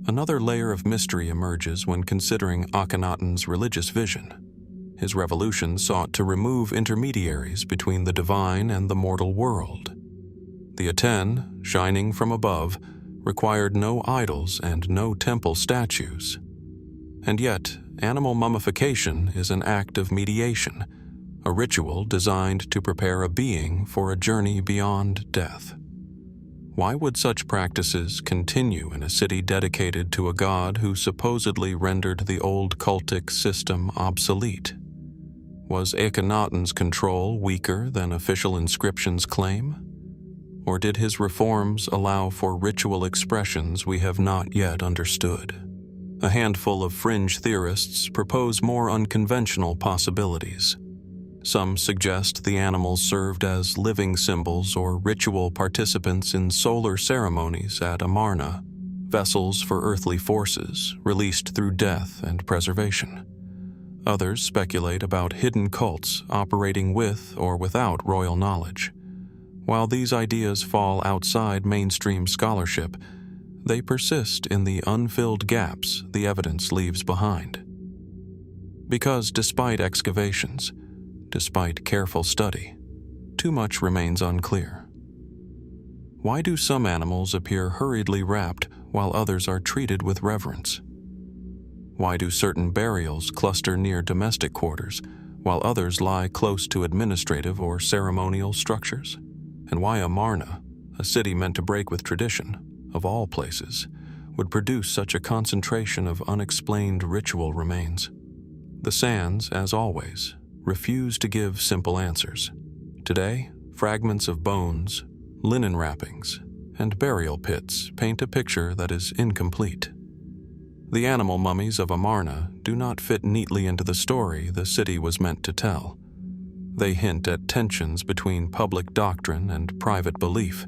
Another layer of mystery emerges when considering Akhenaten's religious vision. His revolution sought to remove intermediaries between the divine and the mortal world. The Aten, shining from above, required no idols and no temple statues. And yet, animal mummification is an act of mediation, a ritual designed to prepare a being for a journey beyond death. Why would such practices continue in a city dedicated to a god who supposedly rendered the old cultic system obsolete? Was Akhenaten's control weaker than official inscriptions claim? Or did his reforms allow for ritual expressions we have not yet understood? A handful of fringe theorists propose more unconventional possibilities. Some suggest the animals served as living symbols or ritual participants in solar ceremonies at Amarna, vessels for earthly forces released through death and preservation. Others speculate about hidden cults operating with or without royal knowledge. While these ideas fall outside mainstream scholarship, they persist in the unfilled gaps the evidence leaves behind. Because despite excavations, despite careful study, too much remains unclear. Why do some animals appear hurriedly wrapped while others are treated with reverence? Why do certain burials cluster near domestic quarters while others lie close to administrative or ceremonial structures? And why Amarna, a city meant to break with tradition, of all places, would produce such a concentration of unexplained ritual remains? The sands, as always, refuse to give simple answers. Today, fragments of bones, linen wrappings, and burial pits paint a picture that is incomplete. The animal mummies of Amarna do not fit neatly into the story the city was meant to tell. They hint at tensions between public doctrine and private belief,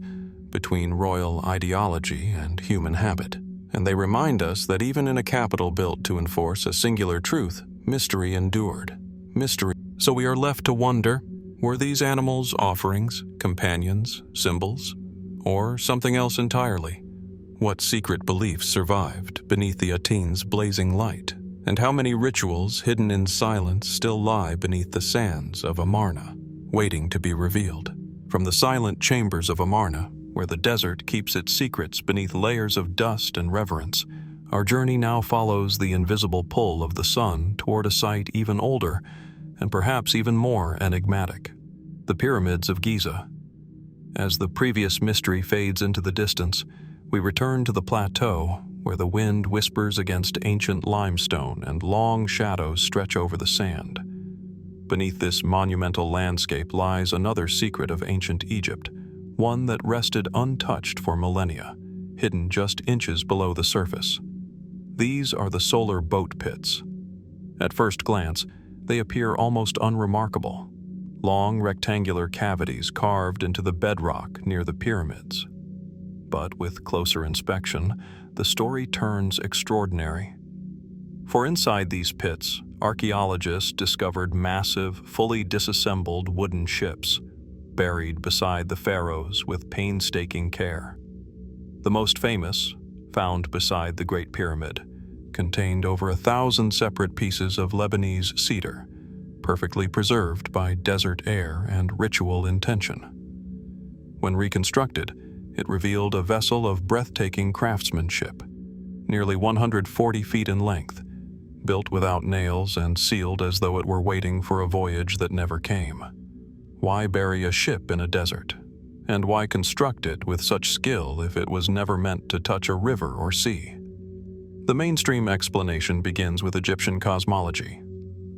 between royal ideology and human habit. And they remind us that even in a capital built to enforce a singular truth, mystery endured. Mystery. So we are left to wonder, were these animals offerings, companions, symbols, or something else entirely? What secret beliefs survived beneath the Atene's blazing light? And how many rituals hidden in silence still lie beneath the sands of Amarna, waiting to be revealed? From the silent chambers of Amarna, where the desert keeps its secrets beneath layers of dust and reverence, our journey now follows the invisible pull of the sun toward a site even older and perhaps even more enigmatic: the pyramids of Giza. As the previous mystery fades into the distance, we return to the plateau where the wind whispers against ancient limestone and long shadows stretch over the sand. Beneath this monumental landscape lies another secret of ancient Egypt, one that rested untouched for millennia, hidden just inches below the surface. These are the solar boat pits. At first glance, they appear almost unremarkable: long rectangular cavities carved into the bedrock near the pyramids. But with closer inspection, the story turns extraordinary. For inside these pits, archaeologists discovered massive, fully disassembled wooden ships, buried beside the pharaohs with painstaking care. The most famous, found beside the Great Pyramid, contained over 1,000 separate pieces of Lebanese cedar, perfectly preserved by desert air and ritual intention. When reconstructed, it revealed a vessel of breathtaking craftsmanship, nearly 140 feet in length, built without nails and sealed as though it were waiting for a voyage that never came. Why bury a ship in a desert? And why construct it with such skill if it was never meant to touch a river or sea? The mainstream explanation begins with Egyptian cosmology.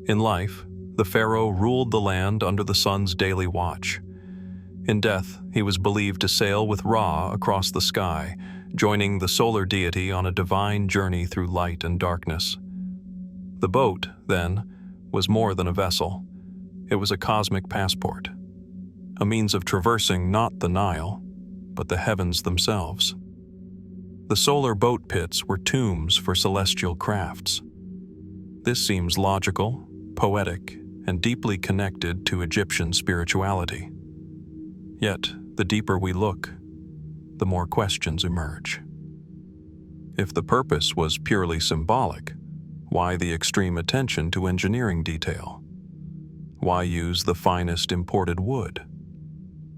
In life, the pharaoh ruled the land under the sun's daily watch. In death, he was believed to sail with Ra across the sky, joining the solar deity on a divine journey through light and darkness. The boat, then, was more than a vessel. It was a cosmic passport, a means of traversing not the Nile, but the heavens themselves. The solar boat pits were tombs for celestial crafts. This seems logical, poetic, and deeply connected to Egyptian spirituality. Yet, the deeper we look, the more questions emerge. If the purpose was purely symbolic, why the extreme attention to engineering detail? Why use the finest imported wood?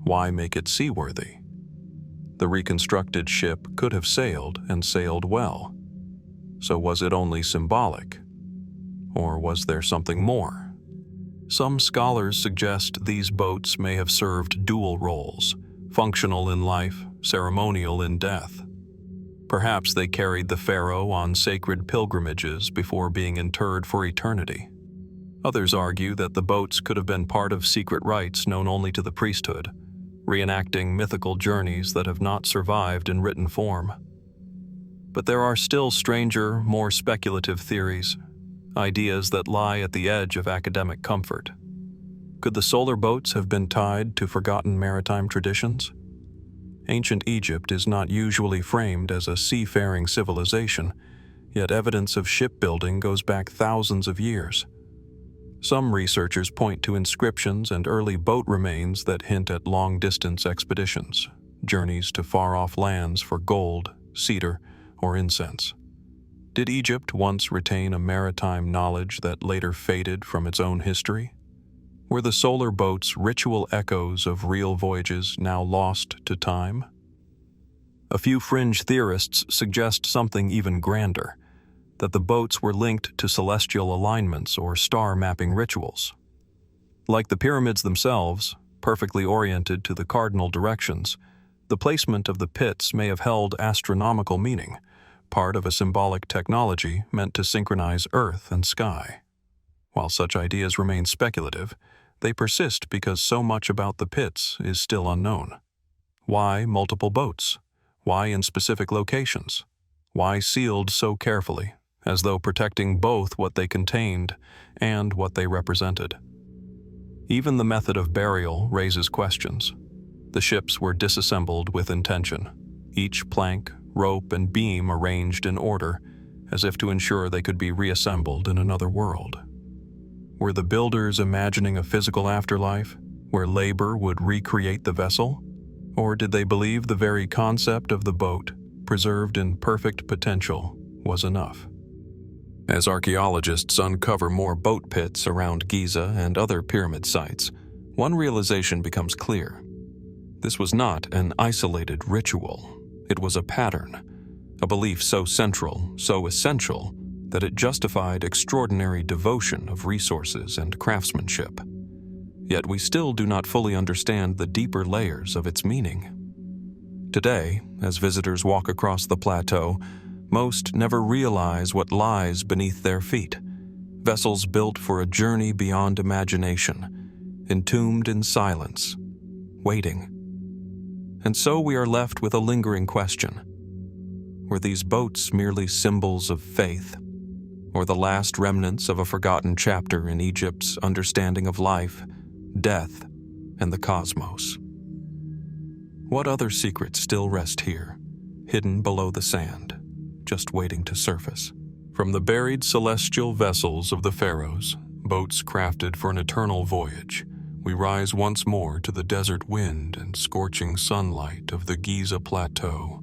Why make it seaworthy? The reconstructed ship could have sailed and sailed well. So was it only symbolic? Or was there something more? Some scholars suggest these boats may have served dual roles, functional in life, ceremonial in death. Perhaps they carried the pharaoh on sacred pilgrimages before being interred for eternity. Others argue that the boats could have been part of secret rites known only to the priesthood, reenacting mythical journeys that have not survived in written form. But there are still stranger, more speculative theories, ideas that lie at the edge of academic comfort. Could the solar boats have been tied to forgotten maritime traditions? Ancient Egypt is not usually framed as a seafaring civilization, yet evidence of shipbuilding goes back thousands of years. Some researchers point to inscriptions and early boat remains that hint at long-distance expeditions, journeys to far-off lands for gold, cedar, or incense. Did Egypt once retain a maritime knowledge that later faded from its own history? Were the solar boats ritual echoes of real voyages now lost to time? A few fringe theorists suggest something even grander, that the boats were linked to celestial alignments or star mapping rituals. Like the pyramids themselves, perfectly oriented to the cardinal directions, the placement of the pits may have held astronomical meaning, part of a symbolic technology meant to synchronize earth and sky. While such ideas remain speculative, they persist because so much about the pits is still unknown. Why multiple boats? Why in specific locations? Why sealed so carefully, as though protecting both what they contained and what they represented? Even the method of burial raises questions. The ships were disassembled with intention, each plank, rope, and beam arranged in order, as if to ensure they could be reassembled in another world. Were the builders imagining a physical afterlife, where labor would recreate the vessel? Or did they believe the very concept of the boat, preserved in perfect potential, was enough? As archaeologists uncover more boat pits around Giza and other pyramid sites, one realization becomes clear. This was not an isolated ritual. It was a pattern, a belief so central, so essential, that it justified extraordinary devotion of resources and craftsmanship. Yet we still do not fully understand the deeper layers of its meaning. Today, as visitors walk across the plateau, most never realize what lies beneath their feet. Vessels built for a journey beyond imagination, entombed in silence, waiting. And so we are left with a lingering question. Were these boats merely symbols of faith, or the last remnants of a forgotten chapter in Egypt's understanding of life, death, and the cosmos? What other secrets still rest here, hidden below the sand, just waiting to surface? From the buried celestial vessels of the pharaohs, boats crafted for an eternal voyage, we rise once more to the desert wind and scorching sunlight of the Giza Plateau.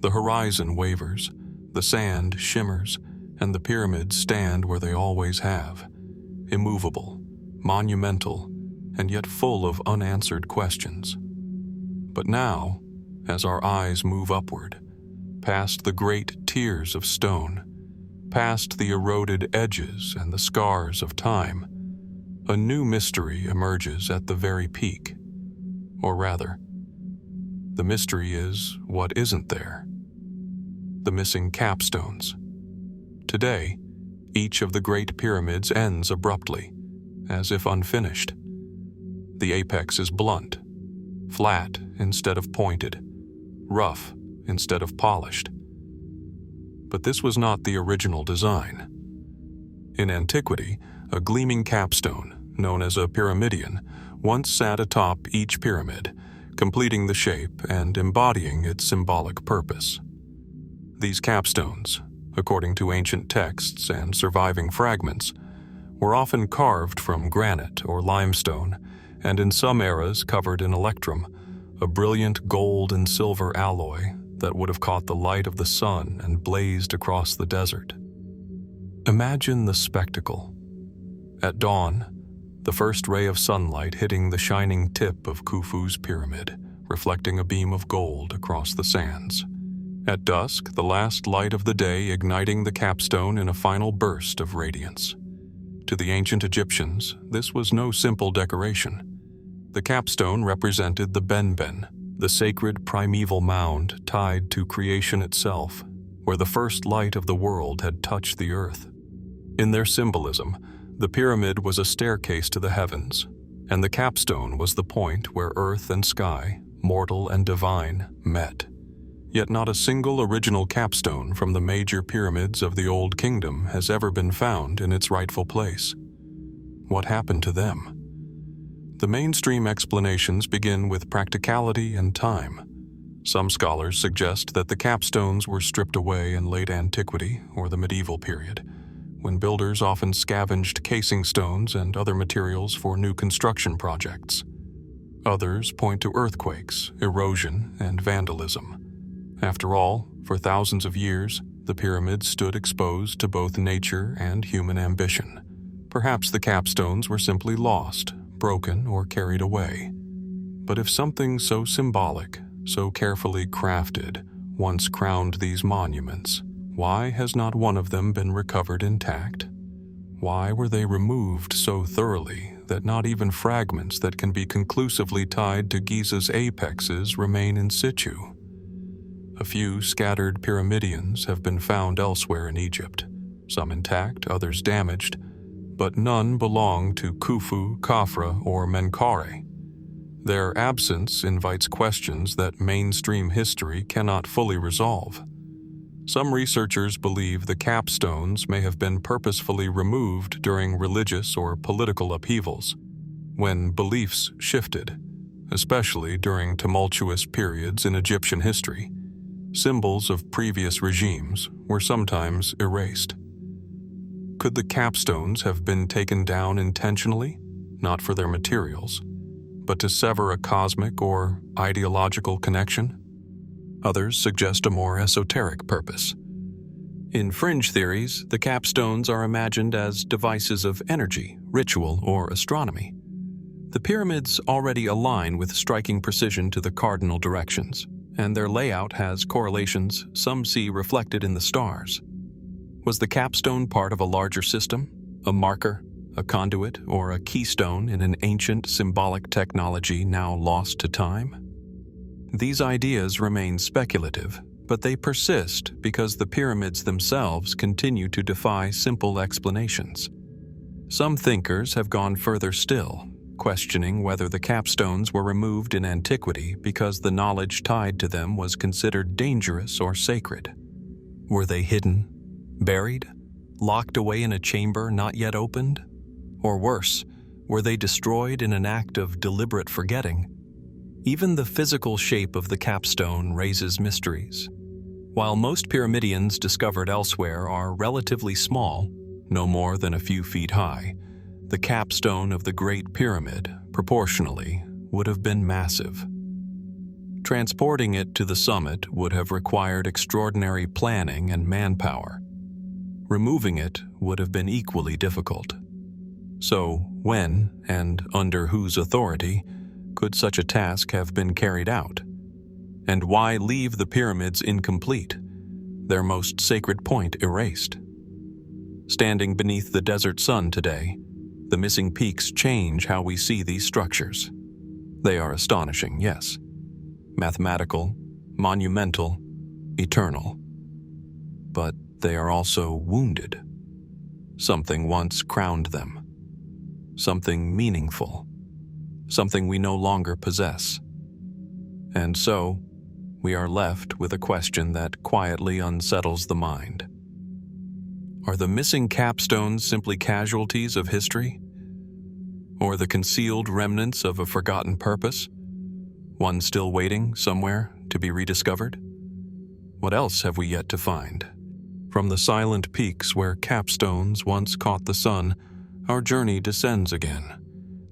The horizon wavers, the sand shimmers, and the pyramids stand where they always have, immovable, monumental, and yet full of unanswered questions. But now, as our eyes move upward, past the great tiers of stone, past the eroded edges and the scars of time, a new mystery emerges at the very peak. Or rather, the mystery is what isn't there. The missing capstones. Today, each of the great pyramids ends abruptly, as if unfinished. The apex is blunt, flat instead of pointed, rough instead of polished. But this was not the original design. In antiquity, a gleaming capstone, known as a pyramidion, once sat atop each pyramid, completing the shape and embodying its symbolic purpose. These capstones, according to ancient texts and surviving fragments, were often carved from granite or limestone, and in some eras covered in electrum, a brilliant gold and silver alloy that would have caught the light of the sun and blazed across the desert. Imagine the spectacle. At dawn, the first ray of sunlight hitting the shining tip of Khufu's pyramid, reflecting a beam of gold across the sands. At dusk, the last light of the day igniting the capstone in a final burst of radiance. To the ancient Egyptians, this was no simple decoration. The capstone represented the benben, the sacred primeval mound tied to creation itself, where the first light of the world had touched the earth. In their symbolism, the pyramid was a staircase to the heavens, and the capstone was the point where earth and sky, mortal and divine, met. Yet not a single original capstone from the major pyramids of the Old Kingdom has ever been found in its rightful place. What happened to them? The mainstream explanations begin with practicality and time. Some scholars suggest that the capstones were stripped away in late antiquity or the medieval period, when builders often scavenged casing stones and other materials for new construction projects. Others point to earthquakes, erosion, and vandalism. After all, for thousands of years, the pyramids stood exposed to both nature and human ambition. Perhaps the capstones were simply lost, broken, or carried away. But if something so symbolic, so carefully crafted, once crowned these monuments, why has not one of them been recovered intact? Why were they removed so thoroughly that not even fragments that can be conclusively tied to Giza's apexes remain in situ? A few scattered pyramidions have been found elsewhere in Egypt, some intact, others damaged, but none belong to Khufu, Khafra, or Smenkhkare. Their absence invites questions that mainstream history cannot fully resolve. Some researchers believe the capstones may have been purposefully removed during religious or political upheavals, when beliefs shifted, especially during tumultuous periods in Egyptian history. Symbols of previous regimes were sometimes erased. Could the capstones have been taken down intentionally, not for their materials, but to sever a cosmic or ideological connection? Others suggest a more esoteric purpose. In fringe theories, the capstones are imagined as devices of energy, ritual, or astronomy. The pyramids already align with striking precision to the cardinal directions, and their layout has correlations some see reflected in the stars. Was the capstone part of a larger system, a marker, a conduit, or a keystone in an ancient symbolic technology now lost to time? These ideas remain speculative, but they persist because the pyramids themselves continue to defy simple explanations. Some thinkers have gone further still, questioning whether the capstones were removed in antiquity because the knowledge tied to them was considered dangerous or sacred. Were they hidden, buried, locked away in a chamber not yet opened? Or worse, were they destroyed in an act of deliberate forgetting? Even the physical shape of the capstone raises mysteries. While most pyramidions discovered elsewhere are relatively small, no more than a few feet high, the capstone of the Great Pyramid, proportionally, would have been massive. Transporting it to the summit would have required extraordinary planning and manpower. Removing it would have been equally difficult. So, when, and under whose authority, could such a task have been carried out? And why leave the pyramids incomplete, their most sacred point erased? Standing beneath the desert sun today, the missing peaks change how we see these structures. They are astonishing, yes. Mathematical, monumental, eternal. But they are also wounded. Something once crowned them. Something meaningful. Something we no longer possess. And so, we are left with a question that quietly unsettles the mind. Are the missing capstones simply casualties of history? Or the concealed remnants of a forgotten purpose? One still waiting, somewhere, to be rediscovered? What else have we yet to find? From the silent peaks where capstones once caught the sun, our journey descends again,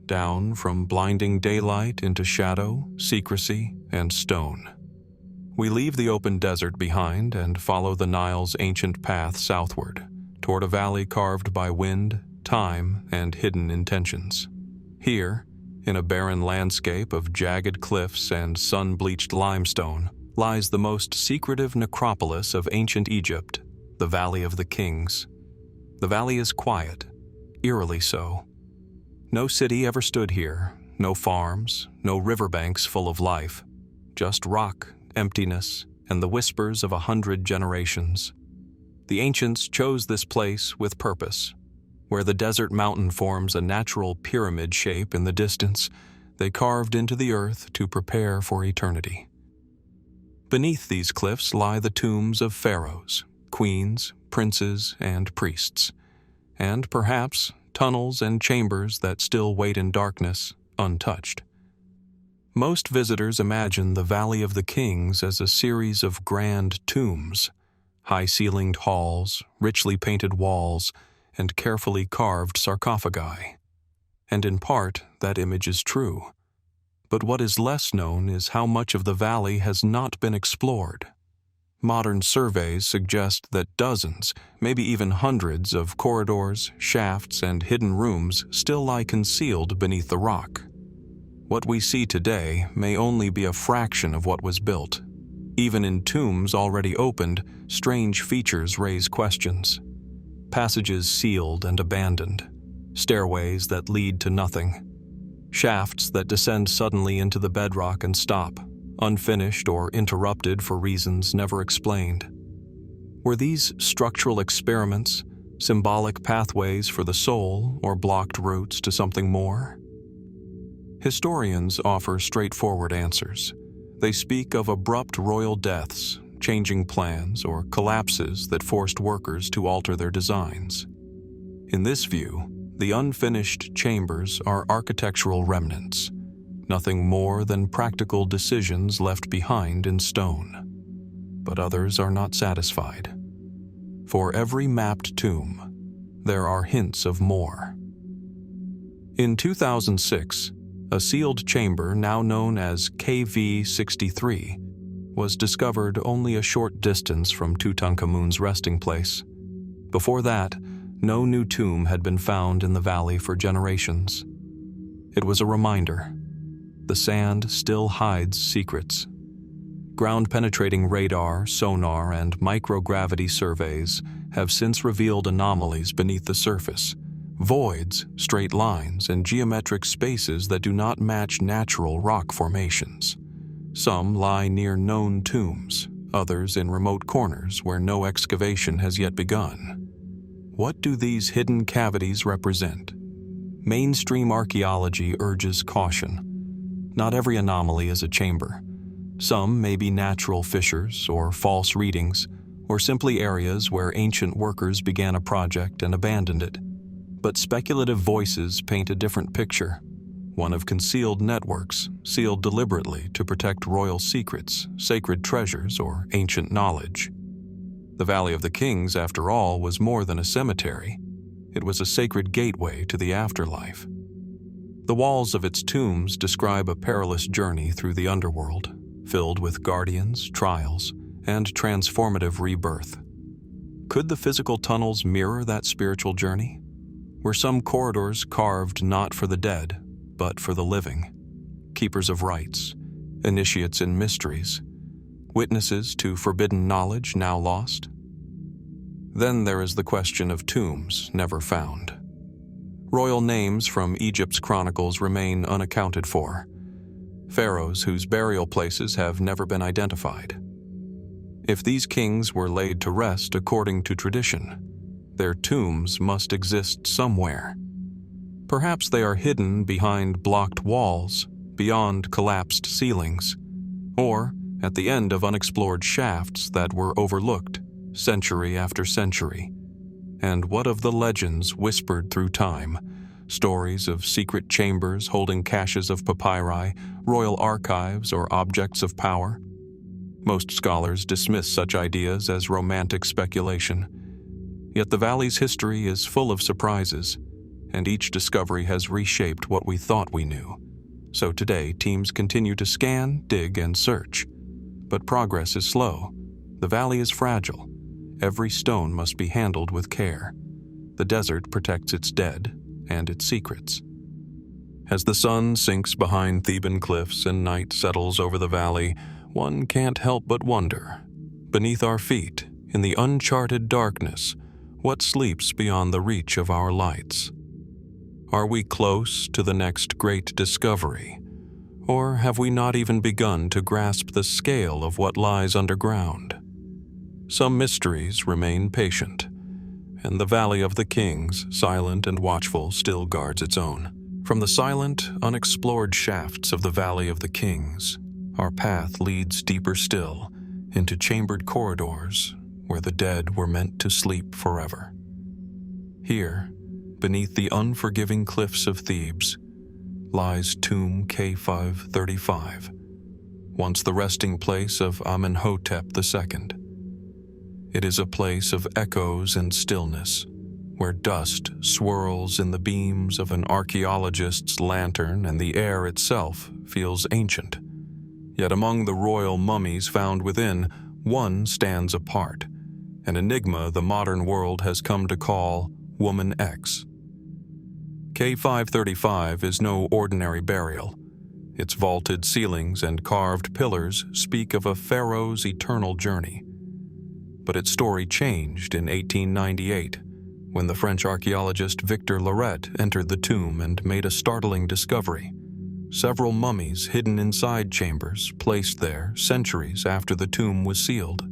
down from blinding daylight into shadow, secrecy, and stone. We leave the open desert behind and follow the Nile's ancient path southward, toward a valley carved by wind, time, and hidden intentions. Here, in a barren landscape of jagged cliffs and sun-bleached limestone, lies the most secretive necropolis of ancient Egypt, the Valley of the Kings. The valley is quiet, eerily so. No city ever stood here, no farms, no riverbanks full of life, just rock, emptiness, and the whispers of 100 generations. The ancients chose this place with purpose. Where the desert mountain forms a natural pyramid shape in the distance, they carved into the earth to prepare for eternity. Beneath these cliffs lie the tombs of pharaohs, queens, princes, and priests, and perhaps tunnels and chambers that still wait in darkness, untouched. Most visitors imagine the Valley of the Kings as a series of grand tombs, high-ceilinged halls, richly painted walls, and carefully carved sarcophagi. And in part, that image is true. But what is less known is how much of the valley has not been explored. Modern surveys suggest that dozens, maybe even hundreds of corridors, shafts, and hidden rooms still lie concealed beneath the rock. What we see today may only be a fraction of what was built. Even in tombs already opened, strange features raise questions. Passages sealed and abandoned, stairways that lead to nothing, shafts that descend suddenly into the bedrock and stop, unfinished or interrupted for reasons never explained. Were these structural experiments symbolic pathways for the soul or blocked routes to something more? Historians offer straightforward answers. They speak of abrupt royal deaths, changing plans, or collapses that forced workers to alter their designs. In this view, the unfinished chambers are architectural remnants, nothing more than practical decisions left behind in stone. But others are not satisfied. For every mapped tomb, there are hints of more. In 2006, a sealed chamber now known as KV-63 was discovered only a short distance from Tutankhamun's resting place. Before that, no new tomb had been found in the valley for generations. It was a reminder. The sand still hides secrets. Ground-penetrating radar, sonar, and microgravity surveys have since revealed anomalies beneath the surface, voids, straight lines, and geometric spaces that do not match natural rock formations. Some lie near known tombs, others in remote corners where no excavation has yet begun. What do these hidden cavities represent? Mainstream archaeology urges caution. Not every anomaly is a chamber. Some may be natural fissures or false readings, or simply areas where ancient workers began a project and abandoned it. But speculative voices paint a different picture, one of concealed networks sealed deliberately to protect royal secrets, sacred treasures, or ancient knowledge. The Valley of the Kings, after all, was more than a cemetery. It was a sacred gateway to the afterlife. The walls of its tombs describe a perilous journey through the underworld, filled with guardians, trials, and transformative rebirth. Could the physical tunnels mirror that spiritual journey? Were some corridors carved not for the dead, but for the living? Keepers of rites, initiates in mysteries, witnesses to forbidden knowledge now lost? Then there is the question of tombs never found. Royal names from Egypt's chronicles remain unaccounted for. Pharaohs whose burial places have never been identified. If these kings were laid to rest according to tradition, their tombs must exist somewhere. Perhaps they are hidden behind blocked walls, beyond collapsed ceilings, or at the end of unexplored shafts that were overlooked century after century. And what of the legends whispered through time? Stories of secret chambers holding caches of papyri, royal archives, or objects of power? Most scholars dismiss such ideas as romantic speculation. Yet the valley's history is full of surprises, and each discovery has reshaped what we thought we knew. So today, teams continue to scan, dig, and search. But progress is slow. The valley is fragile. Every stone must be handled with care. The desert protects its dead and its secrets. As the sun sinks behind Theban cliffs and night settles over the valley, one can't help but wonder, beneath our feet, in the uncharted darkness, what sleeps beyond the reach of our lights? Are we close to the next great discovery? Or have we not even begun to grasp the scale of what lies underground? Some mysteries remain patient, and the Valley of the Kings, silent and watchful, still guards its own. From the silent, unexplored shafts of the Valley of the Kings, our path leads deeper still into chambered corridors where the dead were meant to sleep forever. Here, beneath the unforgiving cliffs of Thebes, lies tomb K535, once the resting place of Amenhotep II. It is a place of echoes and stillness, where dust swirls in the beams of an archaeologist's lantern and the air itself feels ancient. Yet among the royal mummies found within, one stands apart, an enigma the modern world has come to call Woman X. K535 is no ordinary burial. Its vaulted ceilings and carved pillars speak of a pharaoh's eternal journey. But its story changed in 1898, when the French archaeologist Victor Loret entered the tomb and made a startling discovery. Several mummies hidden inside chambers, placed there centuries after the tomb was sealed.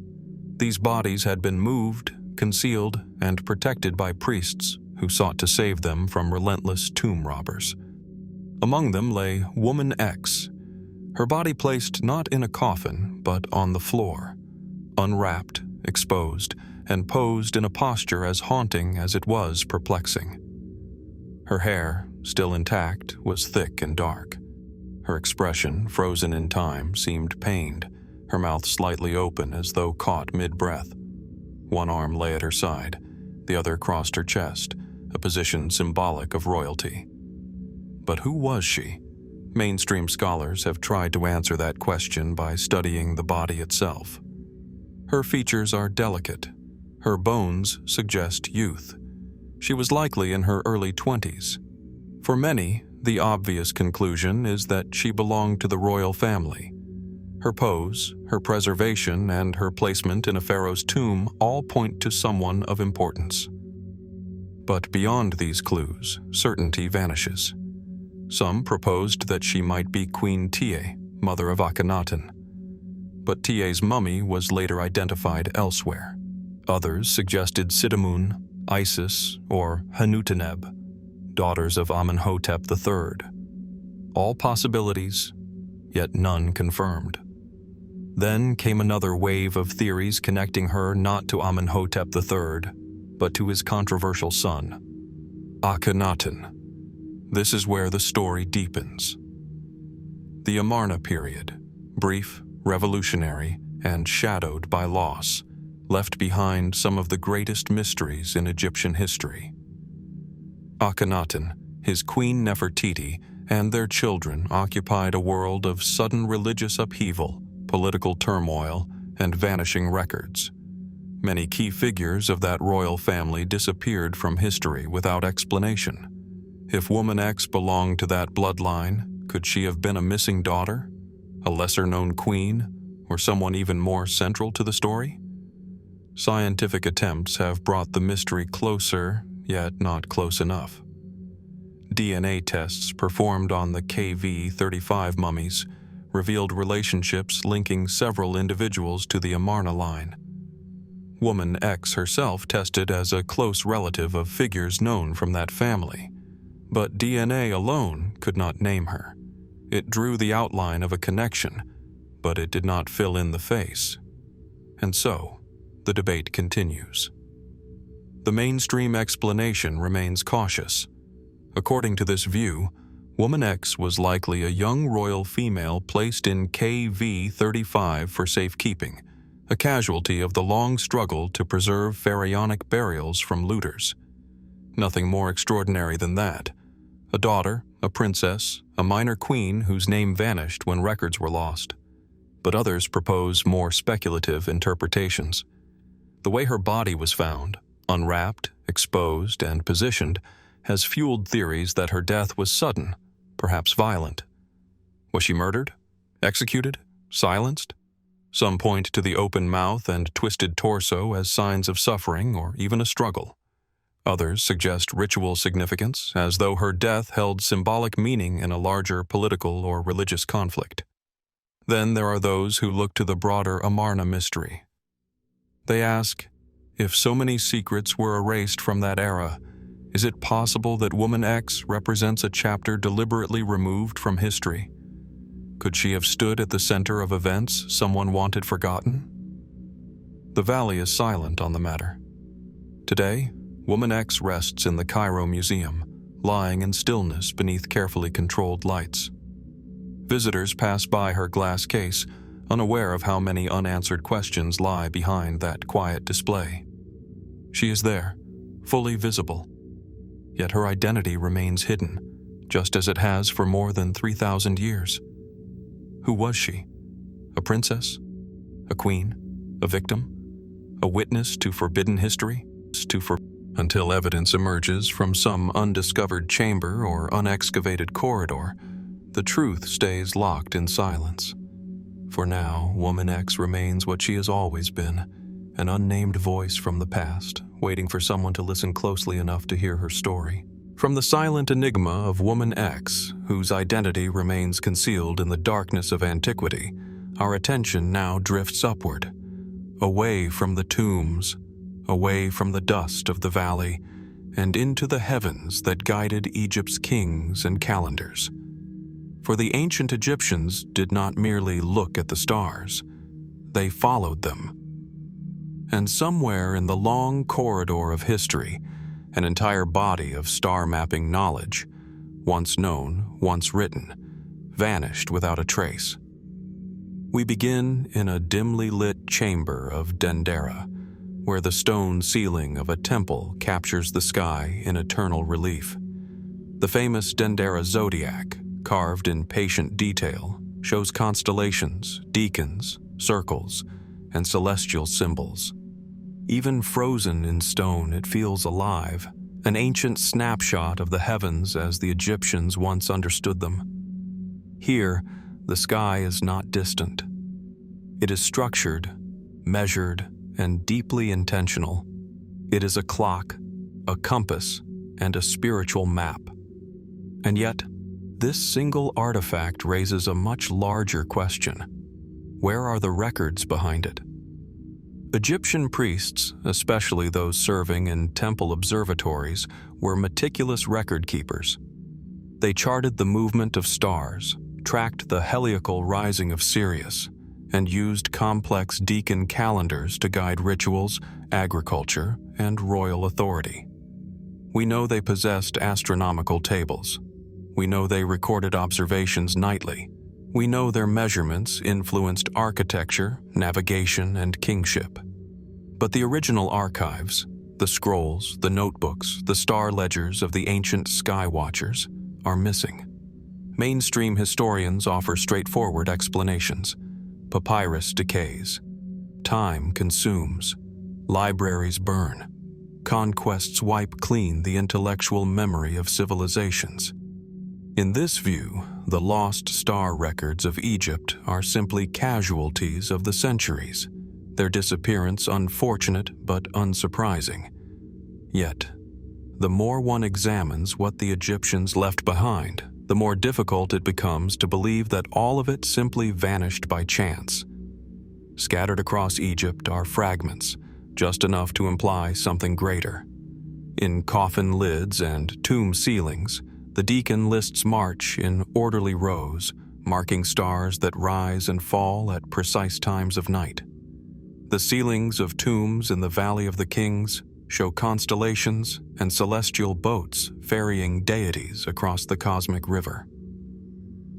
These bodies had been moved, concealed, and protected by priests who sought to save them from relentless tomb robbers. Among them lay Woman X, her body placed not in a coffin, but on the floor, unwrapped, exposed, and posed in a posture as haunting as it was perplexing. Her hair, still intact, was thick and dark. Her expression, frozen in time, seemed pained, her mouth slightly open as though caught mid-breath. One arm lay at her side, the other crossed her chest, a position symbolic of royalty. But who was she? Mainstream scholars have tried to answer that question by studying the body itself. Her features are delicate. Her bones suggest youth. She was likely in her early 20s. For many, the obvious conclusion is that she belonged to the royal family. Her pose, her preservation, and her placement in a pharaoh's tomb all point to someone of importance. But beyond these clues, certainty vanishes. Some proposed that she might be Queen Tiye, mother of Akhenaten. But Tiye's mummy was later identified elsewhere. Others suggested Sidamun, Isis, or Hanuteneb, daughters of Amenhotep III. All possibilities, yet none confirmed. Then came another wave of theories connecting her not to Amenhotep III, but to his controversial son, Akhenaten. This is where the story deepens. The Amarna period, brief, revolutionary, and shadowed by loss, left behind some of the greatest mysteries in Egyptian history. Akhenaten, his Queen Nefertiti, and their children occupied a world of sudden religious upheaval, political turmoil, and vanishing records. Many key figures of that royal family disappeared from history without explanation. If Woman X belonged to that bloodline, could she have been a missing daughter, a lesser-known queen, or someone even more central to the story? Scientific attempts have brought the mystery closer, yet not close enough. DNA tests performed on the KV-35 mummies revealed relationships linking several individuals to the Amarna line. Woman X herself tested as a close relative of figures known from that family, but DNA alone could not name her. It drew the outline of a connection, but it did not fill in the face. And so, the debate continues. The mainstream explanation remains cautious. According to this view, Woman X was likely a young royal female placed in KV-35 for safekeeping, a casualty of the long struggle to preserve pharaonic burials from looters. Nothing more extraordinary than that. A daughter, a princess, a minor queen whose name vanished when records were lost. But others propose more speculative interpretations. The way her body was found, unwrapped, exposed, and positioned, has fueled theories that her death was sudden, perhaps violent. Was she murdered? Executed? Silenced? Some point to the open mouth and twisted torso as signs of suffering or even a struggle. Others suggest ritual significance, as though her death held symbolic meaning in a larger political or religious conflict. Then there are those who look to the broader Amarna mystery. They ask, if so many secrets were erased from that era, is it possible that Woman X represents a chapter deliberately removed from history? Could she have stood at the center of events someone wanted forgotten? The valley is silent on the matter. Today, Woman X rests in the Cairo Museum, lying in stillness beneath carefully controlled lights. Visitors pass by her glass case, unaware of how many unanswered questions lie behind that quiet display. She is there, fully visible. Yet her identity remains hidden, just as it has for more than 3,000 years. Who was she? A princess? A queen? A victim? A witness to forbidden history? Until evidence emerges from some undiscovered chamber or unexcavated corridor, the truth stays locked in silence. For now, Woman X remains what she has always been, an unnamed voice from the past, waiting for someone to listen closely enough to hear her story. From the silent enigma of Woman X, whose identity remains concealed in the darkness of antiquity, our attention now drifts upward, away from the tombs, away from the dust of the valley, and into the heavens that guided Egypt's kings and calendars. For the ancient Egyptians did not merely look at the stars, they followed them. And somewhere in the long corridor of history, an entire body of star-mapping knowledge, once known, once written, vanished without a trace. We begin in a dimly lit chamber of Dendera, where the stone ceiling of a temple captures the sky in eternal relief. The famous Dendera zodiac, carved in patient detail, shows constellations, deacons, circles, and celestial symbols. Even frozen in stone, it feels alive, an ancient snapshot of the heavens as the Egyptians once understood them. Here, the sky is not distant. It is structured, measured, and deeply intentional. It is a clock, a compass, and a spiritual map. And yet, this single artifact raises a much larger question. Where are the records behind it? Egyptian priests, especially those serving in temple observatories, were meticulous record keepers. They charted the movement of stars, tracked the heliacal rising of Sirius, and used complex decan calendars to guide rituals, agriculture, and royal authority. We know they possessed astronomical tables. We know they recorded observations nightly. We know their measurements influenced architecture, navigation, and kingship. But the original archives, the scrolls, the notebooks, the star ledgers of the ancient sky watchers, are missing. Mainstream historians offer straightforward explanations. Papyrus decays. Time consumes. Libraries burn. Conquests wipe clean the intellectual memory of civilizations. In this view, the lost star records of Egypt are simply casualties of the centuries, their disappearance unfortunate but unsurprising. Yet, the more one examines what the Egyptians left behind, the more difficult it becomes to believe that all of it simply vanished by chance. Scattered across Egypt are fragments, just enough to imply something greater. In coffin lids and tomb ceilings, the deacon lists march in orderly rows, marking stars that rise and fall at precise times of night. The ceilings of tombs in the Valley of the Kings show constellations and celestial boats ferrying deities across the cosmic river.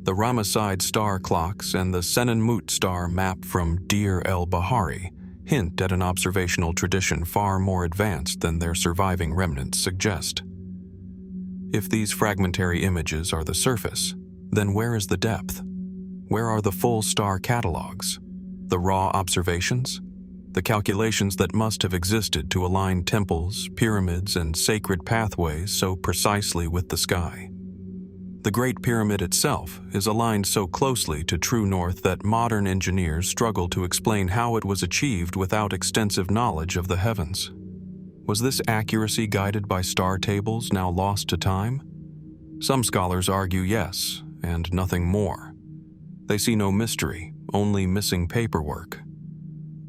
The Ramesside star clocks and the Senenmut star map from Deir el-Bahari hint at an observational tradition far more advanced than their surviving remnants suggest. If these fragmentary images are the surface, then where is the depth? Where are the full star catalogs? The raw observations? The calculations that must have existed to align temples, pyramids, and sacred pathways so precisely with the sky. The Great Pyramid itself is aligned so closely to true north that modern engineers struggle to explain how it was achieved without extensive knowledge of the heavens. Was this accuracy guided by star tables now lost to time? Some scholars argue yes, and nothing more. They see no mystery, only missing paperwork.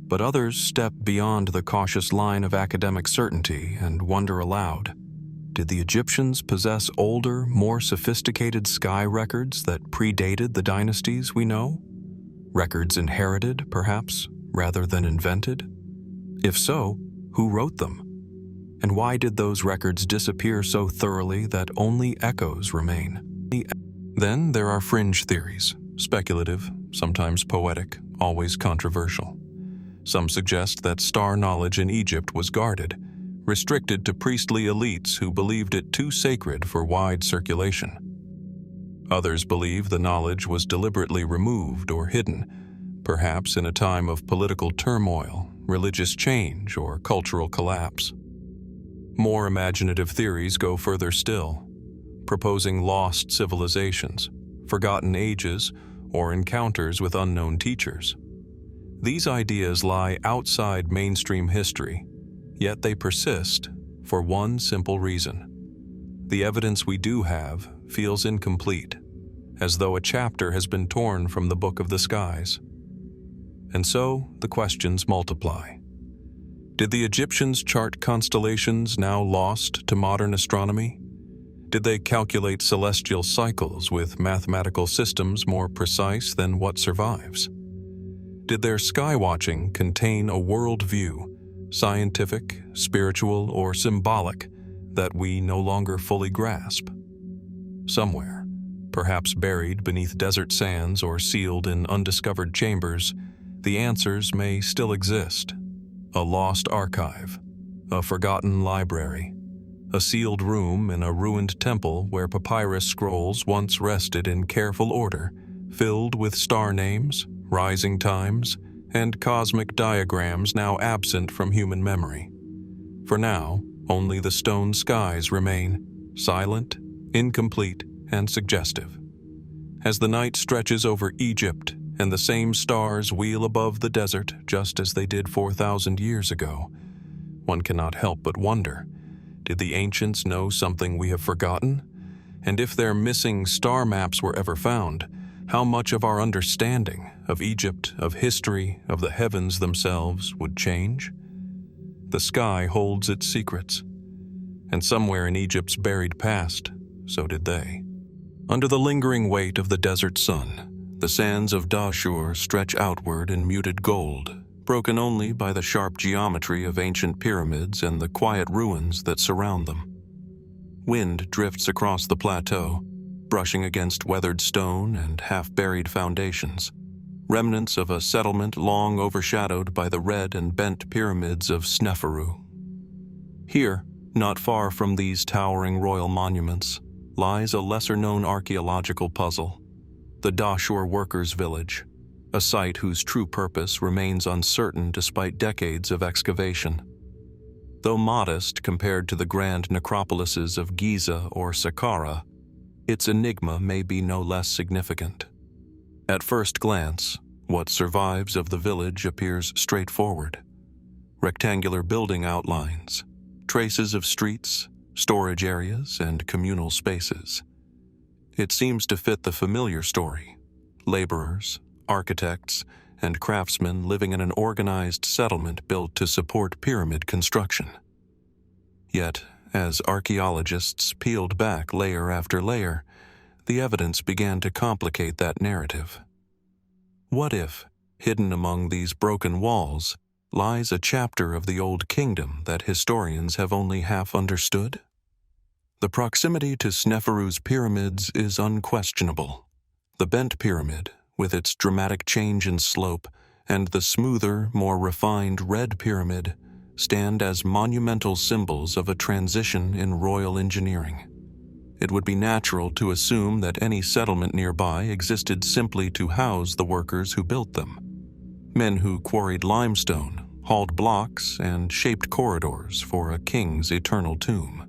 But others step beyond the cautious line of academic certainty and wonder aloud, did the Egyptians possess older, more sophisticated sky records that predated the dynasties we know? Records inherited, perhaps, rather than invented? If so, who wrote them? And why did those records disappear so thoroughly that only echoes remain? Then there are fringe theories, speculative, sometimes poetic, always controversial. Some suggest that star knowledge in Egypt was guarded, restricted to priestly elites who believed it too sacred for wide circulation. Others believe the knowledge was deliberately removed or hidden, perhaps in a time of political turmoil, religious change, or cultural collapse. More imaginative theories go further still, proposing lost civilizations, forgotten ages, or encounters with unknown teachers. These ideas lie outside mainstream history, yet they persist for one simple reason. The evidence we do have feels incomplete, as though a chapter has been torn from the book of the skies. And so the questions multiply. Did the Egyptians chart constellations now lost to modern astronomy? Did they calculate celestial cycles with mathematical systems more precise than what survives? Did their skywatching contain a worldview, scientific, spiritual, or symbolic, that we no longer fully grasp? Somewhere, Perhaps buried beneath desert sands or sealed in undiscovered chambers, the answers may still exist. A lost archive, a forgotten library, a sealed room in a ruined temple where papyrus scrolls once rested in careful order, filled with star names, rising times, and cosmic diagrams now absent from human memory. For now, only the stone skies remain, silent, incomplete, and suggestive. As the night stretches over Egypt and the same stars wheel above the desert just as they did 4,000 years ago, one cannot help but wonder, did the ancients know something we have forgotten? And if their missing star maps were ever found, how much of our understanding of Egypt, of history, of the heavens themselves would change? The sky holds its secrets, and somewhere in Egypt's buried past, so did they. Under the lingering weight of the desert sun, the sands of Dahshur stretch outward in muted gold, broken only by the sharp geometry of ancient pyramids and the quiet ruins that surround them. Wind drifts across the plateau, brushing against weathered stone and half-buried foundations, remnants of a settlement long overshadowed by the red and bent pyramids of Smenkhkare. Here, not far from these towering royal monuments, lies a lesser-known archaeological puzzle, the Dahshur workers' village, a site whose true purpose remains uncertain despite decades of excavation. Though modest compared to the grand necropolises of Giza or Saqqara, its enigma may be no less significant. At first glance, what survives of the village appears straightforward. Rectangular building outlines, traces of streets, storage areas, and communal spaces. It seems to fit the familiar story: laborers, architects, and craftsmen living in an organized settlement built to support pyramid construction. Yet, as archaeologists peeled back layer after layer, the evidence began to complicate that narrative. What if, hidden among these broken walls, lies a chapter of the Old Kingdom that historians have only half understood? The proximity to Smenkhkare's pyramids is unquestionable. The bent pyramid, with its dramatic change in slope, and the smoother, more refined red pyramid, stand as monumental symbols of a transition in royal engineering. It would be natural to assume that any settlement nearby existed simply to house the workers who built them. Men who quarried limestone, hauled blocks, and shaped corridors for a king's eternal tomb.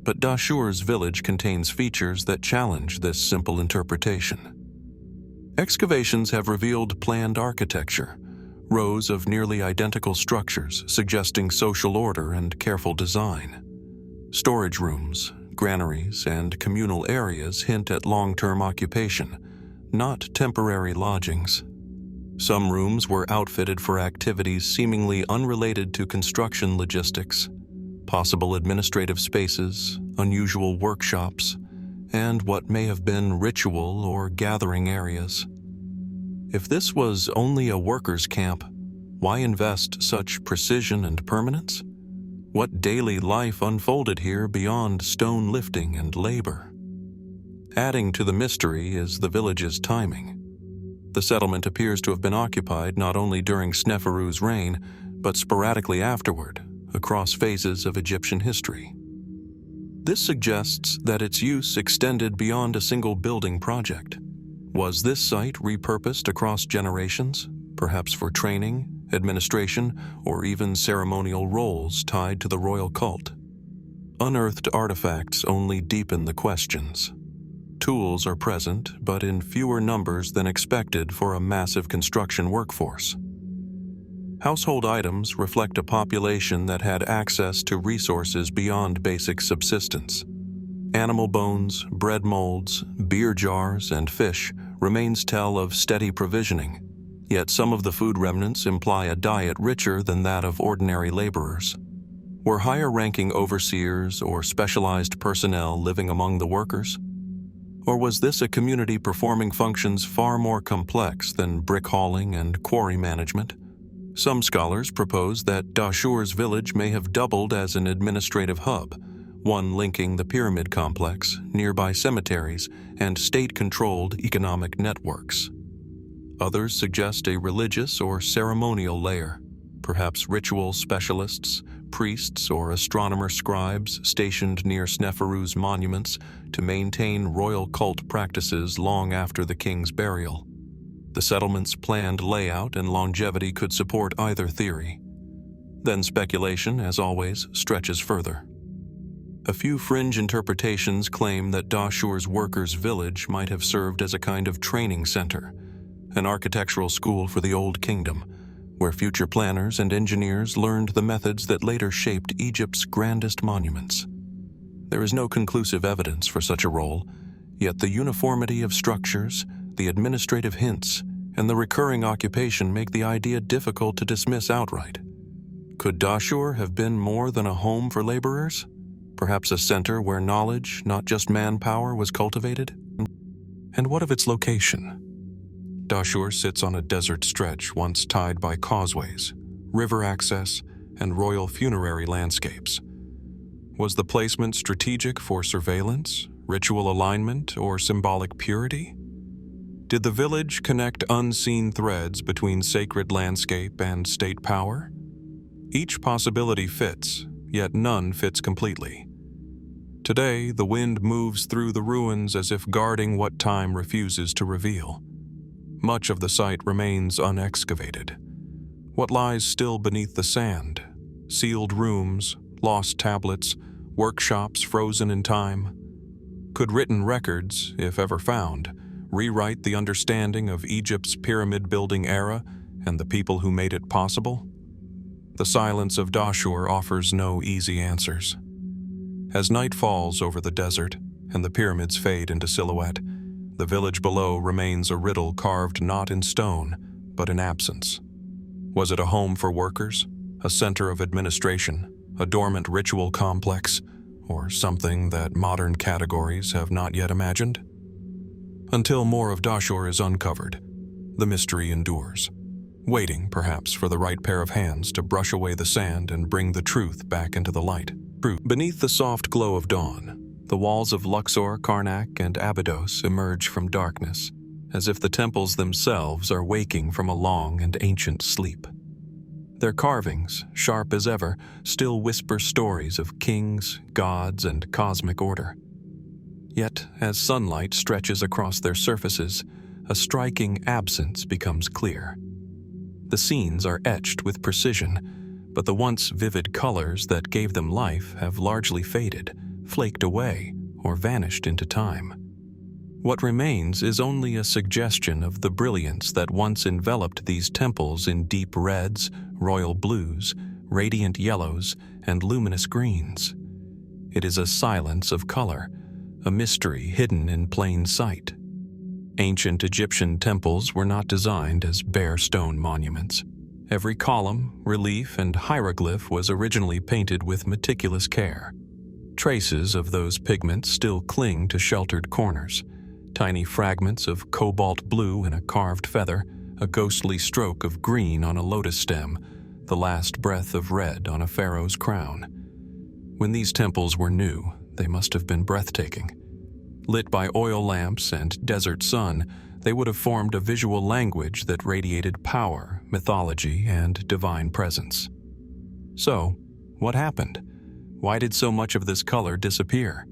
But Dahshur's village contains features that challenge this simple interpretation. Excavations have revealed planned architecture, rows of nearly identical structures suggesting social order and careful design. Storage rooms, granaries, and communal areas hint at long-term occupation, not temporary lodgings. Some rooms were outfitted for activities seemingly unrelated to construction logistics, possible administrative spaces, unusual workshops, and what may have been ritual or gathering areas. If this was only a workers' camp, why invest such precision and permanence? What daily life unfolded here beyond stone lifting and labor? Adding to the mystery is the village's timing. The settlement appears to have been occupied not only during Smenkhkare's reign, but sporadically afterward, across phases of Egyptian history. This suggests that its use extended beyond a single building project. Was this site repurposed across generations, perhaps for training, administration, or even ceremonial roles tied to the royal cult? Unearthed artifacts only deepen the questions. Tools are present, but in fewer numbers than expected for a massive construction workforce. Household items reflect a population that had access to resources beyond basic subsistence. Animal bones, bread molds, beer jars, and fish remains tell of steady provisioning, yet some of the food remnants imply a diet richer than that of ordinary laborers. Were higher-ranking overseers or specialized personnel living among the workers? Or was this a community performing functions far more complex than brick hauling and quarry management? Some scholars propose that Dahshur's village may have doubled as an administrative hub, one linking the pyramid complex, nearby cemeteries, and state-controlled economic networks. Others suggest a religious or ceremonial layer, perhaps ritual specialists, priests or astronomer scribes stationed near Sneferu's monuments to maintain royal cult practices long after the king's burial. The settlement's planned layout and longevity could support either theory. Then speculation, as always, stretches further. A few fringe interpretations claim that Dahshur's workers' village might have served as a kind of training center, an architectural school for the Old Kingdom, where future planners and engineers learned the methods that later shaped Egypt's grandest monuments. There is no conclusive evidence for such a role, yet the uniformity of structures, the administrative hints, and the recurring occupation make the idea difficult to dismiss outright. Could Dahshur have been more than a home for laborers? Perhaps a center where knowledge, not just manpower, was cultivated? And what of its location? Dahshur sits on a desert stretch once tied by causeways, river access, and royal funerary landscapes. Was the placement strategic for surveillance, ritual alignment, or symbolic purity? Did the village connect unseen threads between sacred landscape and state power? Each possibility fits, yet none fits completely. Today, the wind moves through the ruins as if guarding what time refuses to reveal. Much of the site remains unexcavated. What lies still beneath the sand? Sealed rooms, lost tablets, workshops frozen in time. Could written records, if ever found, rewrite the understanding of Egypt's pyramid-building era and the people who made it possible? The silence of Dahshur offers no easy answers. As night falls over the desert and the pyramids fade into silhouette, the village below remains a riddle carved not in stone, but in absence. Was it a home for workers, a center of administration, a dormant ritual complex, or something that modern categories have not yet imagined? Until more of Dahshur is uncovered, the mystery endures, waiting perhaps for the right pair of hands to brush away the sand and bring the truth back into the light. Beneath the soft glow of dawn, the walls of Luxor, Karnak, and Abydos emerge from darkness, as if the temples themselves are waking from a long and ancient sleep. Their carvings, sharp as ever, still whisper stories of kings, gods, and cosmic order. Yet, as sunlight stretches across their surfaces, a striking absence becomes clear. The scenes are etched with precision, but the once vivid colors that gave them life have largely faded, flaked away, or vanished into time. What remains is only a suggestion of the brilliance that once enveloped these temples in deep reds, royal blues, radiant yellows, and luminous greens. It is a silence of color, a mystery hidden in plain sight. Ancient Egyptian temples were not designed as bare stone monuments. Every column, relief, and hieroglyph was originally painted with meticulous care. Traces of those pigments still cling to sheltered corners. Tiny fragments of cobalt blue in a carved feather, a ghostly stroke of green on a lotus stem, the last breath of red on a pharaoh's crown. When these temples were new, they must have been breathtaking. Lit by oil lamps and desert sun, they would have formed a visual language that radiated power, mythology, and divine presence. So, what happened? Why did so much of this color disappear?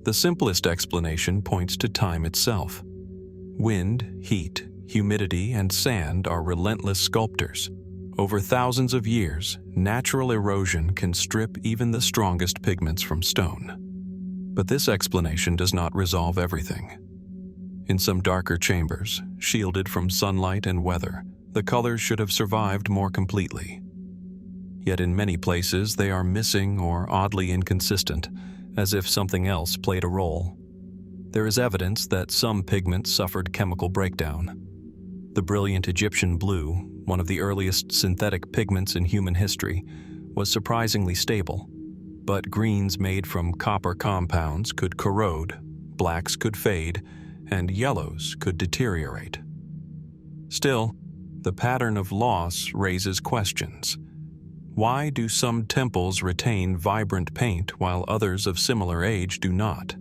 The simplest explanation points to time itself. Wind, heat, humidity, and sand are relentless sculptors. Over thousands of years, natural erosion can strip even the strongest pigments from stone. But this explanation does not resolve everything. In some darker chambers, shielded from sunlight and weather, the colors should have survived more completely. Yet in many places they are missing or oddly inconsistent, as if something else played a role. There is evidence that some pigments suffered chemical breakdown. The brilliant Egyptian blue, one of the earliest synthetic pigments in human history, was surprisingly stable, but greens made from copper compounds could corrode, blacks could fade, and yellows could deteriorate. Still, the pattern of loss raises questions. Why do some temples retain vibrant paint while others of similar age do not?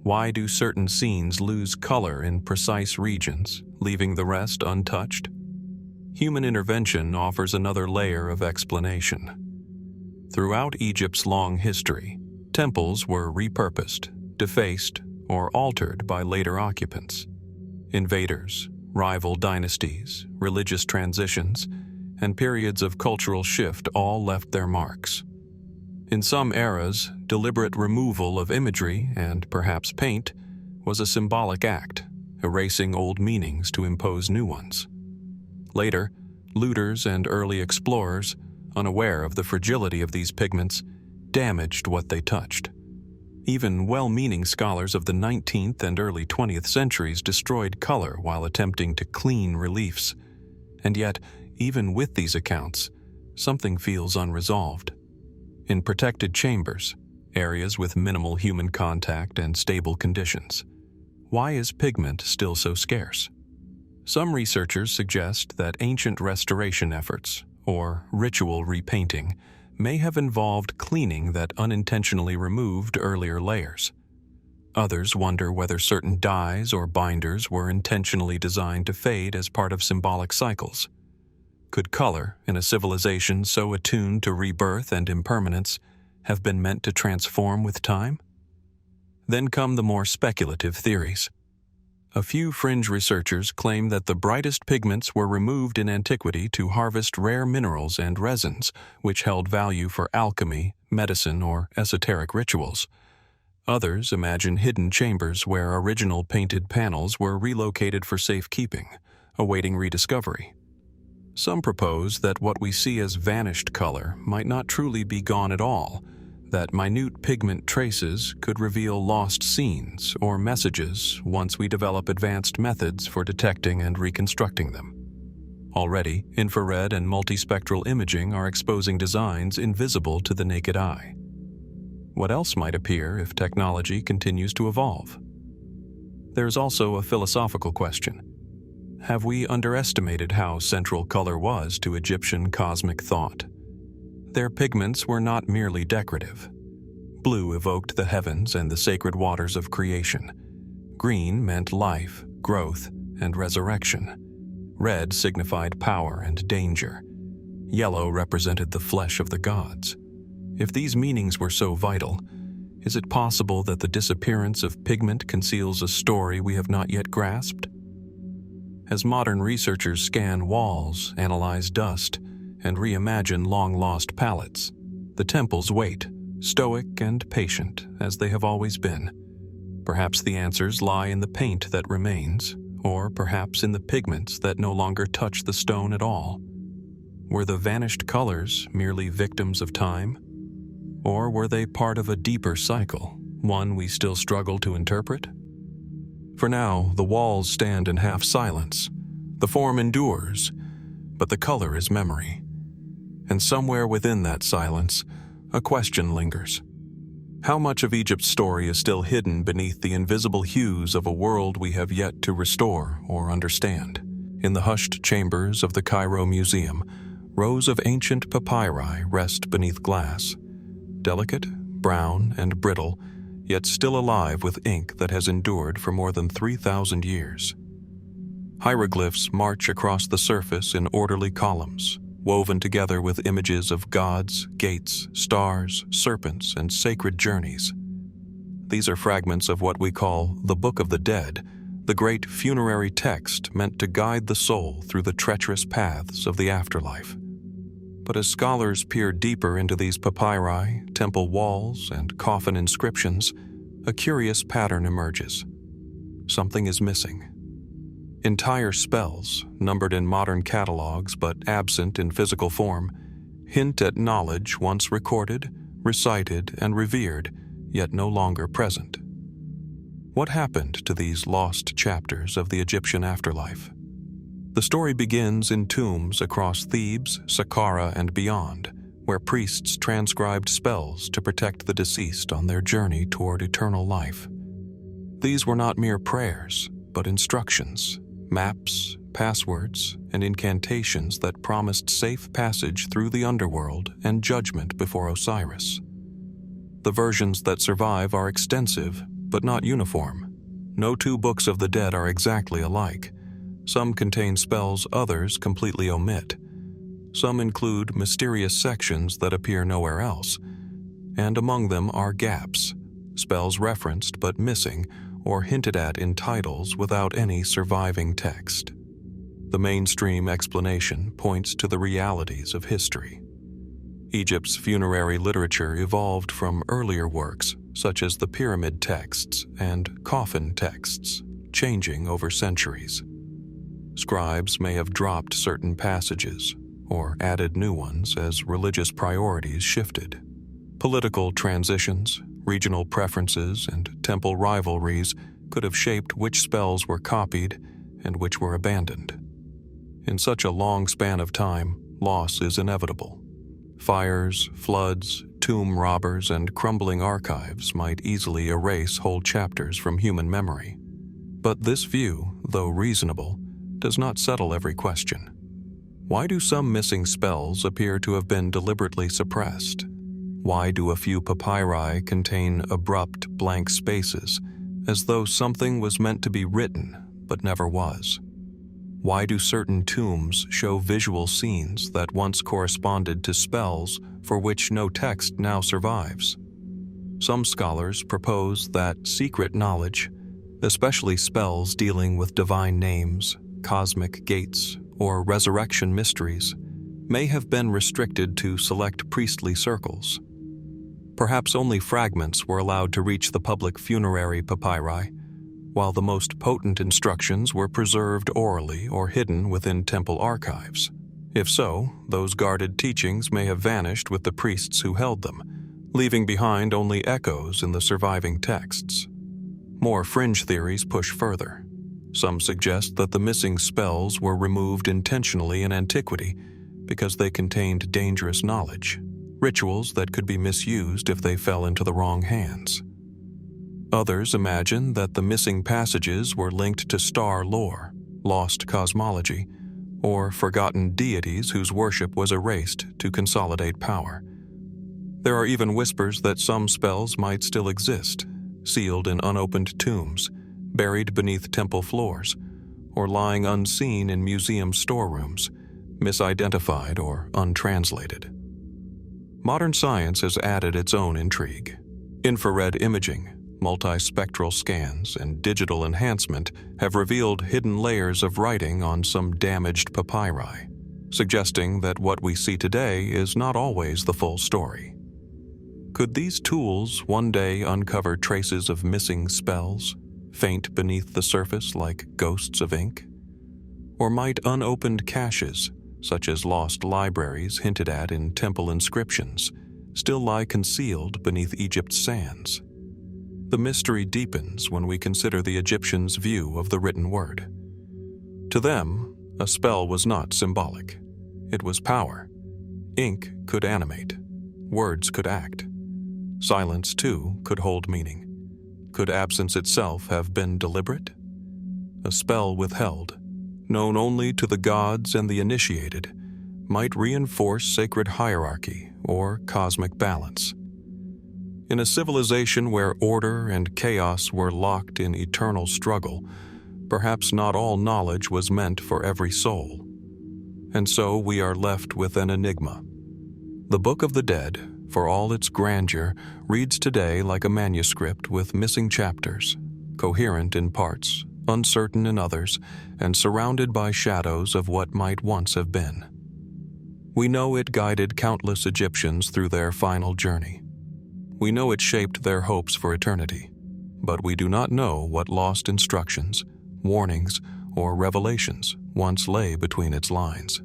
Why do certain scenes lose color in precise regions, leaving the rest untouched? Human intervention offers another layer of explanation. Throughout Egypt's long history, temples were repurposed, defaced, or altered by later occupants. Invaders, rival dynasties, religious transitions, and periods of cultural shift all left their marks. In some eras, deliberate removal of imagery and perhaps paint was a symbolic act, erasing old meanings to impose new ones. Later, looters and early explorers, unaware of the fragility of these pigments, damaged what they touched. Even well-meaning scholars of the 19th and early 20th centuries destroyed color while attempting to clean reliefs. And yet, even with these accounts, something feels unresolved. In protected chambers, areas with minimal human contact and stable conditions, why is pigment still so scarce? Some researchers suggest that ancient restoration efforts, or ritual repainting, may have involved cleaning that unintentionally removed earlier layers. Others wonder whether certain dyes or binders were intentionally designed to fade as part of symbolic cycles. Could color, in a civilization so attuned to rebirth and impermanence, have been meant to transform with time? Then come the more speculative theories. A few fringe researchers claim that the brightest pigments were removed in antiquity to harvest rare minerals and resins, which held value for alchemy, medicine, or esoteric rituals. Others imagine hidden chambers where original painted panels were relocated for safekeeping, awaiting rediscovery. Some propose that what we see as vanished color might not truly be gone at all, that minute pigment traces could reveal lost scenes or messages once we develop advanced methods for detecting and reconstructing them. Already, infrared and multispectral imaging are exposing designs invisible to the naked eye. What else might appear if technology continues to evolve? There's also a philosophical question. Have we underestimated how central color was to Egyptian cosmic thought? Their pigments were not merely decorative. Blue evoked the heavens and the sacred waters of creation. Green meant life, growth, and resurrection. Red signified power and danger. Yellow represented the flesh of the gods. If these meanings were so vital, is it possible that the disappearance of pigment conceals a story we have not yet grasped? As modern researchers scan walls, analyze dust, and reimagine long-lost palettes, the temples wait, stoic and patient as they have always been. Perhaps the answers lie in the paint that remains, or perhaps in the pigments that no longer touch the stone at all. Were the vanished colors merely victims of time? Or were they part of a deeper cycle, one we still struggle to interpret? For now, the walls stand in half silence. The form endures, but the color is memory. And somewhere within that silence, a question lingers. How much of Egypt's story is still hidden beneath the invisible hues of a world we have yet to restore or understand? In the hushed chambers of the Cairo Museum, rows of ancient papyri rest beneath glass. Delicate, brown, and brittle, yet still alive with ink that has endured for more than 3,000 years. Hieroglyphs march across the surface in orderly columns, woven together with images of gods, gates, stars, serpents, and sacred journeys. These are fragments of what we call the Book of the Dead, the great funerary text meant to guide the soul through the treacherous paths of the afterlife. But as scholars peer deeper into these papyri, temple walls, and coffin inscriptions, a curious pattern emerges. Something is missing. Entire spells, numbered in modern catalogs but absent in physical form, hint at knowledge once recorded, recited, and revered, yet no longer present. What happened to these lost chapters of the Egyptian afterlife? The story begins in tombs across Thebes, Saqqara, and beyond, where priests transcribed spells to protect the deceased on their journey toward eternal life. These were not mere prayers, but instructions, maps, passwords, and incantations that promised safe passage through the underworld and judgment before Osiris. The versions that survive are extensive, but not uniform. No two books of the dead are exactly alike. Some contain spells others completely omit. Some include mysterious sections that appear nowhere else. And among them are gaps, spells referenced but missing or hinted at in titles without any surviving text. The mainstream explanation points to the realities of history. Egypt's funerary literature evolved from earlier works, such as the pyramid texts and coffin texts, changing over centuries. Scribes may have dropped certain passages or added new ones as religious priorities shifted. Political transitions, regional preferences, and temple rivalries could have shaped which spells were copied and which were abandoned. In such a long span of time, loss is inevitable. Fires, floods, tomb robbers, and crumbling archives might easily erase whole chapters from human memory. But this view, though reasonable, does not settle every question. Why do some missing spells appear to have been deliberately suppressed? Why do a few papyri contain abrupt blank spaces, as though something was meant to be written but never was? Why do certain tombs show visual scenes that once corresponded to spells for which no text now survives? Some scholars propose that secret knowledge, especially spells dealing with divine names, cosmic gates, or resurrection mysteries, may have been restricted to select priestly circles. Perhaps only fragments were allowed to reach the public funerary papyri, while the most potent instructions were preserved orally or hidden within temple archives. If so, those guarded teachings may have vanished with the priests who held them, leaving behind only echoes in the surviving texts. More fringe theories push further. Some suggest that the missing spells were removed intentionally in antiquity because they contained dangerous knowledge, rituals that could be misused if they fell into the wrong hands. Others imagine that the missing passages were linked to star lore, lost cosmology, or forgotten deities whose worship was erased to consolidate power. There are even whispers that some spells might still exist, sealed in unopened tombs, buried beneath temple floors, or lying unseen in museum storerooms, misidentified or untranslated. Modern science has added its own intrigue. Infrared imaging, multispectral scans, and digital enhancement have revealed hidden layers of writing on some damaged papyri, suggesting that what we see today is not always the full story. Could these tools one day uncover traces of missing spells, faint beneath the surface like ghosts of ink? Or might unopened caches, such as lost libraries hinted at in temple inscriptions, still lie concealed beneath Egypt's sands? The mystery deepens when we consider the Egyptians' view of the written word. To them, a spell was not symbolic. It was power. Ink could animate. Words could act. Silence, too, could hold meaning. Could absence itself have been deliberate? A spell withheld, known only to the gods and the initiated, might reinforce sacred hierarchy or cosmic balance. In a civilization where order and chaos were locked in eternal struggle, perhaps not all knowledge was meant for every soul. And so we are left with an enigma. The Book of the Dead, for all its grandeur, reads today like a manuscript with missing chapters, coherent in parts, uncertain in others, and surrounded by shadows of what might once have been. We know it guided countless Egyptians through their final journey. We know it shaped their hopes for eternity, but we do not know what lost instructions, warnings, or revelations once lay between its lines.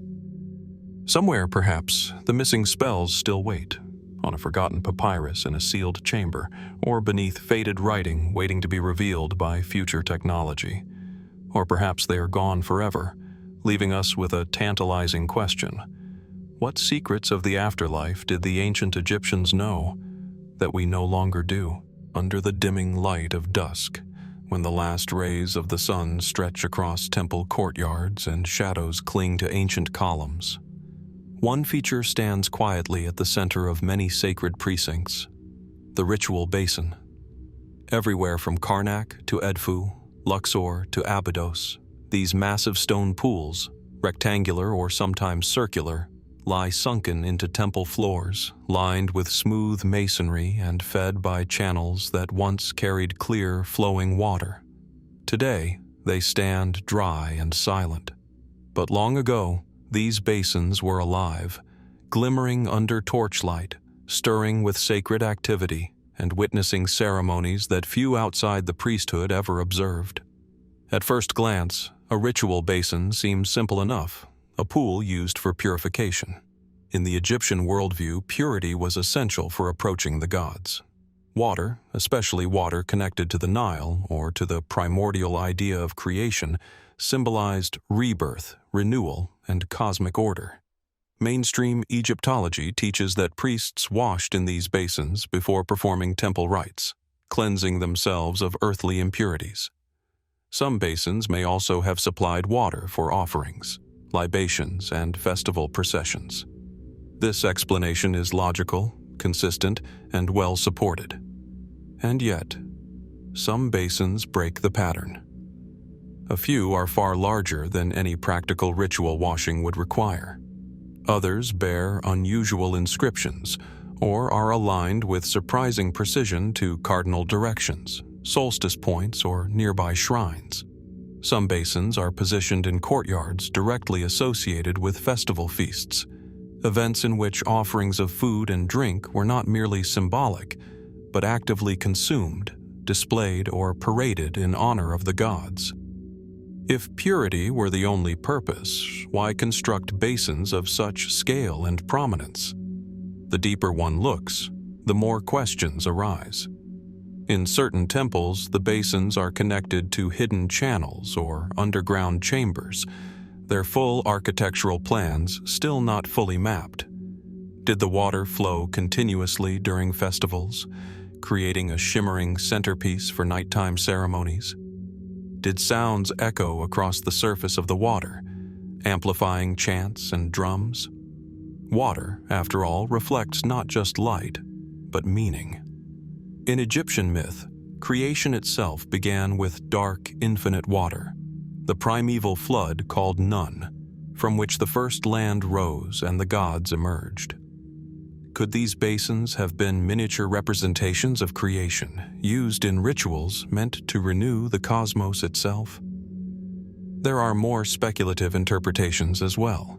Somewhere, perhaps, the missing spells still wait, on a forgotten papyrus in a sealed chamber, or beneath faded writing waiting to be revealed by future technology. Or perhaps they are gone forever, leaving us with a tantalizing question. What secrets of the afterlife did the ancient Egyptians know that we no longer do? Under the dimming light of dusk, when the last rays of the sun stretch across temple courtyards and shadows cling to ancient columns. One feature stands quietly at the center of many sacred precincts: the ritual basin. Everywhere from Karnak to Edfu, Luxor to Abydos, these massive stone pools, rectangular or sometimes circular, lie sunken into temple floors, lined with smooth masonry and fed by channels that once carried clear, flowing water. Today, they stand dry and silent. But long ago, these basins were alive, glimmering under torchlight, stirring with sacred activity, and witnessing ceremonies that few outside the priesthood ever observed. At first glance, a ritual basin seems simple enough, a pool used for purification. In the Egyptian worldview, purity was essential for approaching the gods. Water, especially water connected to the Nile or to the primordial idea of creation, symbolized rebirth, renewal, and cosmic order. Mainstream Egyptology teaches that priests washed in these basins before performing temple rites, cleansing themselves of earthly impurities. Some basins may also have supplied water for offerings, libations, and festival processions. This explanation is logical, consistent, and well supported. And yet, some basins break the pattern. A few are far larger than any practical ritual washing would require. Others bear unusual inscriptions or are aligned with surprising precision to cardinal directions, solstice points, or nearby shrines. Some basins are positioned in courtyards directly associated with festival feasts, events in which offerings of food and drink were not merely symbolic, but actively consumed, displayed, or paraded in honor of the gods. If purity were the only purpose, why construct basins of such scale and prominence? The deeper one looks, the more questions arise. In certain temples, the basins are connected to hidden channels or underground chambers, their full architectural plans still not fully mapped. Did the water flow continuously during festivals, creating a shimmering centerpiece for nighttime ceremonies? Did sounds echo across the surface of the water, amplifying chants and drums? Water, after all, reflects not just light, but meaning. In Egyptian myth, creation itself began with dark, infinite water, the primeval flood called Nun, from which the first land rose and the gods emerged. Could these basins have been miniature representations of creation, used in rituals meant to renew the cosmos itself? There are more speculative interpretations as well.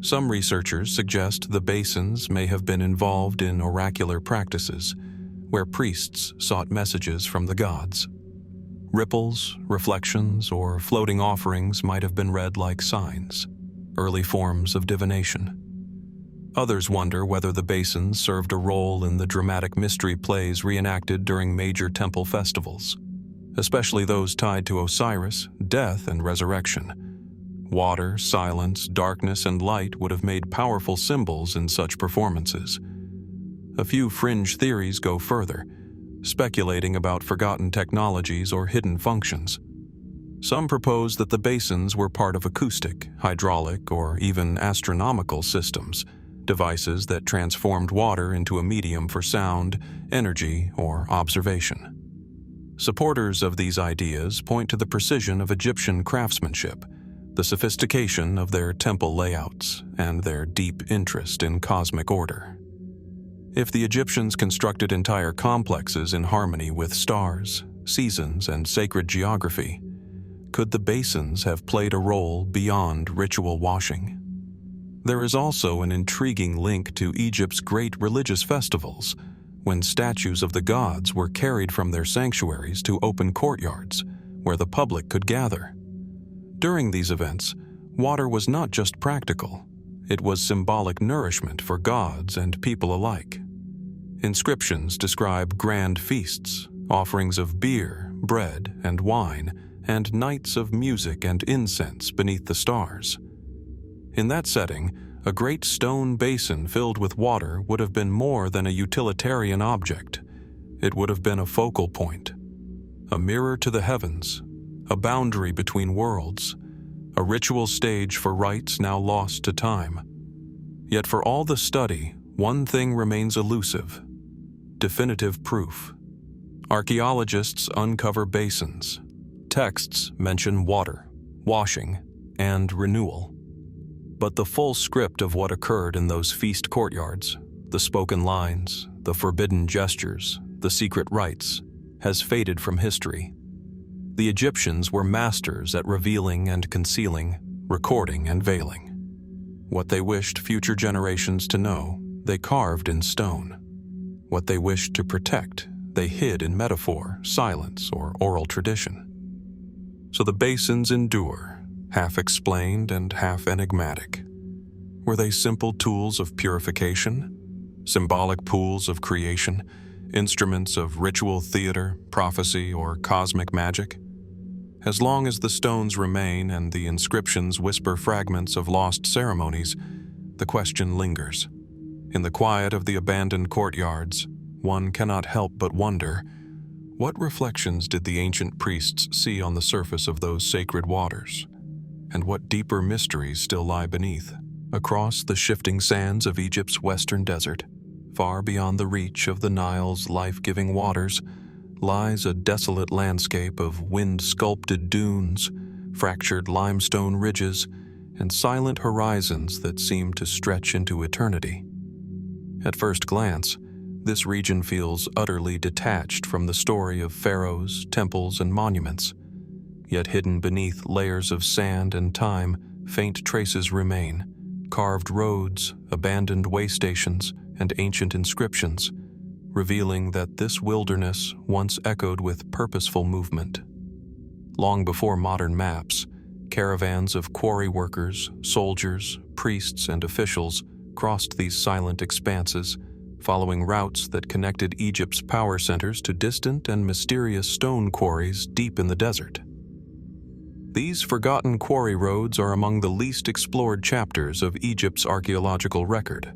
Some researchers suggest the basins may have been involved in oracular practices, where priests sought messages from the gods. Ripples, reflections, or floating offerings might have been read like signs, early forms of divination. Others wonder whether the basins served a role in the dramatic mystery plays reenacted during major temple festivals, especially those tied to Osiris, death, and resurrection. Water, silence, darkness, and light would have made powerful symbols in such performances. A few fringe theories go further, speculating about forgotten technologies or hidden functions. Some propose that the basins were part of acoustic, hydraulic, or even astronomical systems, devices that transformed water into a medium for sound, energy, or observation. Supporters of these ideas point to the precision of Egyptian craftsmanship, the sophistication of their temple layouts, and their deep interest in cosmic order. If the Egyptians constructed entire complexes in harmony with stars, seasons, and sacred geography, could the basins have played a role beyond ritual washing? There is also an intriguing link to Egypt's great religious festivals, when statues of the gods were carried from their sanctuaries to open courtyards, where the public could gather. During these events, water was not just practical, it was symbolic nourishment for gods and people alike. Inscriptions describe grand feasts, offerings of beer, bread, and wine, and nights of music and incense beneath the stars. In that setting, a great stone basin filled with water would have been more than a utilitarian object. It would have been a focal point, a mirror to the heavens, a boundary between worlds, a ritual stage for rites now lost to time. Yet for all the study, one thing remains elusive: definitive proof. Archaeologists uncover basins. Texts mention water, washing, and renewal. But the full script of what occurred in those feast courtyards, the spoken lines, the forbidden gestures, the secret rites, has faded from history. The Egyptians were masters at revealing and concealing, recording and veiling. What they wished future generations to know, they carved in stone. What they wished to protect, they hid in metaphor, silence, or oral tradition. So the basins endure, half explained and half enigmatic. Were they simple tools of purification, symbolic pools of creation, instruments of ritual theater, prophecy, or cosmic magic? As long as the stones remain and the inscriptions whisper fragments of lost ceremonies, the question lingers. In the quiet of the abandoned courtyards, one cannot help but wonder, what reflections did the ancient priests see on the surface of those sacred waters? And what deeper mysteries still lie beneath? Across the shifting sands of Egypt's western desert, far beyond the reach of the Nile's life-giving waters, lies a desolate landscape of wind-sculpted dunes, fractured limestone ridges, and silent horizons that seem to stretch into eternity. At first glance, this region feels utterly detached from the story of pharaohs, temples, and monuments. Yet hidden beneath layers of sand and time, faint traces remain: carved roads, abandoned way stations, and ancient inscriptions, revealing that this wilderness once echoed with purposeful movement. Long before modern maps, caravans of quarry workers, soldiers, priests, and officials crossed these silent expanses, following routes that connected Egypt's power centers to distant and mysterious stone quarries deep in the desert. These forgotten quarry roads are among the least explored chapters of Egypt's archaeological record.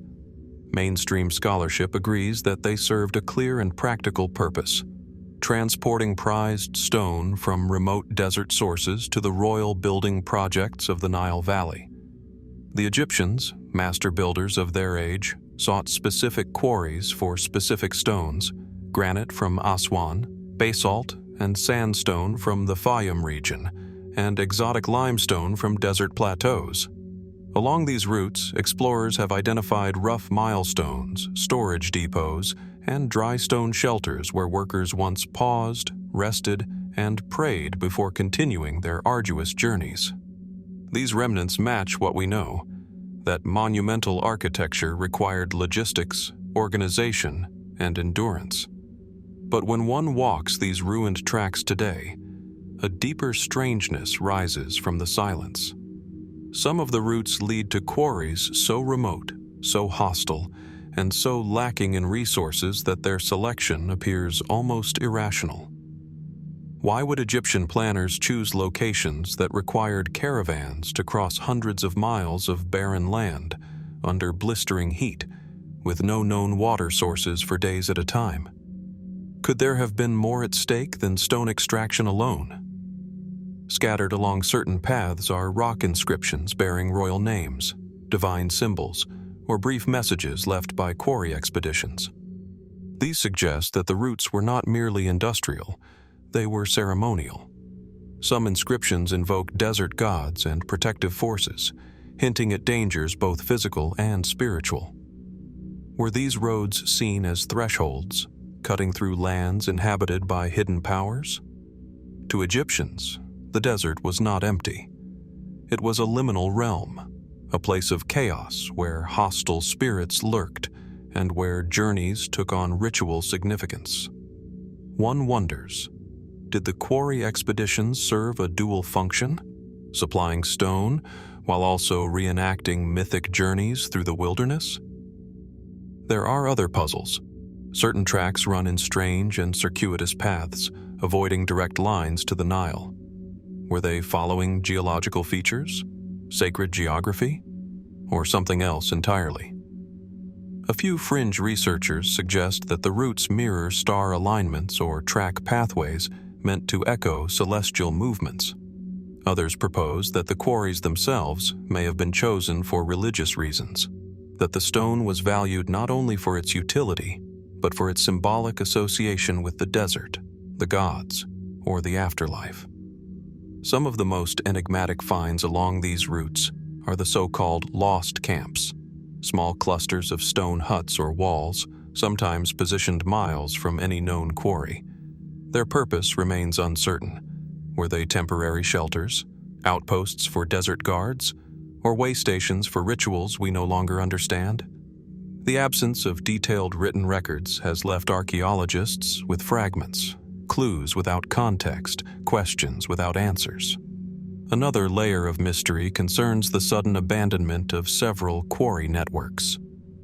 Mainstream scholarship agrees that they served a clear and practical purpose: transporting prized stone from remote desert sources to the royal building projects of the Nile Valley. The Egyptians, master builders of their age, sought specific quarries for specific stones: granite from Aswan, basalt and sandstone from the Fayum region, and exotic limestone from desert plateaus. Along these routes, explorers have identified rough milestones, storage depots, and dry stone shelters where workers once paused, rested, and prayed before continuing their arduous journeys. These remnants match what we know: that monumental architecture required logistics, organization, and endurance. But when one walks these ruined tracks today, a deeper strangeness rises from the silence. Some of the routes lead to quarries so remote, so hostile, and so lacking in resources that their selection appears almost irrational. Why would Egyptian planners choose locations that required caravans to cross hundreds of miles of barren land, under blistering heat, with no known water sources for days at a time? Could there have been more at stake than stone extraction alone? Scattered along certain paths are rock inscriptions bearing royal names, divine symbols, or brief messages left by quarry expeditions. These suggest that the routes were not merely industrial, they were ceremonial. Some inscriptions invoke desert gods and protective forces, hinting at dangers both physical and spiritual. Were these roads seen as thresholds, cutting through lands inhabited by hidden powers? To Egyptians, the desert was not empty. It was a liminal realm, a place of chaos where hostile spirits lurked and where journeys took on ritual significance. One wonders, did the quarry expeditions serve a dual function, supplying stone while also reenacting mythic journeys through the wilderness? There are other puzzles. Certain tracks run in strange and circuitous paths, avoiding direct lines to the Nile. Were they following geological features, sacred geography, or something else entirely? A few fringe researchers suggest that the routes mirror star alignments or track pathways meant to echo celestial movements. Others propose that the quarries themselves may have been chosen for religious reasons, that the stone was valued not only for its utility, but for its symbolic association with the desert, the gods, or the afterlife. Some of the most enigmatic finds along these routes are the so-called lost camps, small clusters of stone huts or walls, sometimes positioned miles from any known quarry. Their purpose remains uncertain. Were they temporary shelters, outposts for desert guards, or way stations for rituals we no longer understand? The absence of detailed written records has left archaeologists with fragments, clues without context, questions without answers. Another layer of mystery concerns the sudden abandonment of several quarry networks.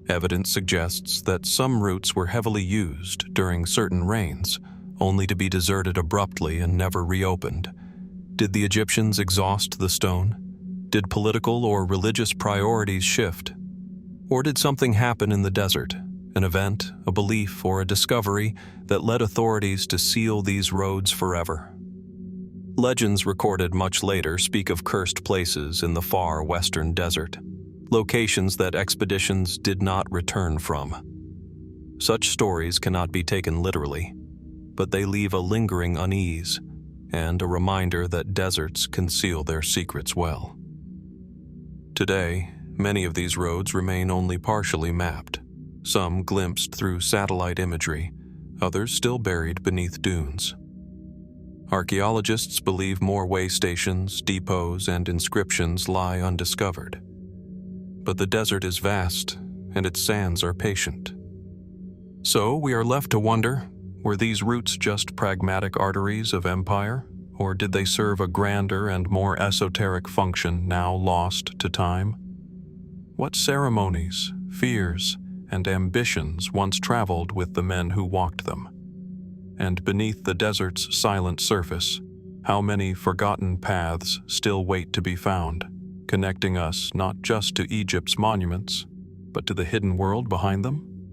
Evidence suggests that some routes were heavily used during certain reigns, only to be deserted abruptly and never reopened. Did the Egyptians exhaust the stone? Did political or religious priorities shift? Or did something happen in the desert, an event, a belief, or a discovery that led authorities to seal these roads forever? Legends recorded much later speak of cursed places in the far western desert, locations that expeditions did not return from. Such stories cannot be taken literally, but they leave a lingering unease and a reminder that deserts conceal their secrets well. Today, many of these roads remain only partially mapped, some glimpsed through satellite imagery, others still buried beneath dunes. Archaeologists believe more way stations, depots, and inscriptions lie undiscovered. But the desert is vast, and its sands are patient. So we are left to wonder, were these routes just pragmatic arteries of empire, or did they serve a grander and more esoteric function now lost to time? What ceremonies, fears, and ambitions once traveled with the men who walked them? And beneath the desert's silent surface, how many forgotten paths still wait to be found, connecting us not just to Egypt's monuments, but to the hidden world behind them?